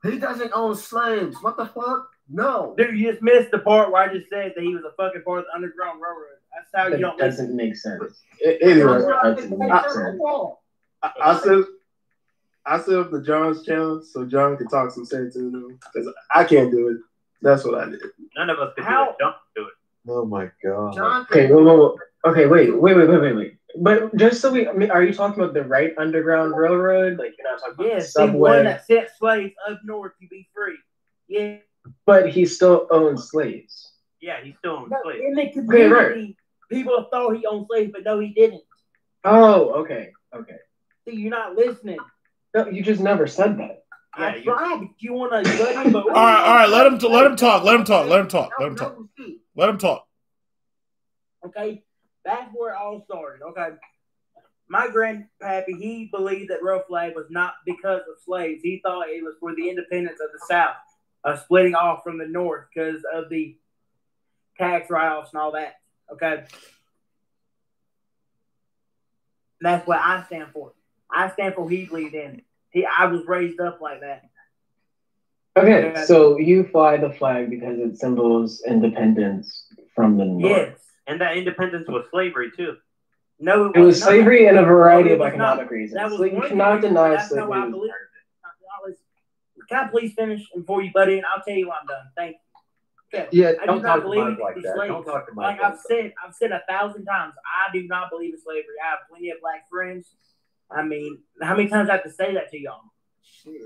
he doesn't own slaves. What the fuck? No. Dude, you just missed the part where I just said that he was a fucking part of the Underground Railroad. That's how you don't doesn't make sense. Anyway, I set up the John's channel so John can talk some sense into him because I can't do it. That's what I did. None of us could do it. Don't do it. Oh my god. John, okay, wait. But just so are you talking about the right Underground Railroad? Like you're not talking about the subway? The one that sent slaves up north to be free. Yeah. But he still owns slaves. Yeah, he still owns slaves. In the community, people thought he owned slaves, but no, he didn't. Oh, okay. See, you're not listening. No, you just never said that. I tried, but you want to judge him. All right. Let him talk. Okay, that's where it all started. Okay, my grandpappy, he believed that Rebel flag was not because of slaves. He thought it was for the independence of the South. splitting off from the North because of the tax write-offs and all that. Okay, that's what I stand for. I stand for he believed in it. I was raised up like that. Okay, so you fly the flag because it symbols independence from the North. Yes, and that independence was slavery too. No, it was slavery and a variety of it was economic not. reasons. That was So you one cannot reason, deny that's not slavery. what I believe. Can I please finish before you butt in? I'll tell you when I'm done. Thank you. Okay. Yeah, I don't do not talk to believe Mike like in that. slaves. Don't talk to Mike Like like I've said 1,000 times, I do not believe in slavery. I have plenty of black friends. I mean, how many times I have to say that to y'all? Shit.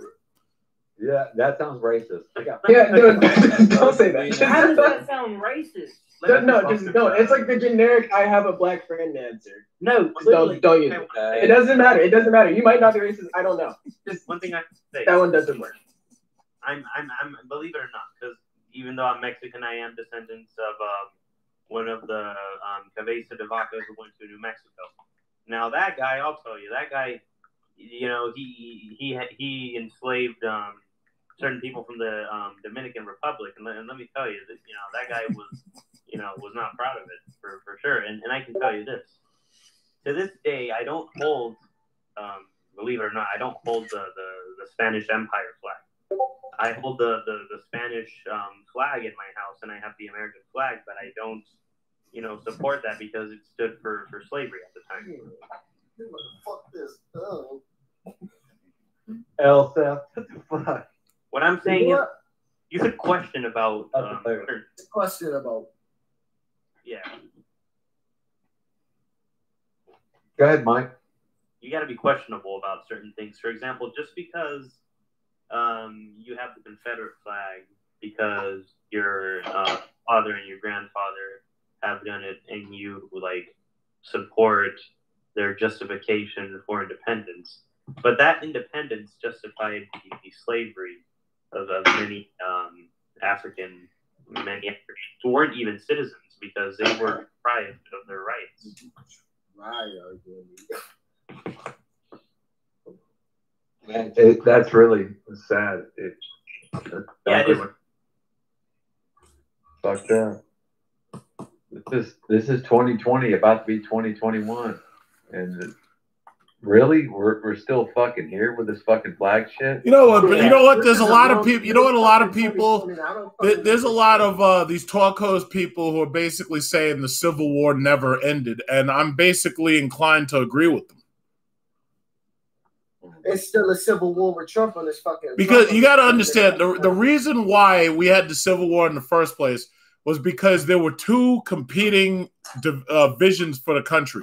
Yeah, that sounds racist. Yeah, no, don't say that. How does that sound racist? No, it's like the generic "I have a black friend" answer. No, don't use it. It doesn't matter. It doesn't matter. You might not be racist. I don't know. Just one thing I can say. That one doesn't work. I'm believe it or not, because even though I'm Mexican, I am descendants of one of the Cabeza de Vacas who went to New Mexico. Now that guy, I'll tell you, that guy, you know, he enslaved certain people from the Dominican Republic, and let me tell you that, you know, that guy was not proud of it for sure. And I can tell you this, to this day, I don't hold, believe it or not, I don't hold the Spanish Empire flag. I hold the Spanish flag in my house, and I have the American flag, but I don't, you know, support that because it stood for slavery at the time. Fuck this. Oh. Elsa, what the fuck? What I'm saying is, you could question about. Question about. Yeah. Go ahead, Mike. You got to be questionable about certain things. For example, just because you have the Confederate flag because your father and your grandfather have done it, and you like support their justification for independence, but that independence justified the slavery of many Africans who weren't even citizens because they were deprived of their rights. Man, that's really sad. Yeah, it is. Fucked up. This is 2020, about to be 2021, and really, we're still fucking here with this fucking flag shit. You know what? But you know what? There's a lot of people. You know what? A lot of people. There's a lot of these talk host people who are basically saying the Civil War never ended, and I'm basically inclined to agree with them. It's still a civil war with Trump on this fucking. Because you got to understand the reason why we had the Civil War in the first place was because there were two competing visions for the country.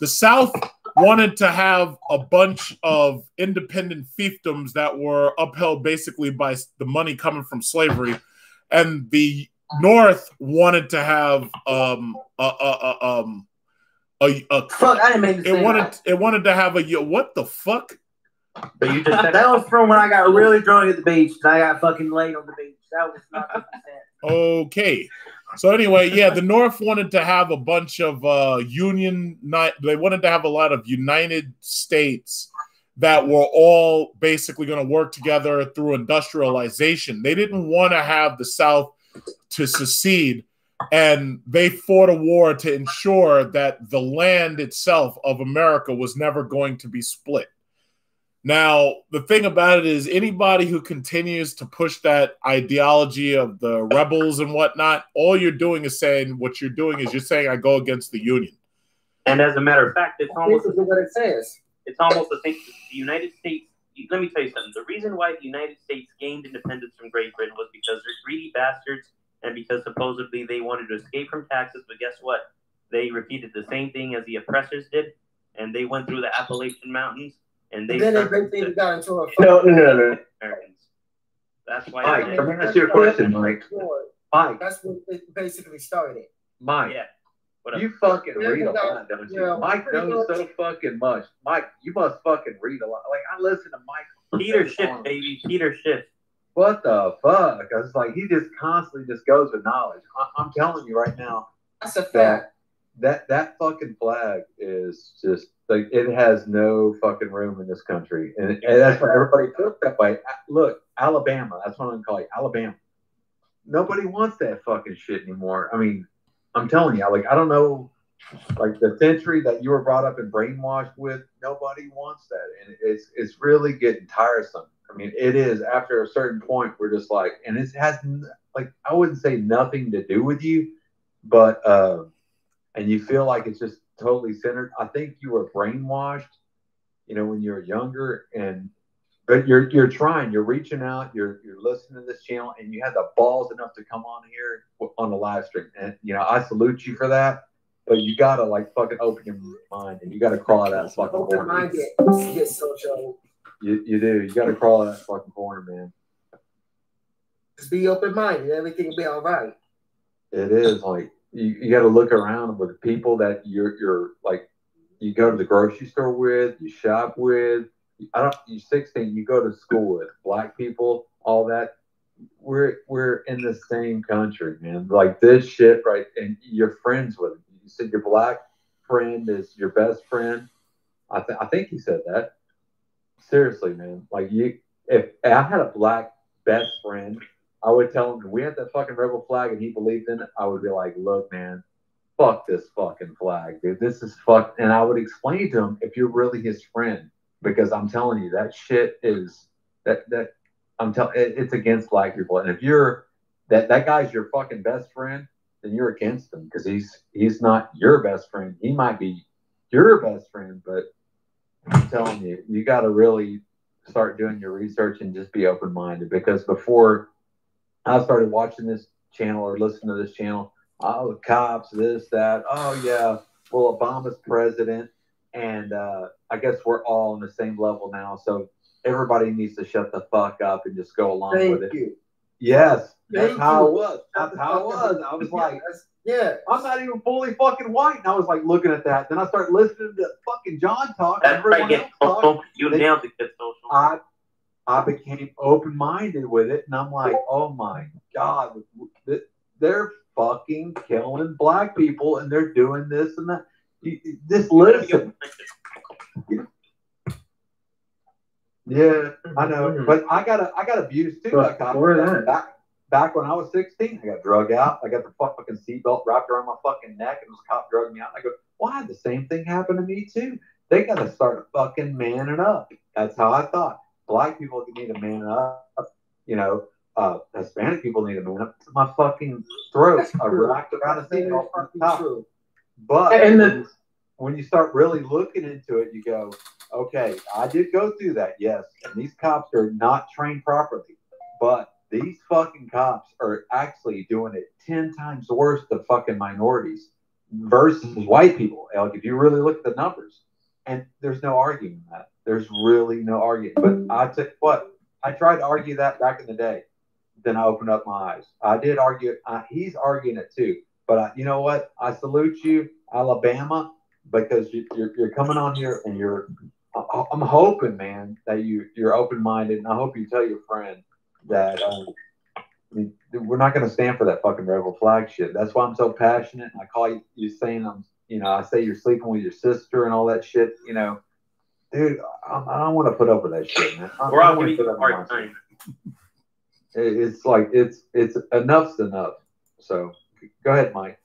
The South wanted to have a bunch of independent fiefdoms that were upheld basically by the money coming from slavery, and the North wanted to have fuck. I didn't mean to say that. It wanted to have a what the fuck? But you just that was from when I got really drunk at the beach and I got fucking laid on the beach. That was not 50%. Okay. So anyway, yeah, the North wanted to have a bunch of they wanted to have a lot of united states that were all basically going to work together through industrialization. They didn't want to have the South to secede, and they fought a war to ensure that the land itself of America was never going to be split. Now, the thing about it is anybody who continues to push that ideology of the rebels and whatnot, all you're doing is saying what you're doing is you're saying I go against the Union. And as a matter of fact, it's almost what it says. It's almost the thing. The United States. Let me tell you something. The reason why the United States gained independence from Great Britain was because they're greedy bastards, and because supposedly they wanted to escape from taxes. But guess what? They repeated the same thing as the oppressors did, and they went through the Appalachian Mountains. And then they basically got into a no. Americans. That's why. Mike, let me ask you a question, Mike. Mike, that's what it basically started. Mike, yeah. You fucking read a lot, don't you? Yeah, Mike knows so fucking much. Mike, you must fucking read a lot. Like I listen to Mike. Peter Schiff, baby, Peter Schiff. What the fuck? I was like, he just constantly just goes with knowledge. I'm telling you right now. That's a fact. that fucking flag is just like it has no fucking room in this country, and that's why everybody feels that way. Look, Alabama. That's what I'm gonna call you, Alabama. Nobody wants that fucking shit anymore. I mean, I'm telling you, like I don't know, like the century that you were brought up and brainwashed with. Nobody wants that, and it's really getting tiresome. I mean, it is after a certain point. We're just like, and it has like I wouldn't say nothing to do with you, but and you feel like it's just totally centered. I think you were brainwashed, you know, when you were younger, but you're trying, you're reaching out, you're listening to this channel, and you had the balls enough to come on here on the live stream, and you know I salute you for that. But you gotta like fucking open your mind, and you gotta crawl out of that fucking Open corner. minded, get social. You do. You gotta crawl out of that fucking corner, man. Just be open minded. Everything will be all right. It is like you got to look around with the people that you're like. You go to the grocery store with, you shop with. You're 16. You go to school with black people. All that. We're in the same country, man. Like this shit, right? And you're friends with them. You said your black friend is your best friend. I think you said that. Seriously, man. Like if I had a black best friend, I would tell him we had that fucking rebel flag and he believed in it. I would be like, look, man, fuck this fucking flag, dude. This is fuck. And I would explain to him if you're really his friend, because I'm telling you that shit is that it's against black people. And if you're that guy's your fucking best friend, then you're against him because he's not your best friend. He might be your best friend, but I'm telling you, you got to really start doing your research and just be open-minded. Because before I started watching this channel or listening to this channel, oh, the cops, this, that. Oh, yeah, well, Obama's president. And I guess we're all on the same level now. So everybody needs to shut the fuck up and just go along with it. Thank you. Yes, that's how it was. That's how it was. I was like, yeah, I'm not even fully fucking white. And I was like looking at that. Then I started listening to fucking John talk. That's everyone right. else talk. You nailed the Get Social. I became open-minded with it. And I'm like, oh my God, they're fucking killing black people and they're doing this and that. Just listen. Yeah, I know, but I got abused too. Back when I was 16, I got drug out. I got the fucking seatbelt wrapped around my fucking neck, and this cop drugged me out. And I go, why? The same thing happened to me too. They got to start fucking manning up. That's how I thought. Black people need to man up. You know, Hispanic people need to man up. My fucking throat, I wrapped around a seatbelt from the top. But when you start really looking into it, you go, okay, I did go through that, yes. And these cops are not trained properly. But these fucking cops are actually doing it 10 times worse to fucking minorities versus white people. Like, if you really look at the numbers, and there's no arguing that. There's really no arguing. But I tell you what, I tried to argue that back in the day. Then I opened up my eyes. I did argue it. He's arguing it too. But you know what? I salute you, Alabama, because you're coming on here and I'm hoping, man, that you're open-minded, and I hope you tell your friend that we're not going to stand for that fucking rebel flag shit. That's why I'm so passionate. And I call you saying I say you're sleeping with your sister and all that shit. You know, dude, I don't want to put up with that shit, man. We're all giving you a hard time. It's like it's enough's enough. So go ahead, Mike.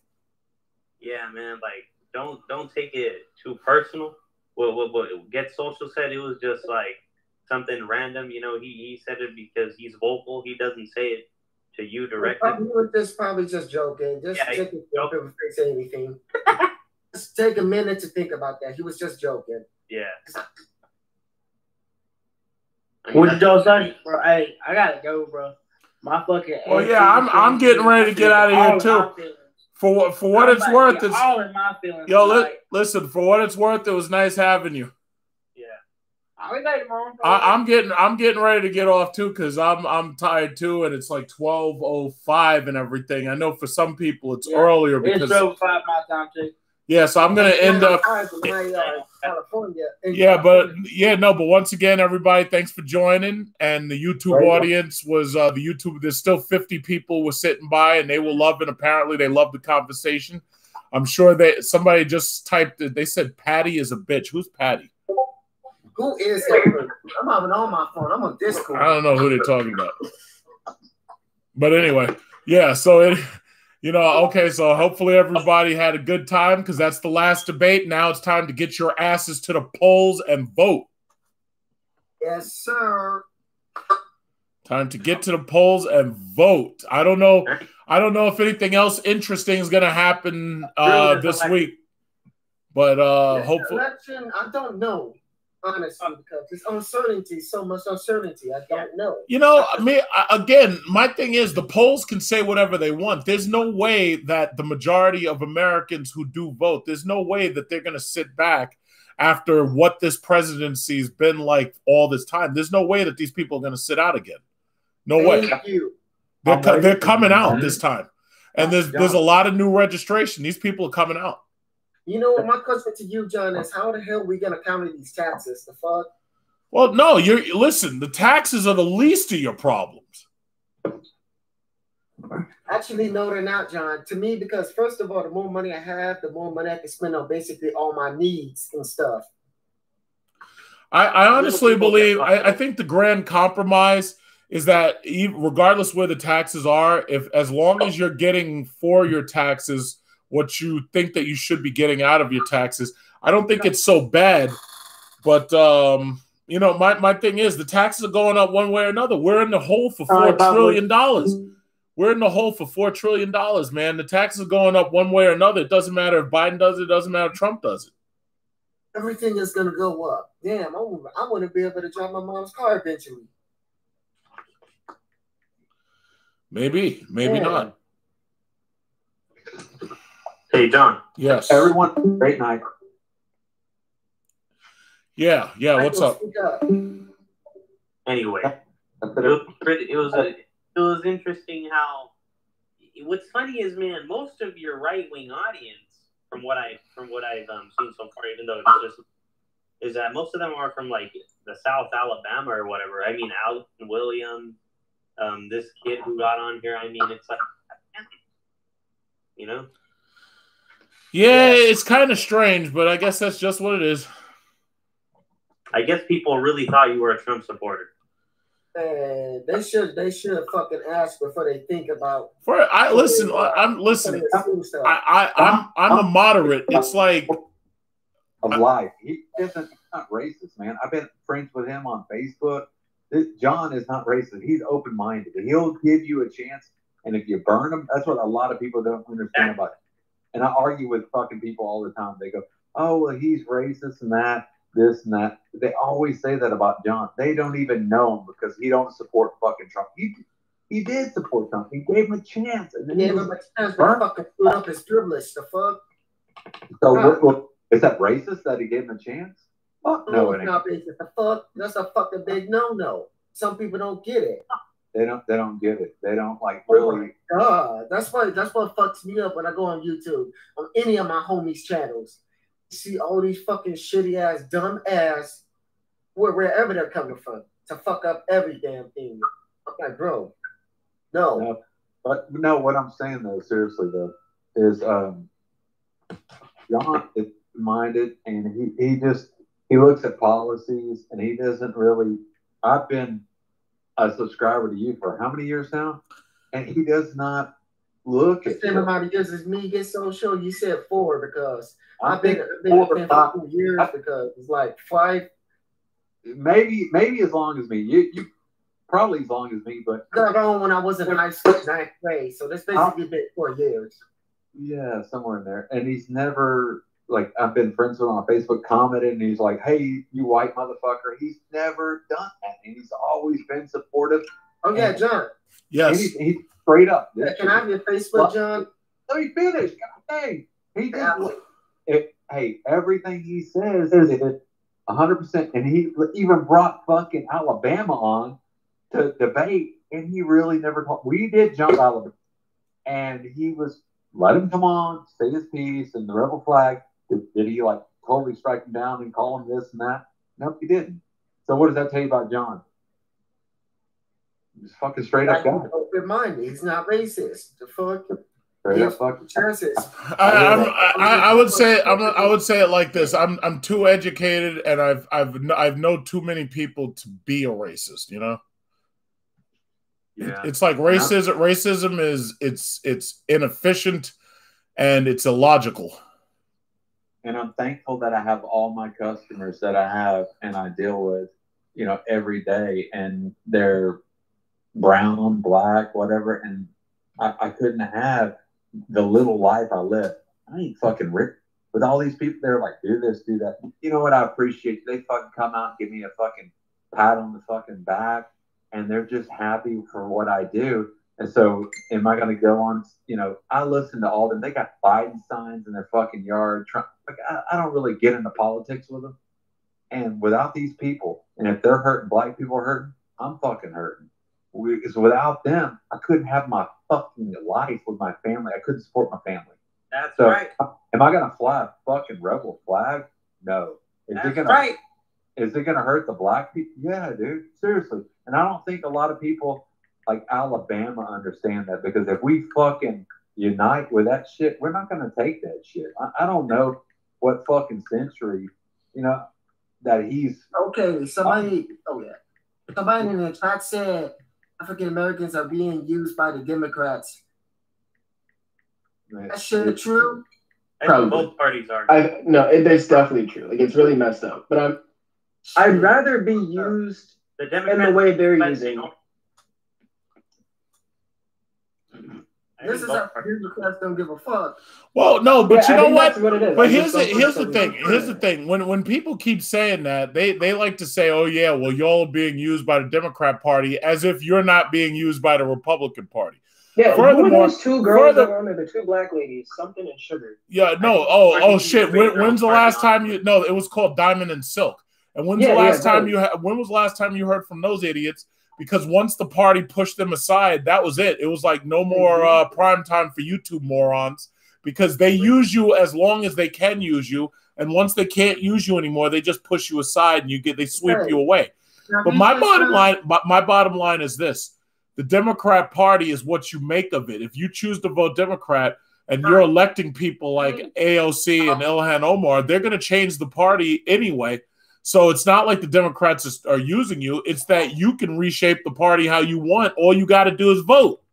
Yeah, man. Like, don't take it too personal. What Get Social said, it was just like something random. You know, he said it because he's vocal. He doesn't say it to you directly. He was probably just joking. Just take it before he say anything. Just take a minute to think about that. He was just joking. Yeah. What did y'all say? Bro, hey, I gotta go, bro. My fucking. Well, yeah, I'm getting ready to get out of here too. For what it's worth, it's all in my feelings. Yo, listen. For what it's worth, it was nice having you. Yeah. I'm getting ready to get off too because I'm tired too, and it's like 12:05 and everything. I know for some people it's earlier because it's 12:05 my time too. Yeah, so I'm gonna end up. But once again, everybody, thanks for joining. And the YouTube audience was there's still 50 people were sitting by, and they were loving. Apparently, they loved the conversation. I'm sure somebody just typed it. They said Patty is a bitch. Who's Patty? Who is that person? I'm having on my phone. I'm on Discord. I don't know who they're talking about. But anyway, yeah, so okay, so hopefully everybody had a good time because that's the last debate. Now it's time to get your asses to the polls and vote. Yes, sir. Time to get to the polls and vote. I don't know if anything else interesting is going to happen this week. But hopefully. Election, I don't know, honestly, because it's uncertainty, so much uncertainty. I don't know. Again, my thing is the polls can say whatever they want. There's no way that the majority of Americans who do vote, there's no way that they're going to sit back after what this presidency has been like all this time. There's no way that these people are going to sit out again. No way. They're coming out this time. And there's a lot of new registration. These people are coming out. You know what? My question to you, John, is how the hell are we going to counter these taxes? The fuck? Well, no, listen, the taxes are the least of your problems. Actually, no, they're not, John. To me, because first of all, the more money I have, the more money I can spend on basically all my needs and stuff. I honestly believe, I think the grand compromise is that regardless where the taxes are, as long as you're getting for your taxes what you think that you should be getting out of your taxes, I don't think it's so bad. But my thing is the taxes are going up one way or another. We're in the hole for $4 trillion. We're in the hole for $4 trillion, man. The taxes are going up one way or another. It doesn't matter if Biden does it. It doesn't matter if Trump does it. Everything is going to go up. Damn, I want to be able to drive my mom's car eventually. Maybe not. Hey, John. Yes. Everyone, great night. Yeah. What's up? Anyway, it was interesting how. What's funny is, man, most of your right wing audience, from what I've seen so far, even though it's just, is that most of them are from like the South Alabama or whatever. I mean, Alton Williams, this kid who got on here. I mean, it's like, Yeah, it's kind of strange, but I guess that's just what it is. I guess people really thought you were a Trump supporter. They should fucking ask before they think about. I'm listening. I'm a moderate. It's like of life. He's not racist, man. I've been friends with him on Facebook. John is not racist. He's open-minded. He'll give you a chance, and if you burn him, that's what a lot of people don't understand about it. And I argue with fucking people all the time. They go, "Oh, well, he's racist and that, this and that." They always say that about John. They don't even know him because he don't support fucking Trump. He did support Trump. He gave him a chance. And then he gave him a chance to fucking put up his privilege. The fuck? So is that racist that he gave him a chance? Fuck no, it's not racist. The fuck? That's a fucking big no-no. Some people don't get it. They don't get it. They don't like really. Oh my God. That's what fucks me up when I go on YouTube, on any of my homies' channels. You see all these fucking shitty ass, dumb ass, wherever they're coming from, to fuck up every damn thing. I'm like, bro, no. But no, what I'm saying though, seriously though, is John is minded, and he looks at policies, and he doesn't really. I've been a subscriber to you for how many years now? And he does not look at the same amount of years as me. Get social. You said 4 because I've been for 2 years because it's like 5. Maybe as long as me. You probably as long as me, but got on when I was in high school, 9th grade. So that's basically been 4 years. Yeah, somewhere in there. And he's never. Like, I've been friends with him on Facebook, commented, and he's like, "Hey, you white motherfucker." He's never done that, and he's always been supportive. Oh, yeah, John. Yes. He's straight up. Yeah, can I have your Facebook, John? Let me finish. Hey, he did. Hey, everything he says is 100%. And he even brought fucking Alabama on to debate, and he really never talked. We did jump Alabama, and he was, let him come on, say his piece, and the rebel flag. Did he like totally strike him down and call him this and that? Nope, he didn't. So what does that tell you about John? He's fucking straight up guy. Open-minded. He's not racist. The fuck? I would say I would say it like this. I'm too educated, and I've known too many people to be a racist. You know. Yeah. It's like racism. Racism is it's inefficient, and it's illogical. And I'm thankful that I have all my customers that I have and I deal with, you know, every day, and they're brown, black, whatever, and I couldn't have the little life I live. I ain't fucking rich. With all these people, they're like, do this, do that. You know what I appreciate? They fucking come out and give me a fucking pat on the fucking back, and they're just happy for what I do. And so, am I going to go on? You know, I listen to all them. They got Biden signs in their fucking yard. Trump, like, I don't really get into politics with them. And without these people, and if they're hurting, black people are hurting, I'm fucking hurting. Because without them, I couldn't have my fucking life with my family. I couldn't support my family. That's right. Am I going to fly a fucking rebel flag? No. Is it gonna hurt the black people? Yeah, dude. Seriously. And I don't think a lot of people like Alabama understand that, because if we fucking unite with that shit, we're not going to take that shit. I don't know what fucking century, you know, that he's... Okay, somebody in the chat said African Americans are being used by the Democrats. That shit true? Probably. Both parties are. It's definitely true. Like, it's really messed up. But I'd rather be used in the way they're using. This is how Democrats don't give a fuck. Well, no, but you know what? It But here's the thing. Here's the thing. When people keep saying that, they like to say, "Oh yeah, well y'all are being used by the Democrat Party," as if you're not being used by the Republican Party. Yeah, furthermore, those two girls that were on there, the two black ladies, something and sugar. Yeah, no. Oh shit. When's the last time you? No, it was called Diamond and Silk. And when's the last time you? When was the last time you heard from those idiots? Because once the party pushed them aside, that was it. It was like no more prime time for YouTube morons, because they use you as long as they can use you, and once they can't use you anymore, they just push you aside and they sweep you away. But my bottom line is this: the Democrat Party is what you make of it. If you choose to vote Democrat and you're electing people like AOC and Ilhan Omar, they're going to change the party anyway. So it's not like the Democrats are using you. It's that you can reshape the party how you want. All you got to do is vote.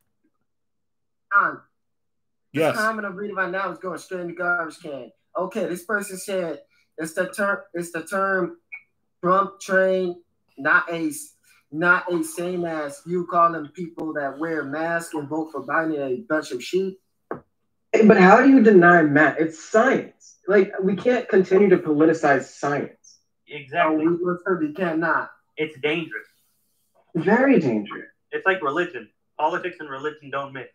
Yes. The comment I'm reading right now is going straight in the garbage can. Okay, this person said it's the term Trump train, not a same as you calling people that wear masks and vote for Biden a bunch of sheep. But how do you deny math? It's science. Like, we can't continue to politicize science. Exactly. We cannot. It's dangerous. Very dangerous. It's like religion. Politics and religion don't mix.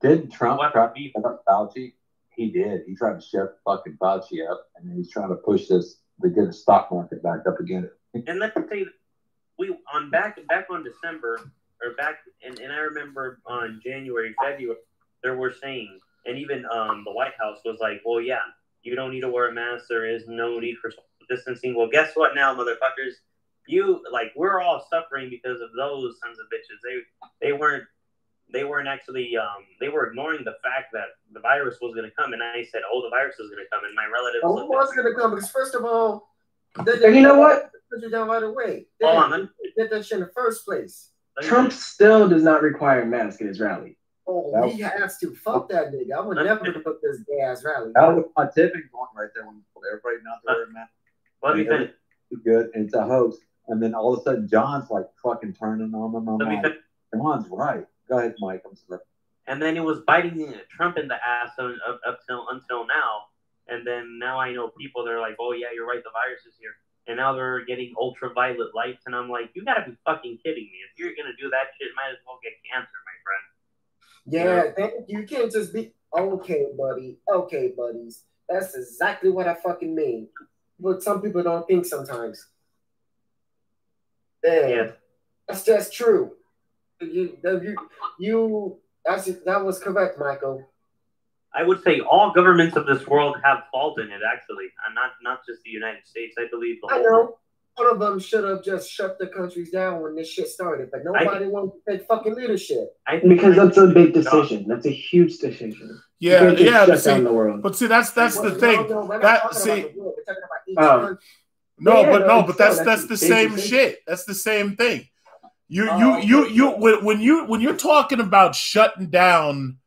Didn't Trump try to beat Fauci? He did. He tried to shut fucking Fauci up, and he's trying to push this to get the stock market back up again. And let's say back on December, or back, and I remember on January, February, there were saying, and even the White House was like, well, yeah, you don't need to wear a mask. There is no need for social distancing. Well, guess what now, motherfuckers? We're all suffering because of those sons of bitches. They weren't actually they were ignoring the fact that the virus was going to come, and I said, oh, the virus is going to come, and my relatives was going to come, because first of all, you know what? Put you down right away. They did that shit in the first place. Trump still does not require a mask at his rally. Oh, he has to. Fuck that nigga. I would never put this gay ass rally. That was my tipping point right there when everybody not to wear a mask. Let me finish. Good, and it's a hoax. And then all of a sudden, John's like fucking turning on them. I'm like, John's right. Go ahead, Mike. I'm sorry. And then it was biting Trump in the ass until now. And then now I know people that are like, oh yeah, you're right, the virus is here. And now they're getting ultraviolet lights, and I'm like, you gotta be fucking kidding me. If you're gonna do that shit, might as well get cancer, my friend. Yeah, you can't just be okay, buddy. Okay, buddies. That's exactly what I fucking mean. But some people don't think sometimes. Yeah, that's just true. That was correct, Michael. I would say all governments of this world have fault in it, actually, and not just the United States. I believe the whole world. one of them should have just shut the countries down when this shit started, but nobody wanted to take fucking leadership. Because that's a big decision. That's a huge decision. Yeah, you can't just shut see, down the world. but see, that's the thing. We're not That talking see, about the world. We're talking about each country. but that's the same shit. That's the same thing. When you're talking about shutting down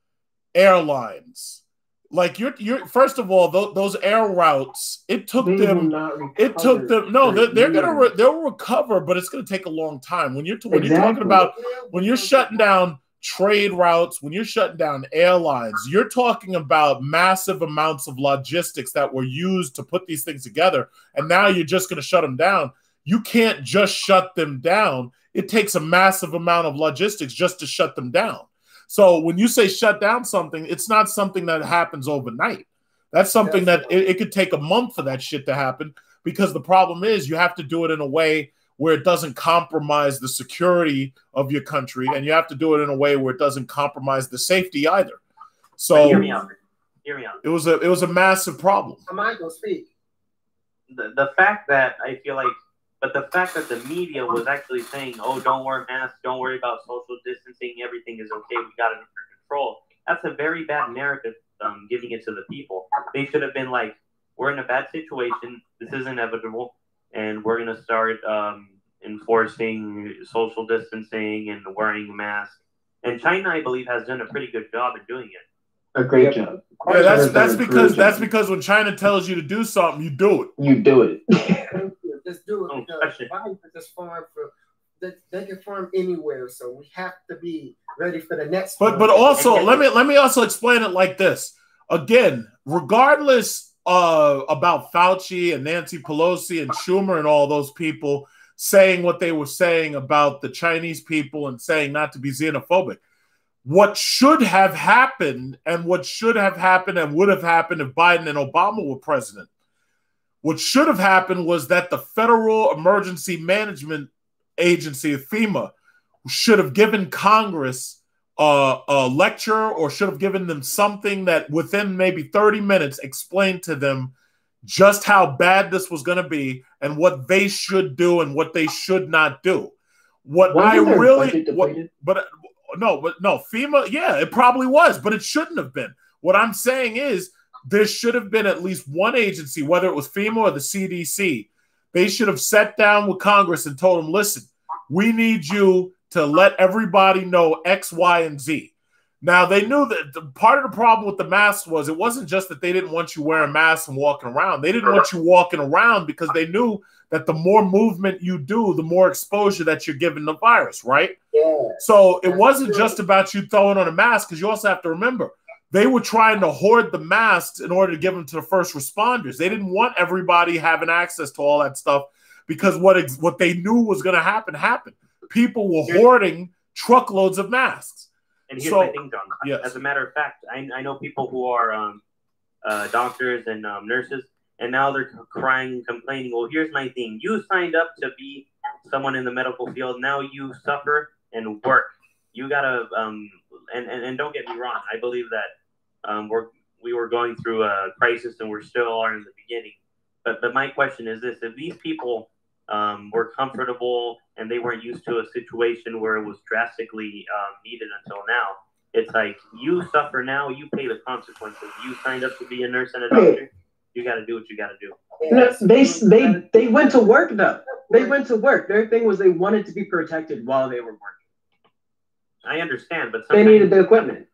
airlines, like you're first of all those air routes, they'll recover, but it's going to take a long time. When you're talking about when you're shutting down trade routes, when you're shutting down airlines, you're talking about massive amounts of logistics that were used to put these things together, and now you're just going to shut them down. You can't just shut them down. It takes a massive amount of logistics just to shut them down. So when you say shut down something, it's not something that happens overnight. That's something that it could take a month for that shit to happen, because the problem is you have to do it in a way where it doesn't compromise the security of your country, and you have to do it in a way where it doesn't compromise the safety either. So hear me out. It was a massive problem. Michael, speak. The fact that I feel like, but the fact that the media was actually saying, "Oh, don't wear masks, don't worry about social distancing, everything is okay, we got it under control." That's a very bad narrative. Giving it to the people, they should have been like, "We're in a bad situation. This is inevitable, and we're going to start enforcing social distancing and wearing masks." And China, I believe, has done a pretty good job in doing it. A great job. Yeah, that's because when China tells you to do something, you do it. You do it. Just do it because virus is farm for they can farm anywhere, so we have to be ready for the next. But also let me also explain it like this. Again, regardless about Fauci and Nancy Pelosi and Schumer and all those people saying what they were saying about the Chinese people and saying not to be xenophobic, what should have happened and what should have happened and would have happened if Biden and Obama were president, what should have happened was that the Federal Emergency Management Agency, FEMA, should have given Congress a lecture or should have given them something that within maybe 30 minutes explained to them just how bad this was going to be and what they should do and what they should not do. No, FEMA, yeah, it probably was, but it shouldn't have been. What I'm saying is there should have been at least one agency, whether it was FEMA or the CDC. They should have sat down with Congress and told them, listen, we need you to let everybody know X, Y, and Z. Now, they knew that part of the problem with the masks was it wasn't just that they didn't want you wearing masks and walking around. They didn't want you walking around because they knew that the more movement you do, the more exposure that you're giving the virus, right? Yeah. So it wasn't just about you throwing on a mask, because you also have to remember, they were trying to hoard the masks in order to give them to the first responders. They didn't want everybody having access to all that stuff because what they knew was going to happen happened. People were hoarding truckloads of masks. And here's my thing, John. Yes. As a matter of fact, I know people who are doctors and nurses, and now they're crying and complaining. Well, here's my thing. You signed up to be someone in the medical field. Now you suffer and work. You got to and don't get me wrong. I believe that we were going through a crisis and we're still are in the beginning. But my question is this: if these people were comfortable and they weren't used to a situation where it was drastically needed until now, it's like you suffer now, you pay the consequences. You signed up to be a nurse and a doctor. You got to do what you got to do. No, they went to work though. They went to work. Their thing was they wanted to be protected while they were working. I understand, but they needed the equipment.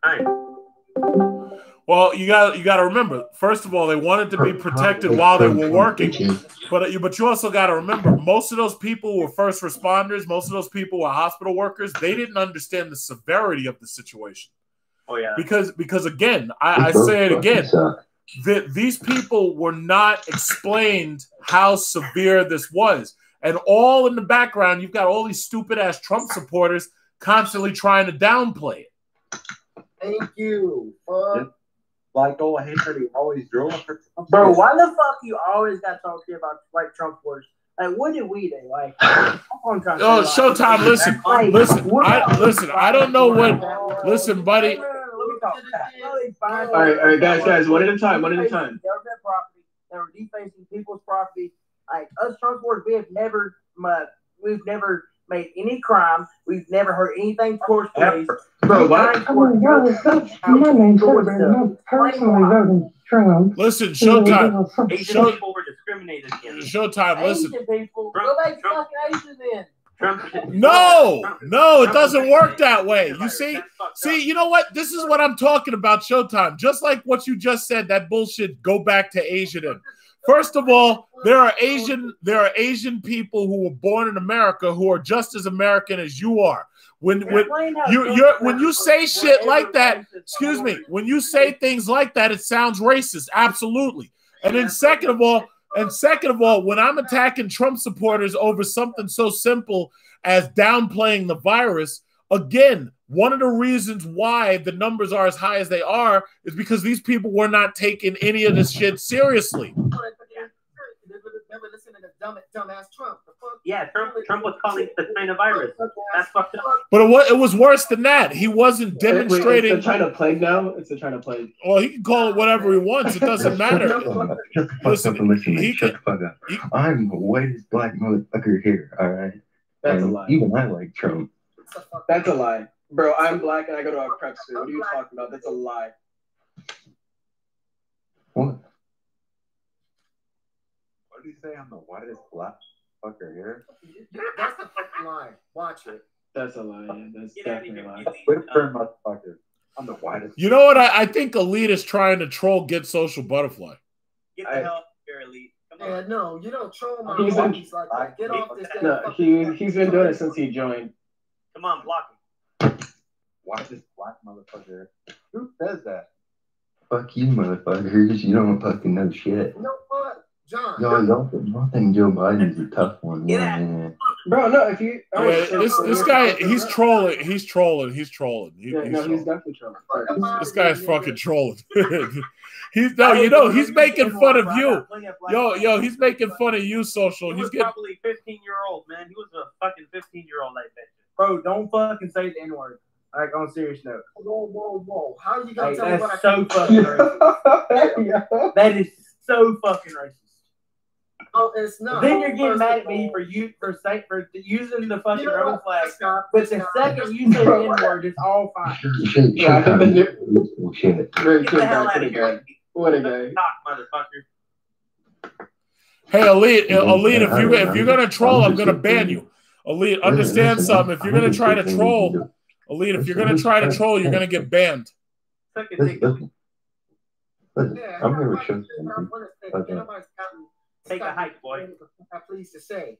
Well, you got to remember. First of all, they wanted to be protected while they were working, but you also got to remember most of those people were first responders. Most of those people were hospital workers. They didn't understand the severity of the situation. Oh yeah. Because again, I say it again. That these people were not explained how severe this was. And all in the background, you've got all these stupid ass Trump supporters constantly trying to downplay it. Thank you. Like old Henry always drove for Trump. Bro, why the fuck you always got to talk to you about like Trump supporters? Like, what did we do? Like, Showtime, listen. I don't know what. Listen, buddy. All right, guys, one at a time. They were defacing people's property. Like, us Trump supporters, we've never made any crime. We've never heard anything towards police. Bro, what? My name's celebrating. I'm personally voting Trump. Listen, Showtime. Asian people were discriminated against. Showtime, listen. Asian people. Go back to fucking Asian then. No, it doesn't work that way. You see, you know what? This is what I'm talking about, Showtime. Just like what you just said, that bullshit. Go back to Asian. First of all, there are Asian people who were born in America who are just as American as you are. When you say shit like that, excuse me, when you say things like that, it sounds racist. Absolutely. And then second of all, when I'm attacking Trump supporters over something so simple as downplaying the virus, again, one of the reasons why the numbers are as high as they are is because these people were not taking any of this shit seriously. Dumbass Trump. Yeah, Trump was calling the China virus. That's fucked up. But it was worse than that. He wasn't demonstrating. It's the China plague now. It's the China plague. Well, he can call it whatever he wants. It doesn't matter. Shut the fuck up and listen to me. Shut the fuck up. I'm the whitest black motherfucker here. All right. That's a lie. Even I like Trump. That's a lie, bro. I'm black and I go to a prep school. What are you talking about? That's a lie. What? What did he say? I'm the whitest black fucker here. That's the fucking lie. Watch it. That's a lie. Yeah, that's definitely a lie. Whitburn motherfucker. I'm the whitest. You know what? I think Elite is trying to troll Get Social Butterfly. Get the hell here, Elite. Come on. No, you don't troll my He's homies like that. Get off this No, he's been doing it since he joined. Come on, block him. Whitest black motherfucker. Who says that? Fuck you, motherfuckers. You don't fucking know shit. You know what? John. Y'all think Joe Biden's a tough one. Yeah, man. Bro, no, if you... This guy, he's trolling. He's trolling. He's definitely trolling. This guy's fucking trolling. He's making fun of you. He's making fun of you, Social. He was probably 15-year-old, man. He was a fucking 15-year-old like that. Bro, don't fucking say the N-word. Like, on a serious note. Whoa. How are you going to tell me what I so fucking racist? That is so fucking racist. Oh, it's not. Then you're getting mad at me for using the fucking rebel flag. But the second you say the N-word, it's all fine. Shit. Get the hell out of here. What a guy. Motherfucker. Hey, Elite, if you're gonna troll, I'm gonna ban you. Elite, understand something. If you're gonna try to troll, Elite, you're gonna get banned. Listen. I'm gonna show you. Take a hike, boy. I'm pleased to say.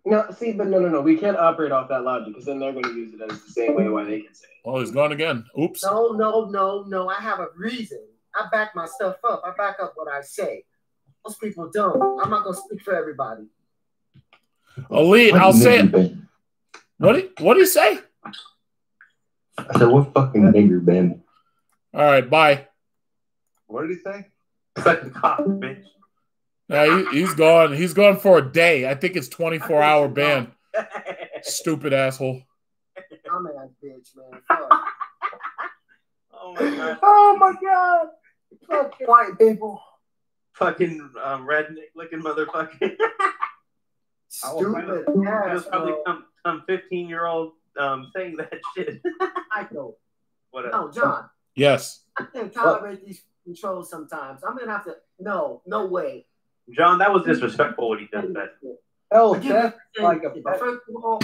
No, see, but no. We can't operate off that logic because then they're going to use it as the same way why they can say it. Oh, he's gone again. Oops. No. I have a reason. I back my stuff up. I back up what I say. Most people don't. I'm not going to speak for everybody. Elite, I'll say it. What did he say? I said, what fucking nigger, Ben? All right, bye. What did he say? Second cock, bitch. Yeah, he's gone. He's gone for a day. I think it's 24-hour ban. Stupid asshole. I'm an ass bitch, man. Fuck. Oh my god. Fuck white people. Fucking redneck looking motherfucker. Stupid. It was probably some 15-year-old saying that shit. I know. What No, John. Yes. I can't tolerate these controls sometimes. I'm gonna have to. No way. John, that was disrespectful what he just said. Oh, that's like a first of all,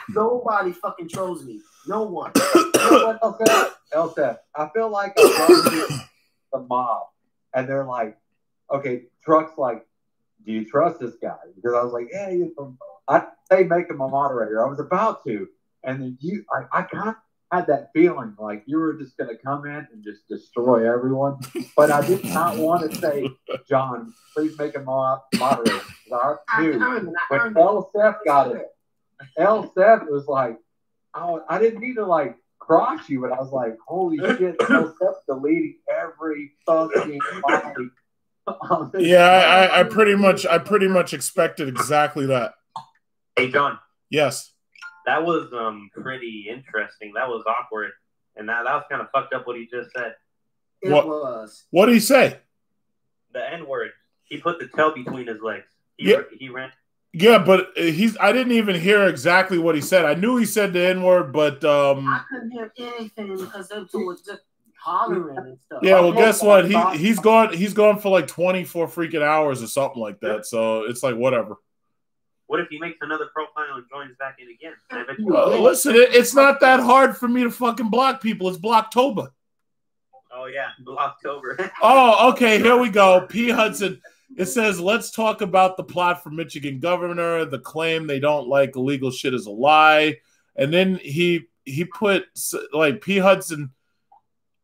nobody fucking trolls me. No one. Elsef, I feel like I'm running the mob, and they're like, okay, Truck's like, do you trust this guy? Because I was like, yeah, they make him a moderator. I was about to, and then I kind of had that feeling like you were just going to come in and just destroy everyone. But I did not want to say, John, please make him a moderator. I knew when Elsef got it, Elsef was like, I didn't need to like cross you, but I was like, holy shit, Elsef's deleting every fucking body. Yeah, I pretty much expected exactly that. Hey, John. Yes. That was pretty interesting. That was awkward. And that was kind of fucked up what he just said. It was. What did he say? The N-word. He put the tail between his legs. He ran. Yeah, but I didn't even hear exactly what he said. I knew he said the N-word, but I couldn't hear anything because they was just hollering and stuff. Yeah, well, guess what? He's gone for like 24 freaking hours or something like that. So it's like whatever. What if he makes another profile and joins back in again? Listen, it's not that hard for me to fucking block people. It's Blocktober. Oh yeah, Blocktober. Oh, okay. Here we go. P. Hudson. It says, let's talk about the plot for Michigan governor. The claim they don't like illegal shit is a lie. And then he put like P. Hudson.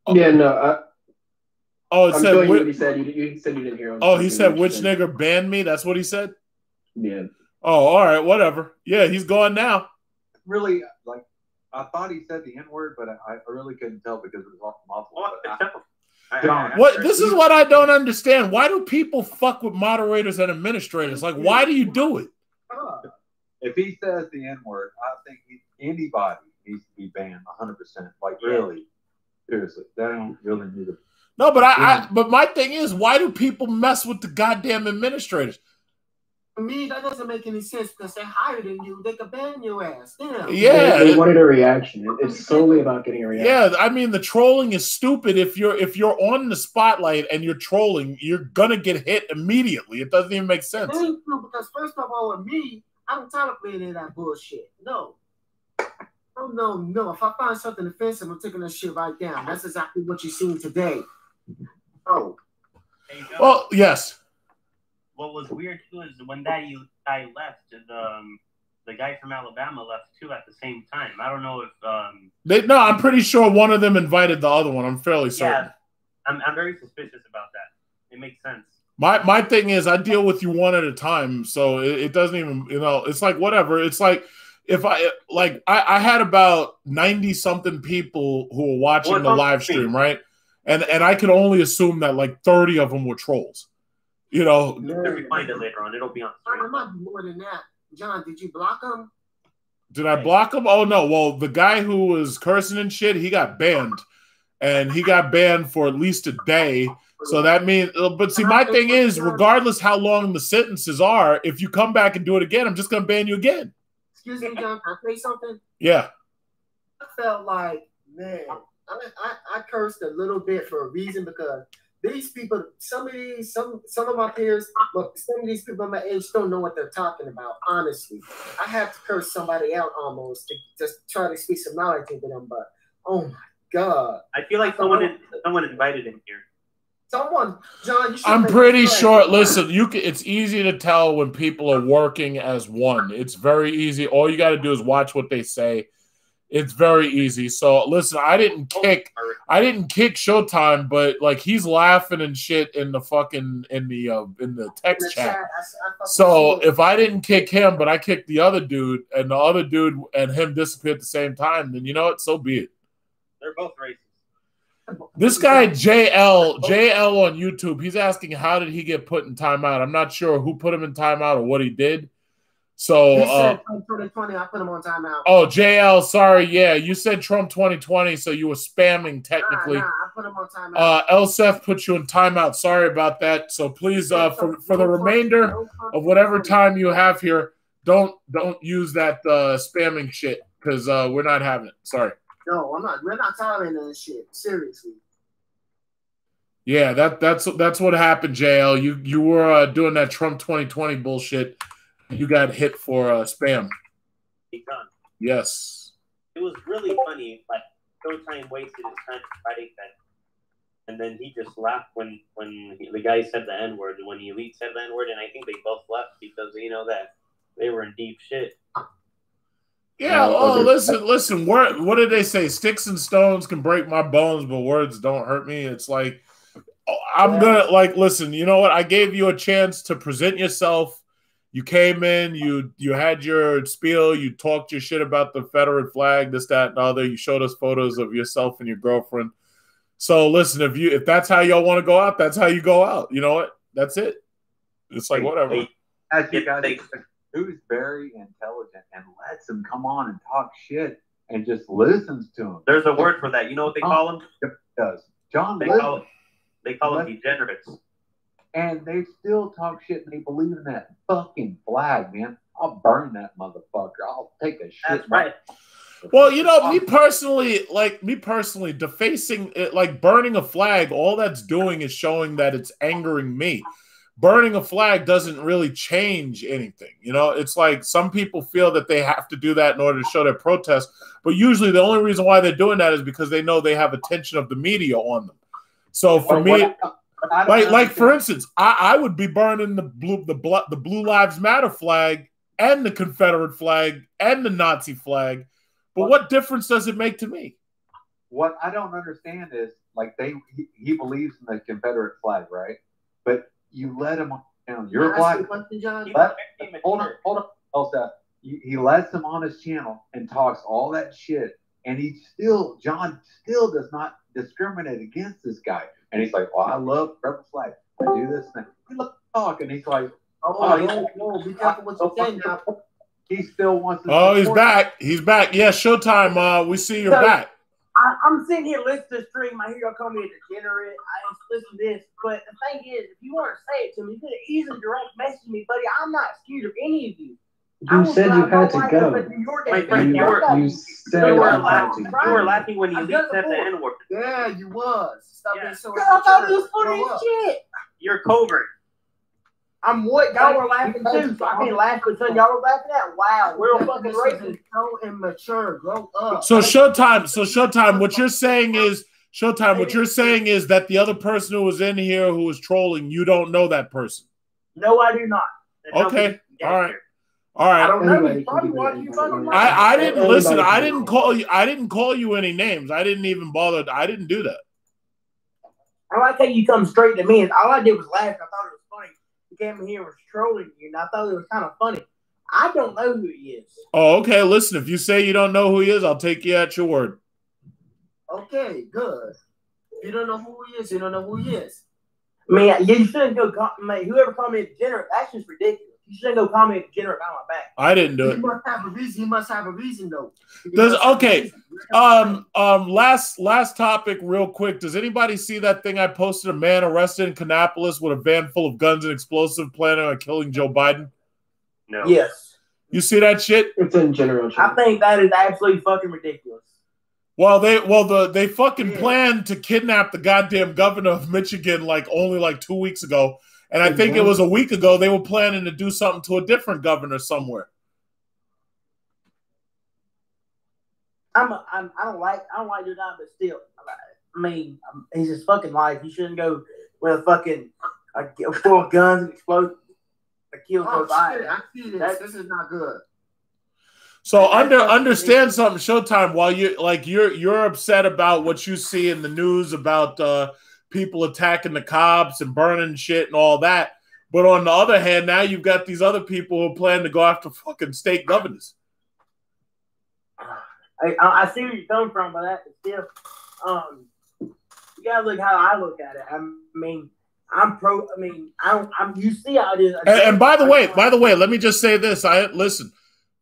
Yeah, no. It I'm said showing you what he said. You said you didn't hear him. Oh, he said which nigger banned me? That's what he said? Yeah. Oh, all right, whatever. Yeah, he's gone now. Really, like, I thought he said the N-word, but I really couldn't tell because it was muffled. What? This is what I don't understand. Why do people fuck with moderators and administrators? Like, why do you do it? If he says the N-word, I think anybody needs to be banned 100%. Like, really, seriously, they don't really need to. No, but but my thing is, why do people mess with the goddamn administrators? For me, that doesn't make any sense because they're higher than you. They could ban your ass. Damn. Yeah, they wanted a reaction. It's solely about getting a reaction. Yeah, I mean the trolling is stupid. If you're on the spotlight and you're trolling, you're gonna get hit immediately. It doesn't even make sense. It ain't true because first of all, with me, I'm tired of playing in that bullshit. No. Oh no. If I find something offensive, I'm taking that shit right down. That's exactly what you're seeing today. Oh. Well, yes. What was weird too is when that guy left, the guy from Alabama left too at the same time. I don't know if No, I'm pretty sure one of them invited the other one. I'm fairly certain. Yeah, I'm very suspicious about that. It makes sense. My thing is I deal with you one at a time, so it doesn't even it's like whatever. It's like if I had about 90 something people who were watching the live stream, right? And I could only assume that like 30 of them were trolls. If you find it later on, it'll be on. It might be more than that. John, did you block him? Did I block him? Oh no. Well, the guy who was cursing and shit, he got banned, and he got banned for at least a day. So that means, but see, my thing is, regardless how long the sentences are, if you come back and do it again, I'm just gonna ban you again. Excuse me, John. Can I say something? Yeah. I felt like, man, I cursed a little bit for a reason because these people, some of my peers, but some of these people my age don't know what they're talking about. Honestly, I have to curse somebody out almost to just try to speak some knowledge into them. But oh my god, I feel like someone invited him here. Someone, John. I'm pretty sure. Listen, it's easy to tell when people are working as one. It's very easy. All you got to do is watch what they say. It's very easy. So listen, I didn't kick Showtime, but like he's laughing and shit in the fucking in the text chat. So if I didn't kick him, but I kicked the other dude, and the other dude and him disappeared at the same time, then you know what? So be it. They're both racist. This guy JL on YouTube, he's asking how did he get put in timeout. I'm not sure who put him in timeout or what he did. So he said Trump 2020, I put him on timeout. Oh, JL, sorry, yeah, you said Trump 2020, so you were spamming technically. Nah, I put him on timeout. Elsef put you in timeout. Sorry about that. So please, for the remainder of whatever time you have here, don't use that spamming shit because we're not having it. Sorry. No, I'm not. We're not tolerating this shit. Seriously. Yeah, that's what happened, JL. You were doing that Trump 2020 bullshit. You got hit for spam. Yes. It was really funny. Like Showtime wasted his time fighting that, and then he just laughed when the guy said the N-word. When the elite said the N-word, and I think they both left because that they were in deep shit. Yeah. Oh, listen. What did they say? Sticks and stones can break my bones, but words don't hurt me. It's like I'm gonna listen. You know what? I gave you a chance to present yourself. You came in, you had your spiel, you talked your shit about the Confederate flag, this, that, and the other. You showed us photos of yourself and your girlfriend. So listen, if that's how y'all want to go out, that's how you go out. You know what? That's it. It's like whatever. As you guys, who's very intelligent and lets him come on and talk shit and just listens to him. There's a word for that. You know what they call him? It does. John, they call them degenerates. and they still talk shit and they believe in that fucking flag, man. I'll burn that motherfucker. I'll take a shit. That's right. Well, you know, me personally, defacing it, like burning a flag, all that's doing is showing that it's angering me. Burning a flag doesn't really change anything. You know, it's like some people feel that they have to do that in order to show their protest, but usually the only reason why they're doing that is because they know they have attention of the media on them. So for me, like for instance, I would be burning the Blue Lives Matter flag and the Confederate flag and the Nazi flag. But what difference does it make to me? What I don't understand is, like, he believes in the Confederate flag, right? But you let him down. You're black. Hold on. Elsa, he lets him on his channel and talks all that shit, and John still does not discriminate against this guy. And he's like, "Oh, I love rebel flag. I do this thing." He lets him talk, and he's like, "Oh, be careful what you say now." He still wants to. Oh, he's back. He's back. Yeah, Showtime. We see you're back. I'm sitting here listening to the stream. I hear y'all call me a degenerate. I listen to this. But the thing is, if you want to say it to me, you could easily direct message me, buddy. I'm not scared of any of you. You said you had to go. My friend, you were laughing when you leaked at the N-word. Yeah, you was. Stop being so. I thought it was funny as shit. You're covert. I'm what y'all were laughing too. So I can't laugh because y'all were laughing at. Wow, we're all fucking racist. So immature. Grow up. So Showtime. What you're saying is that the other person who was in here who was trolling, you don't know that person. No, I do not. Okay. All right. I don't know. He's probably watching you fucking. I didn't listen. I didn't call you. I didn't call you any names. I didn't even bother. I didn't do that. I like how you come straight to me, and all I did was laugh. I thought it was funny. You came in here and was trolling you, and I thought it was kind of funny. I don't know who he is. Oh, okay. Listen, if you say you don't know who he is, I'll take you at your word. Okay, good. If you don't know who he is, you don't know who he is. I mean, you shouldn't go. Whoever called me a degenerate, that's just ridiculous. You shouldn't go call me a degenerate behind my back. I didn't do it. He must have a reason. He must have a reason, though. Last topic, real quick. Does anybody see that thing I posted? A man arrested in Kannapolis with a van full of guns and explosive, planning on killing Joe Biden. No. Yes. You see that shit? It's in general. I think that is absolutely fucking ridiculous. Well, they fucking planned to kidnap the goddamn governor of Michigan only 2 weeks ago. And I think it was a week ago they were planning to do something to a different governor somewhere. I don't like your guy, but still, I mean, he's his fucking life. You shouldn't go with a fucking full of guns and explode a kill. I see this. This is not good. So understand something, Showtime. While you're upset about what you see in the news about people attacking the cops and burning shit and all that, but on the other hand, now you've got these other people who plan to go after fucking state governors. I see where you're coming from, but that still, you gotta look how I look at it. I mean, I'm pro. I mean, you see how it is. And by the way, let me just say this. Listen.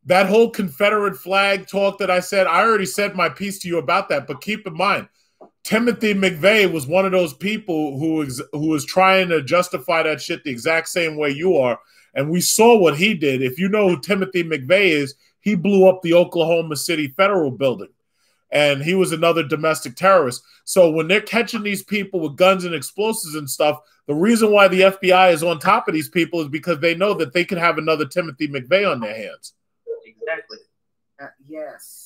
That whole Confederate flag talk that I said, I already said my piece to you about that. But keep in mind, Timothy McVeigh was one of those people who was trying to justify that shit the exact same way you are. And we saw what he did. If you know who Timothy McVeigh is, he blew up the Oklahoma City Federal Building. And he was another domestic terrorist. So when they're catching these people with guns and explosives and stuff, the reason why the FBI is on top of these people is because they know that they could have another Timothy McVeigh on their hands. Exactly. Yes.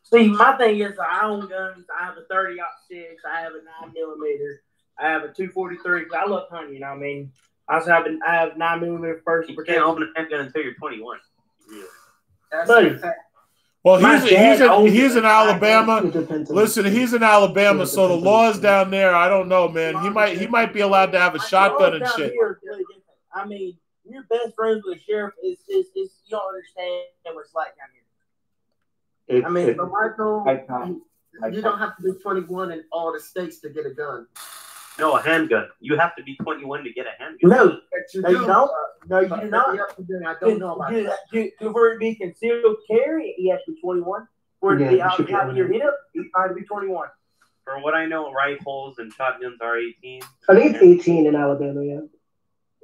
See, my thing is, I own guns. I have a 30-06. I have a 9mm. I have a 243. Cause I love hunting. You know what I mean? I also have 9mm first. You can't open a handgun until you're 21. Yeah. Buddy. Well, he's in Alabama. Listen, he's in Alabama, so the laws down there, I don't know, man. He might be allowed to have a shotgun and shit. I mean, your best friends with a sheriff is you don't understand what it's like down here. I mean, but Michael, you don't have to be 21 in all the states to get a gun. No, a handgun. You have to be 21 to get a handgun. No, you don't. No, you do not. I don't know about that. For it to be concealed carry, he has to be 21. For it to be out of your hip, he has to be 21. For what I know, rifles and shotguns are 18. I think it's 18 in Alabama, yeah.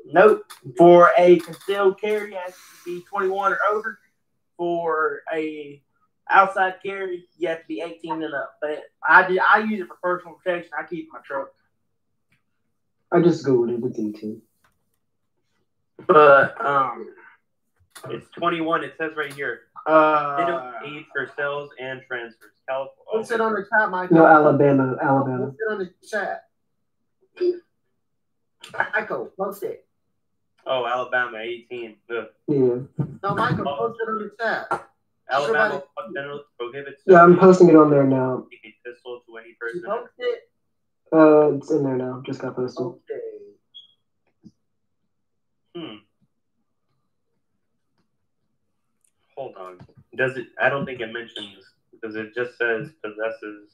Nope. For a concealed carry, it has to be 21 or over. For a outside carry, you have to be 18 and up. But I use it for personal protection. I keep my truck. I just googled it. It's 18. But it's 21. It says right here. Minimum age for sales and transfers. California. Post it on the chat, Michael. No, Alabama. Post it on the chat. Michael, post it. Oh, Alabama, 18. Ugh. Yeah. No, Michael, post it on the chat. Alabama prohibits. Yeah, I'm posting it on there now. A pistol to any person. Post it. It's in there now. Just got posted. Hold on. Does it? I don't think it mentions because it just says possesses.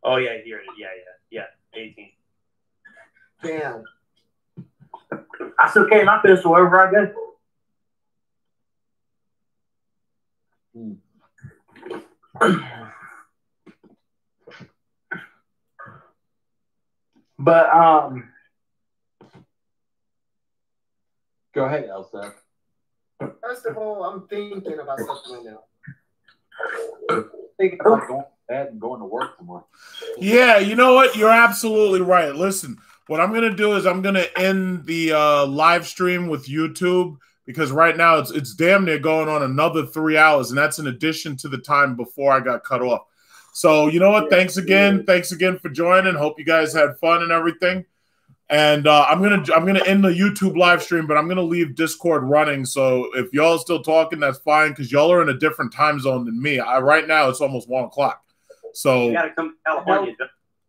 Oh yeah, here it is. Yeah. 18. Damn. I still carry my pistol wherever I go. But go ahead, Elsa. First of all, I'm thinking about something right now. Thinking about going to bed and going to work tomorrow. Yeah, you know what? You're absolutely right. Listen, what I'm going to do is I'm going to end the live stream with YouTube because right now it's damn near going on another 3 hours, and that's in addition to the time before I got cut off. So you know what? Thanks again. Thanks again for joining. Hope you guys had fun and everything. And I'm gonna end the YouTube live stream, but I'm gonna leave Discord running. So if y'all are still talking, that's fine because y'all are in a different time zone than me. Right now it's almost 1 o'clock. So you gotta come to California.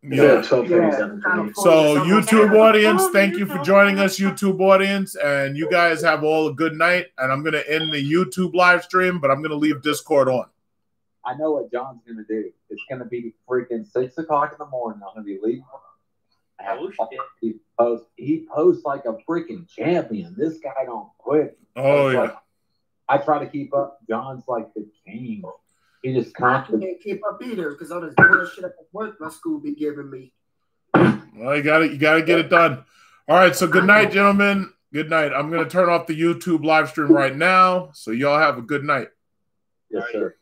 Yeah. So YouTube audience, thank you for joining us, YouTube audience, and you guys have all a good night. And I'm gonna end the YouTube live stream, but I'm gonna leave Discord on. I know what John's gonna do. It's gonna be freaking 6 o'clock in the morning. I'm gonna be leaving. He posts like a freaking champion. This guy don't quit. Oh yeah. Like, I try to keep up. John's like the king. He just I can't keep up either because all this bullshit at work my school be giving me. Well, you gotta get it done. All right, so good night, gentlemen. Good night. I'm gonna turn off the YouTube live stream right now. So y'all have a good night. Yes, sir.